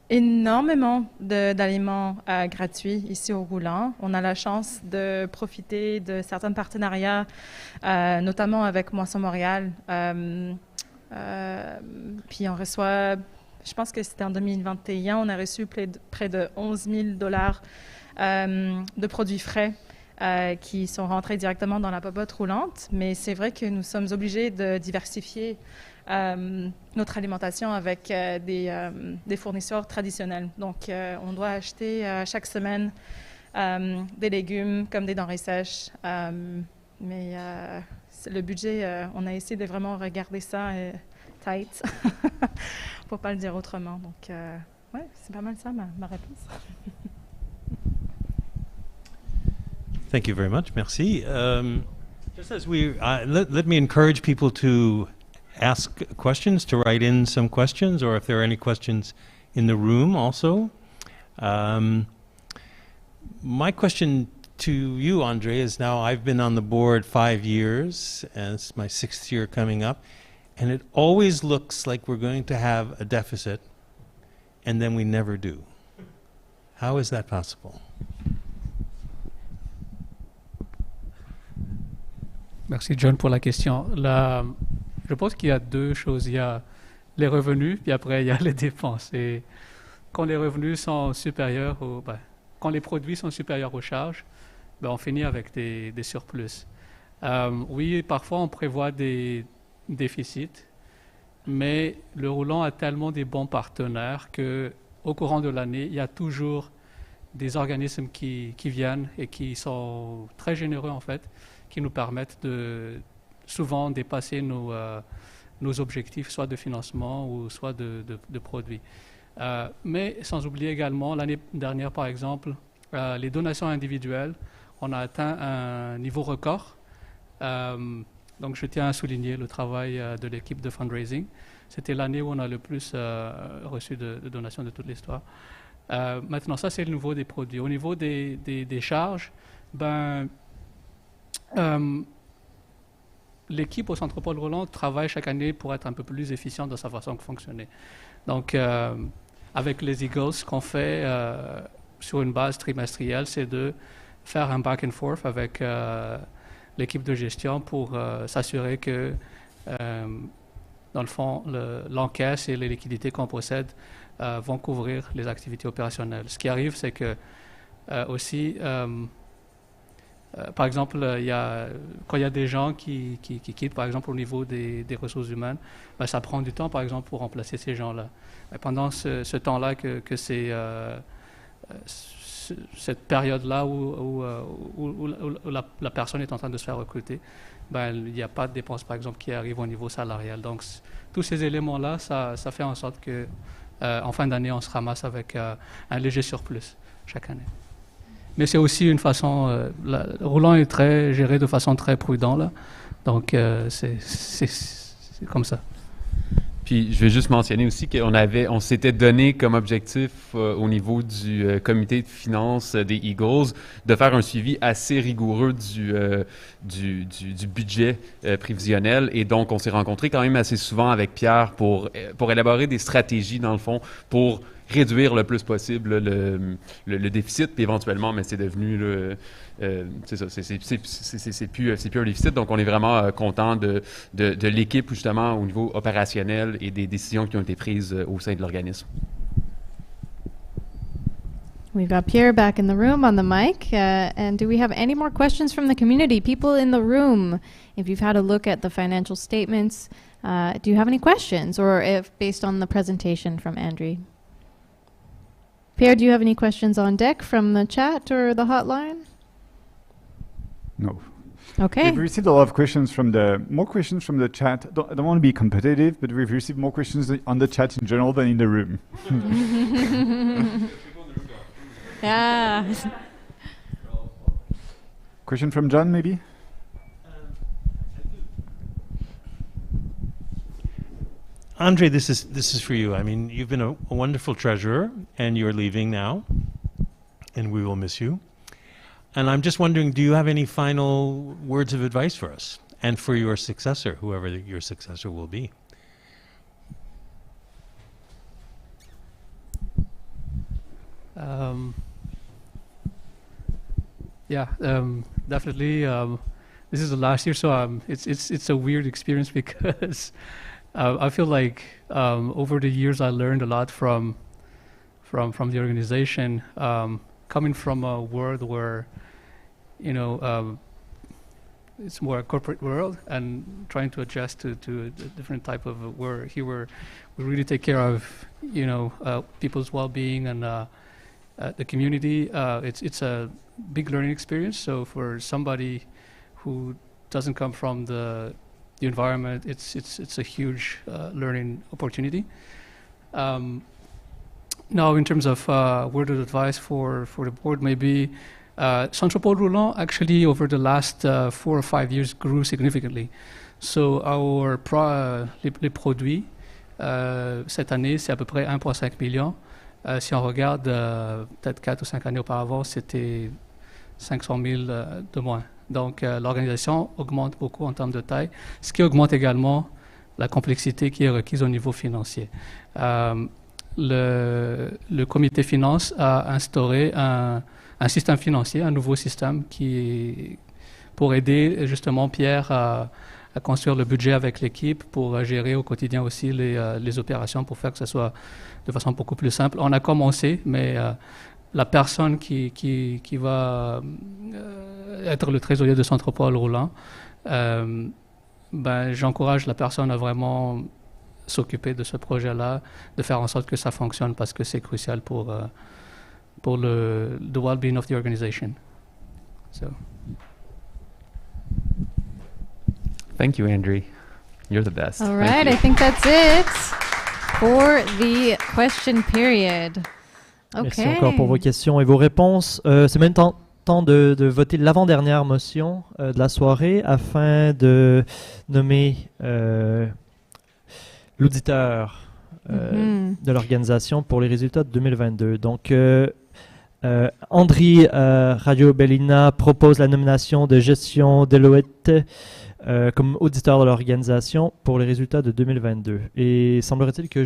énormément d'aliments gratuits ici au Roulant. On a la chance de profiter de certains partenariats, notamment avec Moisson Montréal. Puis on reçoit, je pense que c'était en 2021, on a reçu près de 11 000 $ de produits frais qui sont rentrés directement dans la popote roulante. Mais c'est vrai que nous sommes obligés de diversifier notre alimentation avec des fournisseurs traditionnels. Donc, on doit acheter chaque semaine des légumes comme des denrées sèches. Mais le budget, on a essayé de vraiment regarder ça tight, pour pas le dire autrement. Donc, ouais, c'est pas mal ça, ma réponse. Thank you very much. Merci. Just as let me encourage people to ask questions, to write in some questions, or if there are any questions in the room also. My question to you, Andre, is now I've been on the board 5 years, and it's my 6th year coming up, and it always looks like we're going to have a deficit, and then we never do. How is that possible? Merci John pour la question. Je pense qu'il y a deux choses. Il y a les revenus, puis après il y a les dépenses. Et quand les revenus sont supérieurs, quand les produits sont supérieurs aux charges, on finit avec des surplus. Oui, parfois on prévoit des déficits, mais le roulant a tellement des bons partenaires qu'au courant de l'année, il y a toujours des organismes qui viennent et qui sont très généreux en fait, qui nous permettent de souvent dépasser nos objectifs, soit de financement ou soit de produits. Mais sans oublier également, l'année dernière par exemple, les donations individuelles, on a atteint un niveau record. Donc je tiens à souligner le travail de l'équipe de fundraising. C'était l'année où on a le plus reçu de donations de toute l'histoire. Maintenant, ça c'est le niveau des produits. Au niveau des charges, l'équipe au Santropol Roulant travaille chaque année pour être un peu plus efficiente dans sa façon de fonctionner. Donc, avec les Eagles, ce qu'on fait sur une base trimestrielle, c'est de faire un back and forth avec l'équipe de gestion pour s'assurer que, dans le fond, l'encaisse et les liquidités qu'on possède vont couvrir les activités opérationnelles. Ce qui arrive, c'est que aussi, par exemple, quand il y a des gens qui quittent, par exemple, au niveau des ressources humaines, ça prend du temps, par exemple, pour remplacer ces gens-là. Pendant ce temps-là que c'est cette période-là où la personne est en train de se faire recruter, il n'y a pas de dépenses, par exemple, qui arrivent au niveau salarial. Donc, tous ces éléments-là, ça fait en sorte que en fin d'année, on se ramasse avec un léger surplus chaque année. Mais c'est aussi une façon, le roulant est géré de façon très prudente, là. Donc c'est comme ça. Puis je vais juste mentionner aussi on s'était donné comme objectif au niveau du comité de finances des Eagles de faire un suivi assez rigoureux du budget prévisionnel. Et donc on s'est rencontrés quand même assez souvent avec Pierre pour élaborer des stratégies dans le fond pour réduire le plus possible le déficit, puis éventuellement, mais c'est devenu c'est ça, c'est plus un déficit, donc on est vraiment content de l'équipe justement au niveau opérationnel et des décisions qui ont été prises au sein de l'organisme. We've got Pierre back in the room on the mic. And do we have any more questions from the community? People in the room, if you've had a look at the financial statements, do you have any questions, or if based on the presentation from Andre? Pierre, do you have any questions on deck from the chat or the hotline? No. Okay. We've received a lot of questions more questions from the chat. I don't want to be competitive, but we've received more questions on the chat in general than in the room. Yeah. Question from John, maybe? Andre, this is for you. I mean, you've been a wonderful treasurer, and you're leaving now, and we will miss you. And I'm just wondering, do you have any final words of advice for us and for your successor, whoever your successor will be? Definitely. This is the last year, so it's a weird experience because I feel like over the years I learned a lot from the organization. Quand coming from a world where, it's more a corporate world, and trying to adjust to a different type of where here we really take care of people's well-being and the community. It's a big learning experience. So for somebody who doesn't come from the environment, it's a huge learning opportunity. Now, in terms of word of advice for the board, maybe Santropol Roulant actually over the last 4 or 5 years grew significantly. So our les produits cette année, c'est à peu près 1,5 million. Si on regarde peut-être 4 ou 5 années auparavant, c'était 500 000 de moins. Donc l'organisation augmente beaucoup en termes de taille, ce qui augmente également la complexité qui est requise au niveau financier. Le comité finance a instauré un système financier, un nouveau système pour aider justement Pierre à construire le budget avec l'équipe, pour gérer au quotidien aussi les opérations, pour faire que ce soit de façon beaucoup plus simple. On a commencé, mais la personne qui va être le trésorier de Santropol Roulant, j'encourage la personne à vraiment s'occuper de ce projet-là, de faire en sorte que ça fonctionne, parce que c'est crucial pour the well-being of the organization. So. Thank you, Andrew. You're the best. All right, I think that's it for the question period. Okay. Merci encore pour vos questions et vos réponses. C'est maintenant temps de voter l'avant-dernière motion de la soirée afin de nommer l'auditeur de l'organisation pour les résultats de 2022. Donc, Andri Radio-Bellina propose la nomination de gestion Deloitte comme auditeur de l'organisation pour les résultats de 2022. Et semblerait-il que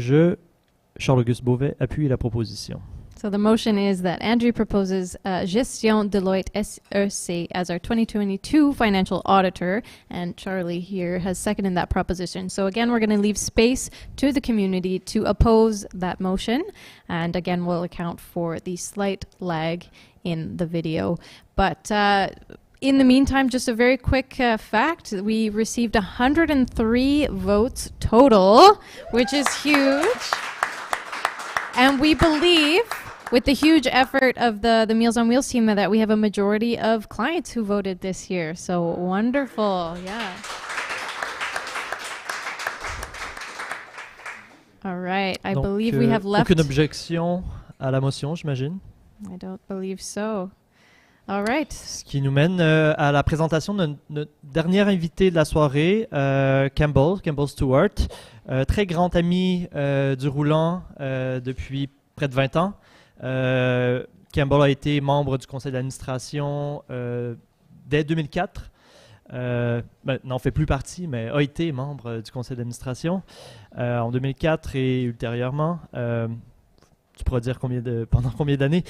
Charles-Auguste Beauvais, appuie la proposition. So the motion is that Andrew proposes Gestion Deloitte SEC as our 2022 financial auditor, and Charlie here has seconded that proposition. So again, we're going to leave space to the community to oppose that motion, and again, we'll account for the slight lag in the video. But in the meantime, just a very quick fact, we received 103 votes total, which is huge. And we believe, with the huge effort of the Meals on Wheels team, that we have a majority of clients who voted this year. So wonderful, yeah. All right, I believe we have left... Aucune objection à la motion, j'imagine? I don't believe so. All right. Ce qui nous mène à la présentation de notre dernier invité de la soirée, Campbell Stuart, très grand ami du Roulant depuis près de 20 ans. Campbell a été membre du conseil d'administration dès 2004. N'en fait plus partie, mais a été membre du conseil d'administration en 2004 et ultérieurement. Tu pourras dire pendant combien d'années.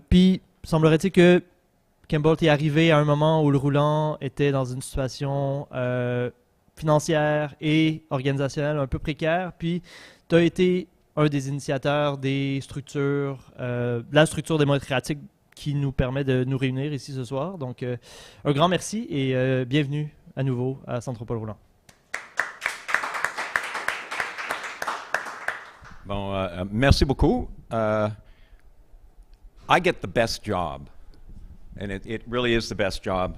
Puis, semblerait-il que Campbell est arrivé à un moment où le Roulant était dans une situation financière et organisationnelle un peu précaire, puis tu as été un des initiateurs des structures, la structure démocratique qui nous permet de nous réunir ici ce soir. Donc, un grand merci et bienvenue à nouveau à Santropol Roulant. Bon, merci beaucoup. I get the best job, and it really is the best job,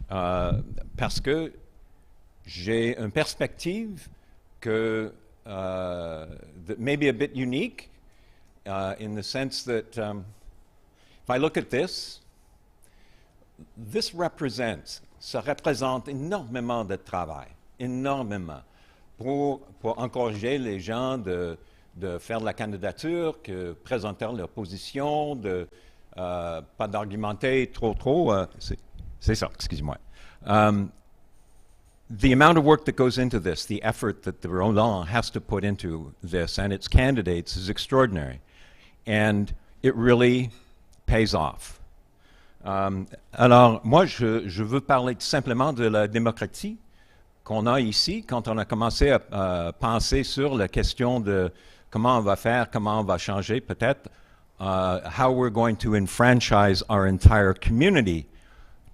parce que j'ai une perspective that may be a bit unique, in the sense that if I look at this ça représente énormément de travail, énormément, pour encourager les gens de faire de la candidature, que présenter leur position, pas d'argumenter trop. C'est ça, excusez-moi. The amount of work that goes into this, the effort that the Roulant has to put into this and its candidates is extraordinary. And it really pays off. Alors, moi, je veux parler tout simplement de la démocratie qu'on a ici quand on a commencé à penser sur la question de comment on va faire, comment on va changer. Peut-être how we're going to enfranchise our entire community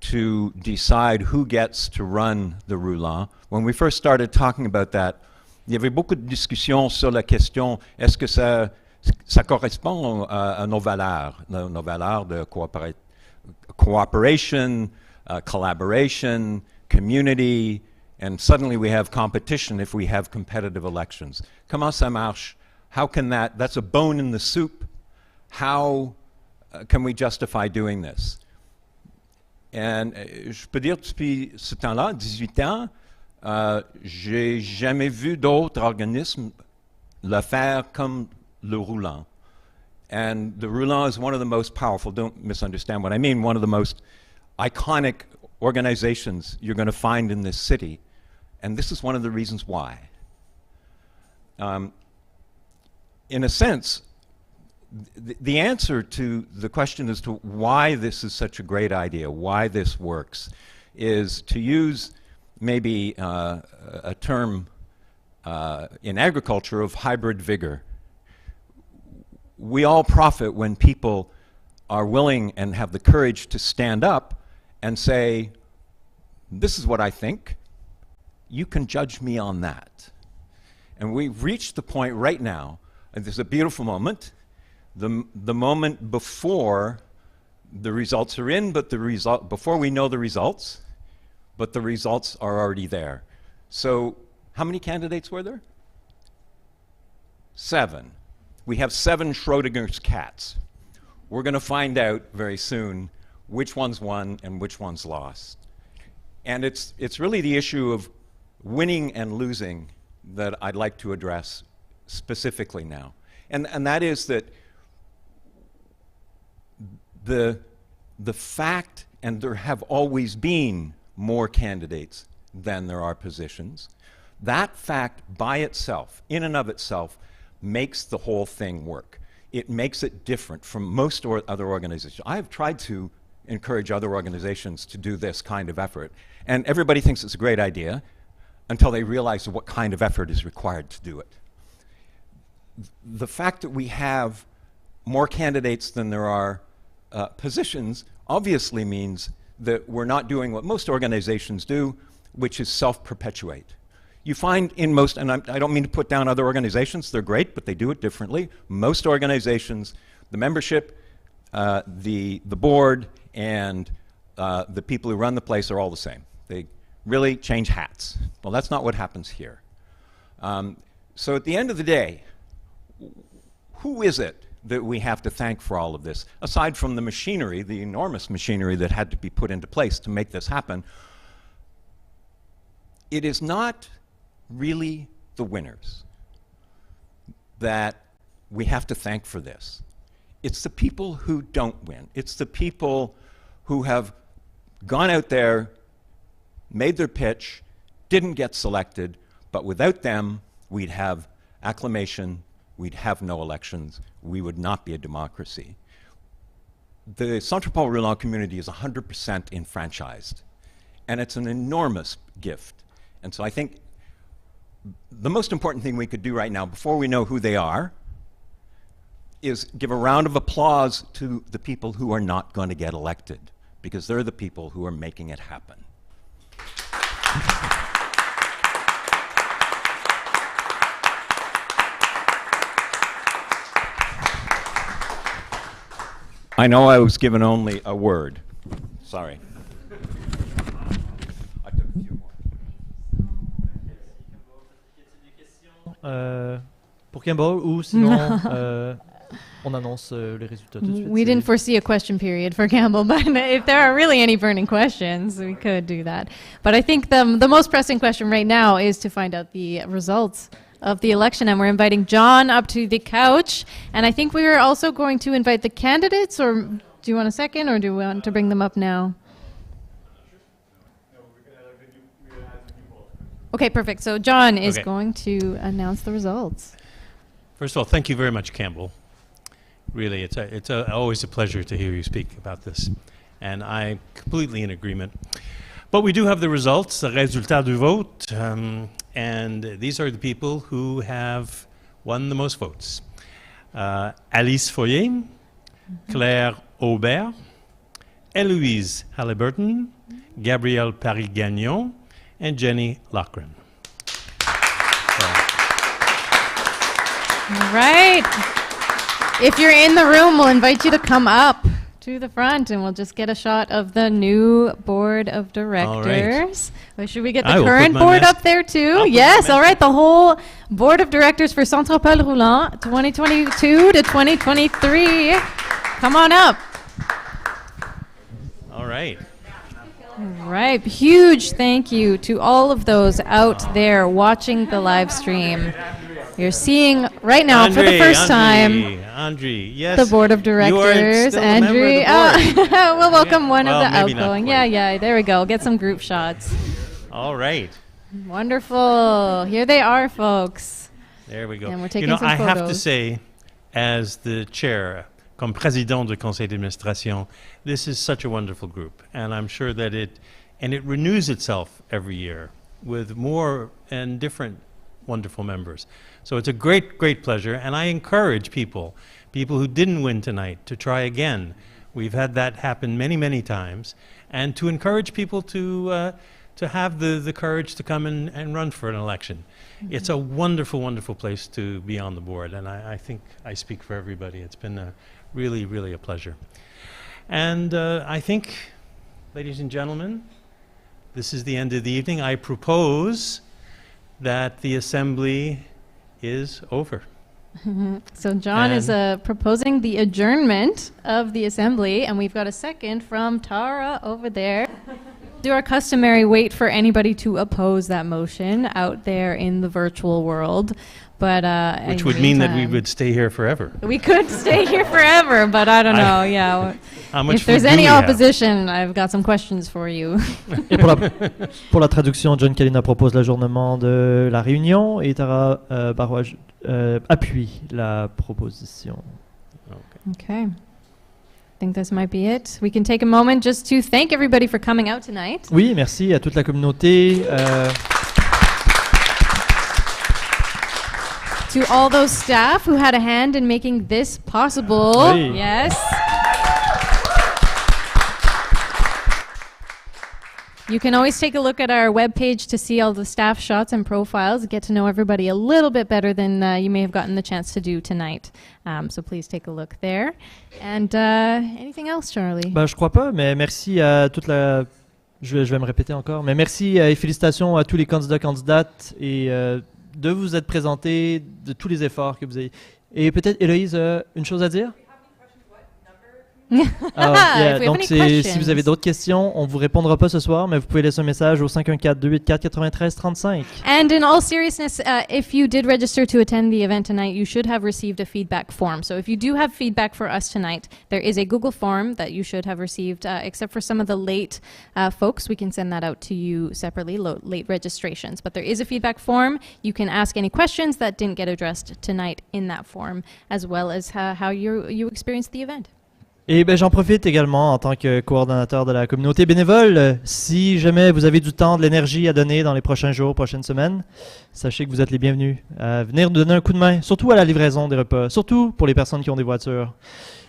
to decide who gets to run the Roulant. When we first started talking about that, il y avait beaucoup de discussions sur la question, est-ce que ça correspond à nos valeurs de cooperation, collaboration, community, and suddenly we have competition if we have competitive elections. Comment ça marche? How can that's a bone in the soup. How can we justify doing this? Et je peux dire depuis ce temps-là, 18 ans, j'ai jamais vu d'autres organismes le faire comme le Roulant. And the Roulant is one of the most powerful, don't misunderstand what I mean, one of the most iconic organizations you're going to find in this city. And this is one of the reasons why. In a sense, the answer to the question as to why this is such a great idea, why this works, is to use maybe a term in agriculture of hybrid vigor. We all profit when people are willing and have the courage to stand up and say, this is what I think, you can judge me on that. And we've reached the point right now, and there's a beautiful moment, the moment before the results are in, but before we know the results, but the results are already there. So how many candidates were there? 7. We have 7 Schrodinger's cats. We're going to find out very soon which one's won and which one's lost. And it's really the issue of winning and losing that I'd like to address specifically now. And that is that the fact, and there have always been more candidates than there are positions, that fact by itself, in and of itself, makes the whole thing work. It makes it different from most other organizations. I have tried to encourage other organizations to do this kind of effort, and everybody thinks it's a great idea until they realize what kind of effort is required to do it. The fact that we have more candidates than there are positions obviously means that we're not doing what most organizations do, which is self-perpetuate. You find in most, and I don't mean to put down other organizations, they're great, but they do it differently. Most organizations, the membership, the board, and the people who run the place are all the same. They really change hats. Well, that's not what happens here. So at the end of the day, who is it that we have to thank for all of this? Aside from the machinery, the enormous machinery that had to be put into place to make this happen, it is not really the winners that we have to thank for this. It's the people who don't win. It's the people who have gone out there, made their pitch, didn't get selected, but without them, we'd have acclamation, we'd have no elections, we would not be a democracy. The Santropol Roulant community is 100% enfranchised, and it's an enormous gift. And so I think the most important thing we could do right now, before we know who they are, is give a round of applause to the people who are not going to get elected, because they're the people who are making it happen. I know I was given only a word. Sorry. Pour Campbell ou sinon on annonce les résultats tout de suite. We didn't foresee a question period for Campbell, but if there are really any burning questions, we could do that. But I think the most pressing question right now is to find out the results of the election, and we're inviting John up to the couch, and I think we're also going to invite the candidates, or do you want a second, or do you want to bring them up now? Okay, perfect. So John is going to announce the results. First of all, thank you very much, Campbell. Really, it's always a pleasure to hear you speak about this, and I'm completely in agreement. But we do have the results, the résultat du vote, and these are the people who have won the most votes. Alice Foyer, Claire Aubert, Eloise Halliburton, Gabrielle Paris-Gagnon, and Jenny Lochran. All right. If you're in the room, we'll invite you to come up to the front and we'll just get a shot of the new board of directors. Well, should we get the current board up there too? Yes, all right. The whole board of directors for Santropol Roulant 2022 to 2023. Come on up. All right. All right. Huge thank you to all of those out there watching the live stream. You're seeing right now for the first time yes, the board of directors. Andre, we'll welcome one of the outgoing. Yeah, there we go. Get some group shots. All right. Wonderful. Here they are, folks. There we go. And we're taking some I photos. have to say, as the chair, comme président du Conseil d'administration, this is such a wonderful group, and I'm sure that it renews itself every year with more and different wonderful members. So it's a great, great pleasure, and I encourage people who didn't win tonight to try again. We've had that happen many, many times, and to encourage people to have the courage to come and run for an election. Mm-hmm. It's a wonderful, wonderful place to be on the board, and I think I speak for everybody. It's been really, really a pleasure. And I think, ladies and gentlemen, this is the end of the evening. I propose that the assembly is over. So John is proposing the adjournment of the assembly, and we've got a second from Tara over there. Do our customary wait for anybody to oppose that motion out there in the virtual world. But which would mean that we would stay here forever. We could stay here forever, but I don't know. How much if there's any opposition, I've got some questions for you. Et pour la traduction, John Kalina propose l'adjournement de la réunion et Tara Barouage appuie la proposition. Okay. I think this might be it. We can take a moment just to thank everybody for coming out tonight. Oui, merci à toute la communauté. To all those staff who had a hand in making this possible. Oui. Yes. You can always take a look at our webpage to see all the staff shots and profiles, get to know everybody a little bit better than you may have gotten the chance to do tonight. So please take a look there. And anything else, Charlie? Je crois pas, mais merci à toute la... Je vais me répéter encore, mais merci et félicitations à tous les candidates et de vous être présentés, de tous les efforts que vous avez. Et peut-être, Héloïse, une chose à dire? Donc, si vous avez d'autres questions, on ne vous répondra pas ce soir, mais vous pouvez laisser un message au 514-284-9335. And in all seriousness, if you did register to attend the event tonight, you should have received a feedback form. So if you do have feedback for us tonight, there is a Google form that you should have received, except for some of the late folks. We can send that out to you separately, late registrations. But there is a feedback form. You can ask any questions that didn't get addressed tonight in that form, as well as how you experienced the event. Et j'en profite également en tant que coordonnateur de la communauté bénévole. Si jamais vous avez du temps, de l'énergie à donner dans les prochains jours, prochaines semaines, sachez que vous êtes les bienvenus à venir nous donner un coup de main, surtout à la livraison des repas, surtout pour les personnes qui ont des voitures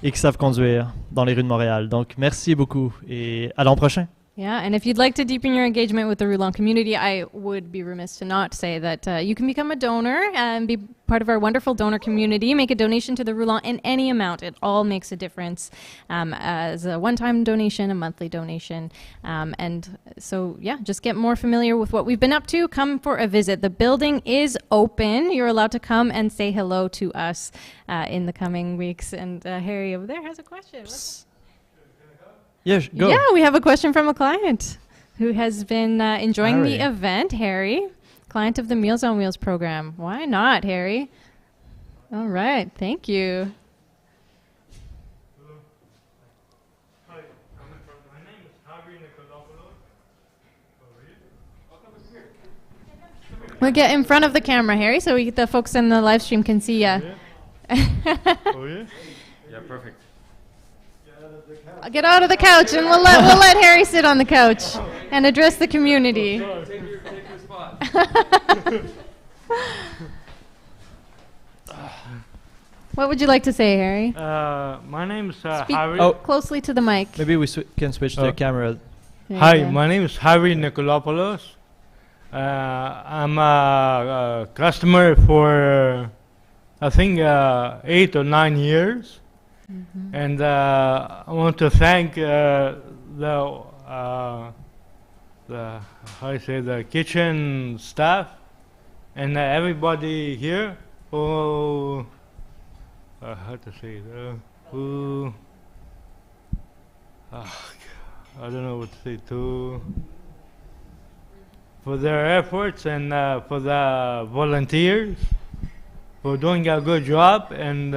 et qui savent conduire dans les rues de Montréal. Donc, merci beaucoup et à l'an prochain. Yeah, and if you'd like to deepen your engagement with the Roulant community, I would be remiss to not say that you can become a donor and be part of our wonderful donor community. Make a donation to the Roulant in any amount. It all makes a difference as a one-time donation, a monthly donation. And so, yeah, just get more familiar with what we've been up to. Come for a visit. The building is open. You're allowed to come and say hello to us in the coming weeks. And Harry over there has a question. Yes, go. Yeah, we have a question from a client who has been enjoying the event. Harry, client of the Meals on Wheels program. Why not, Harry? All right, thank you. Hi, my name is Harry Nicolopoulos. We'll get in front of the camera, Harry, so the folks in the live stream can see you. Yeah, perfect. Get out of the couch, and we'll let Harry sit on the couch and address the community. Take your spot. What would you like to say, Harry? My name is Speak Harry. closely to the mic. Maybe we can switch the camera. Hi, my name is Harry Nikolopoulos. I'm a customer for, I think, 8 or 9 years. And I want to thank the kitchen staff and everybody here who, how to say it, who, I don't know what to say, for their efforts and for the volunteers for doing a good job, and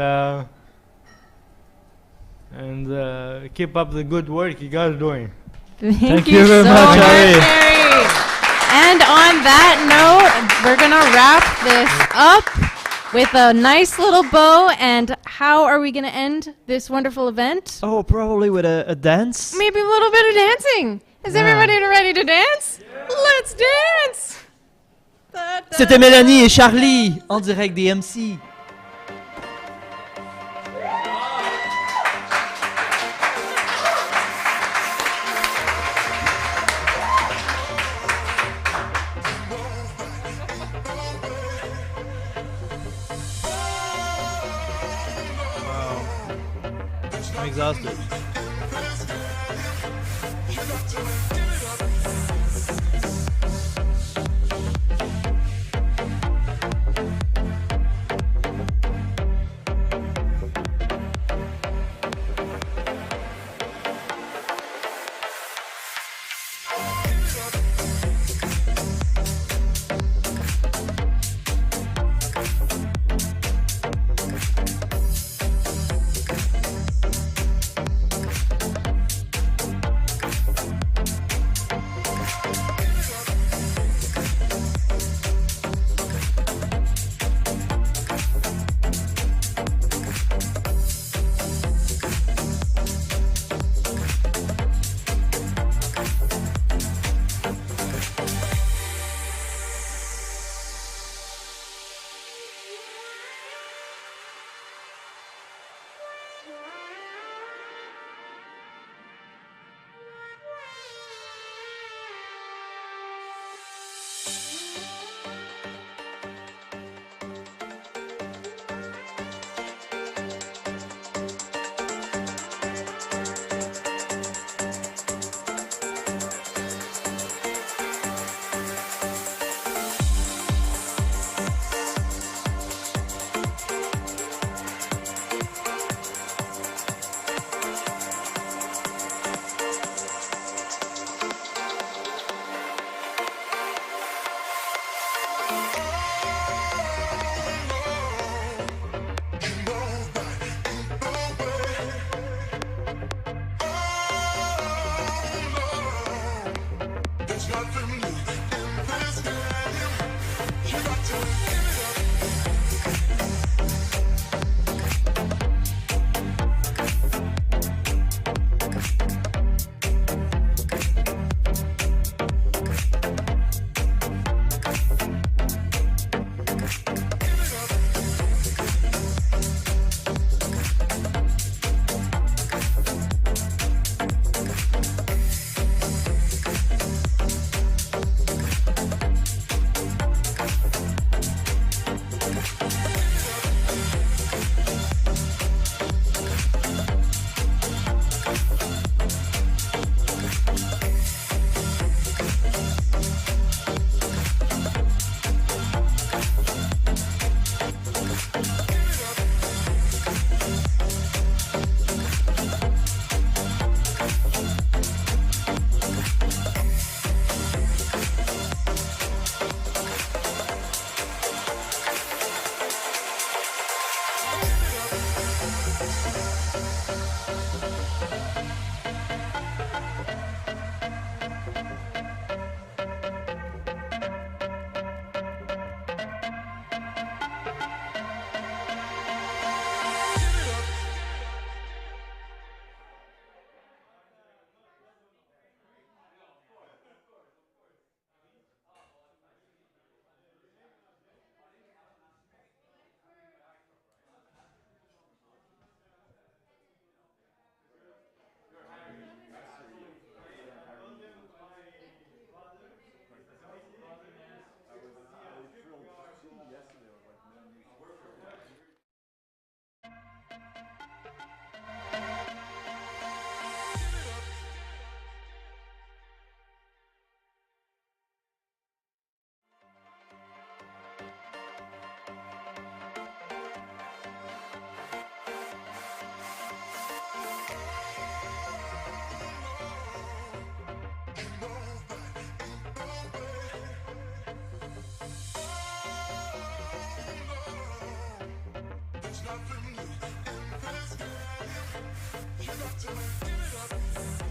keep up the good work you guys are doing. Thank you very much, Harry. And on that note, we're gonna wrap this up with a nice little bow. And how are we gonna end this wonderful event? Oh, probably with a dance. Maybe a little bit of dancing. Is everybody ready to dance? Let's dance. C'était Mélanie et Charlie en direct des MC. I'm exhausted. happen. Impress, girl. You got to give it up.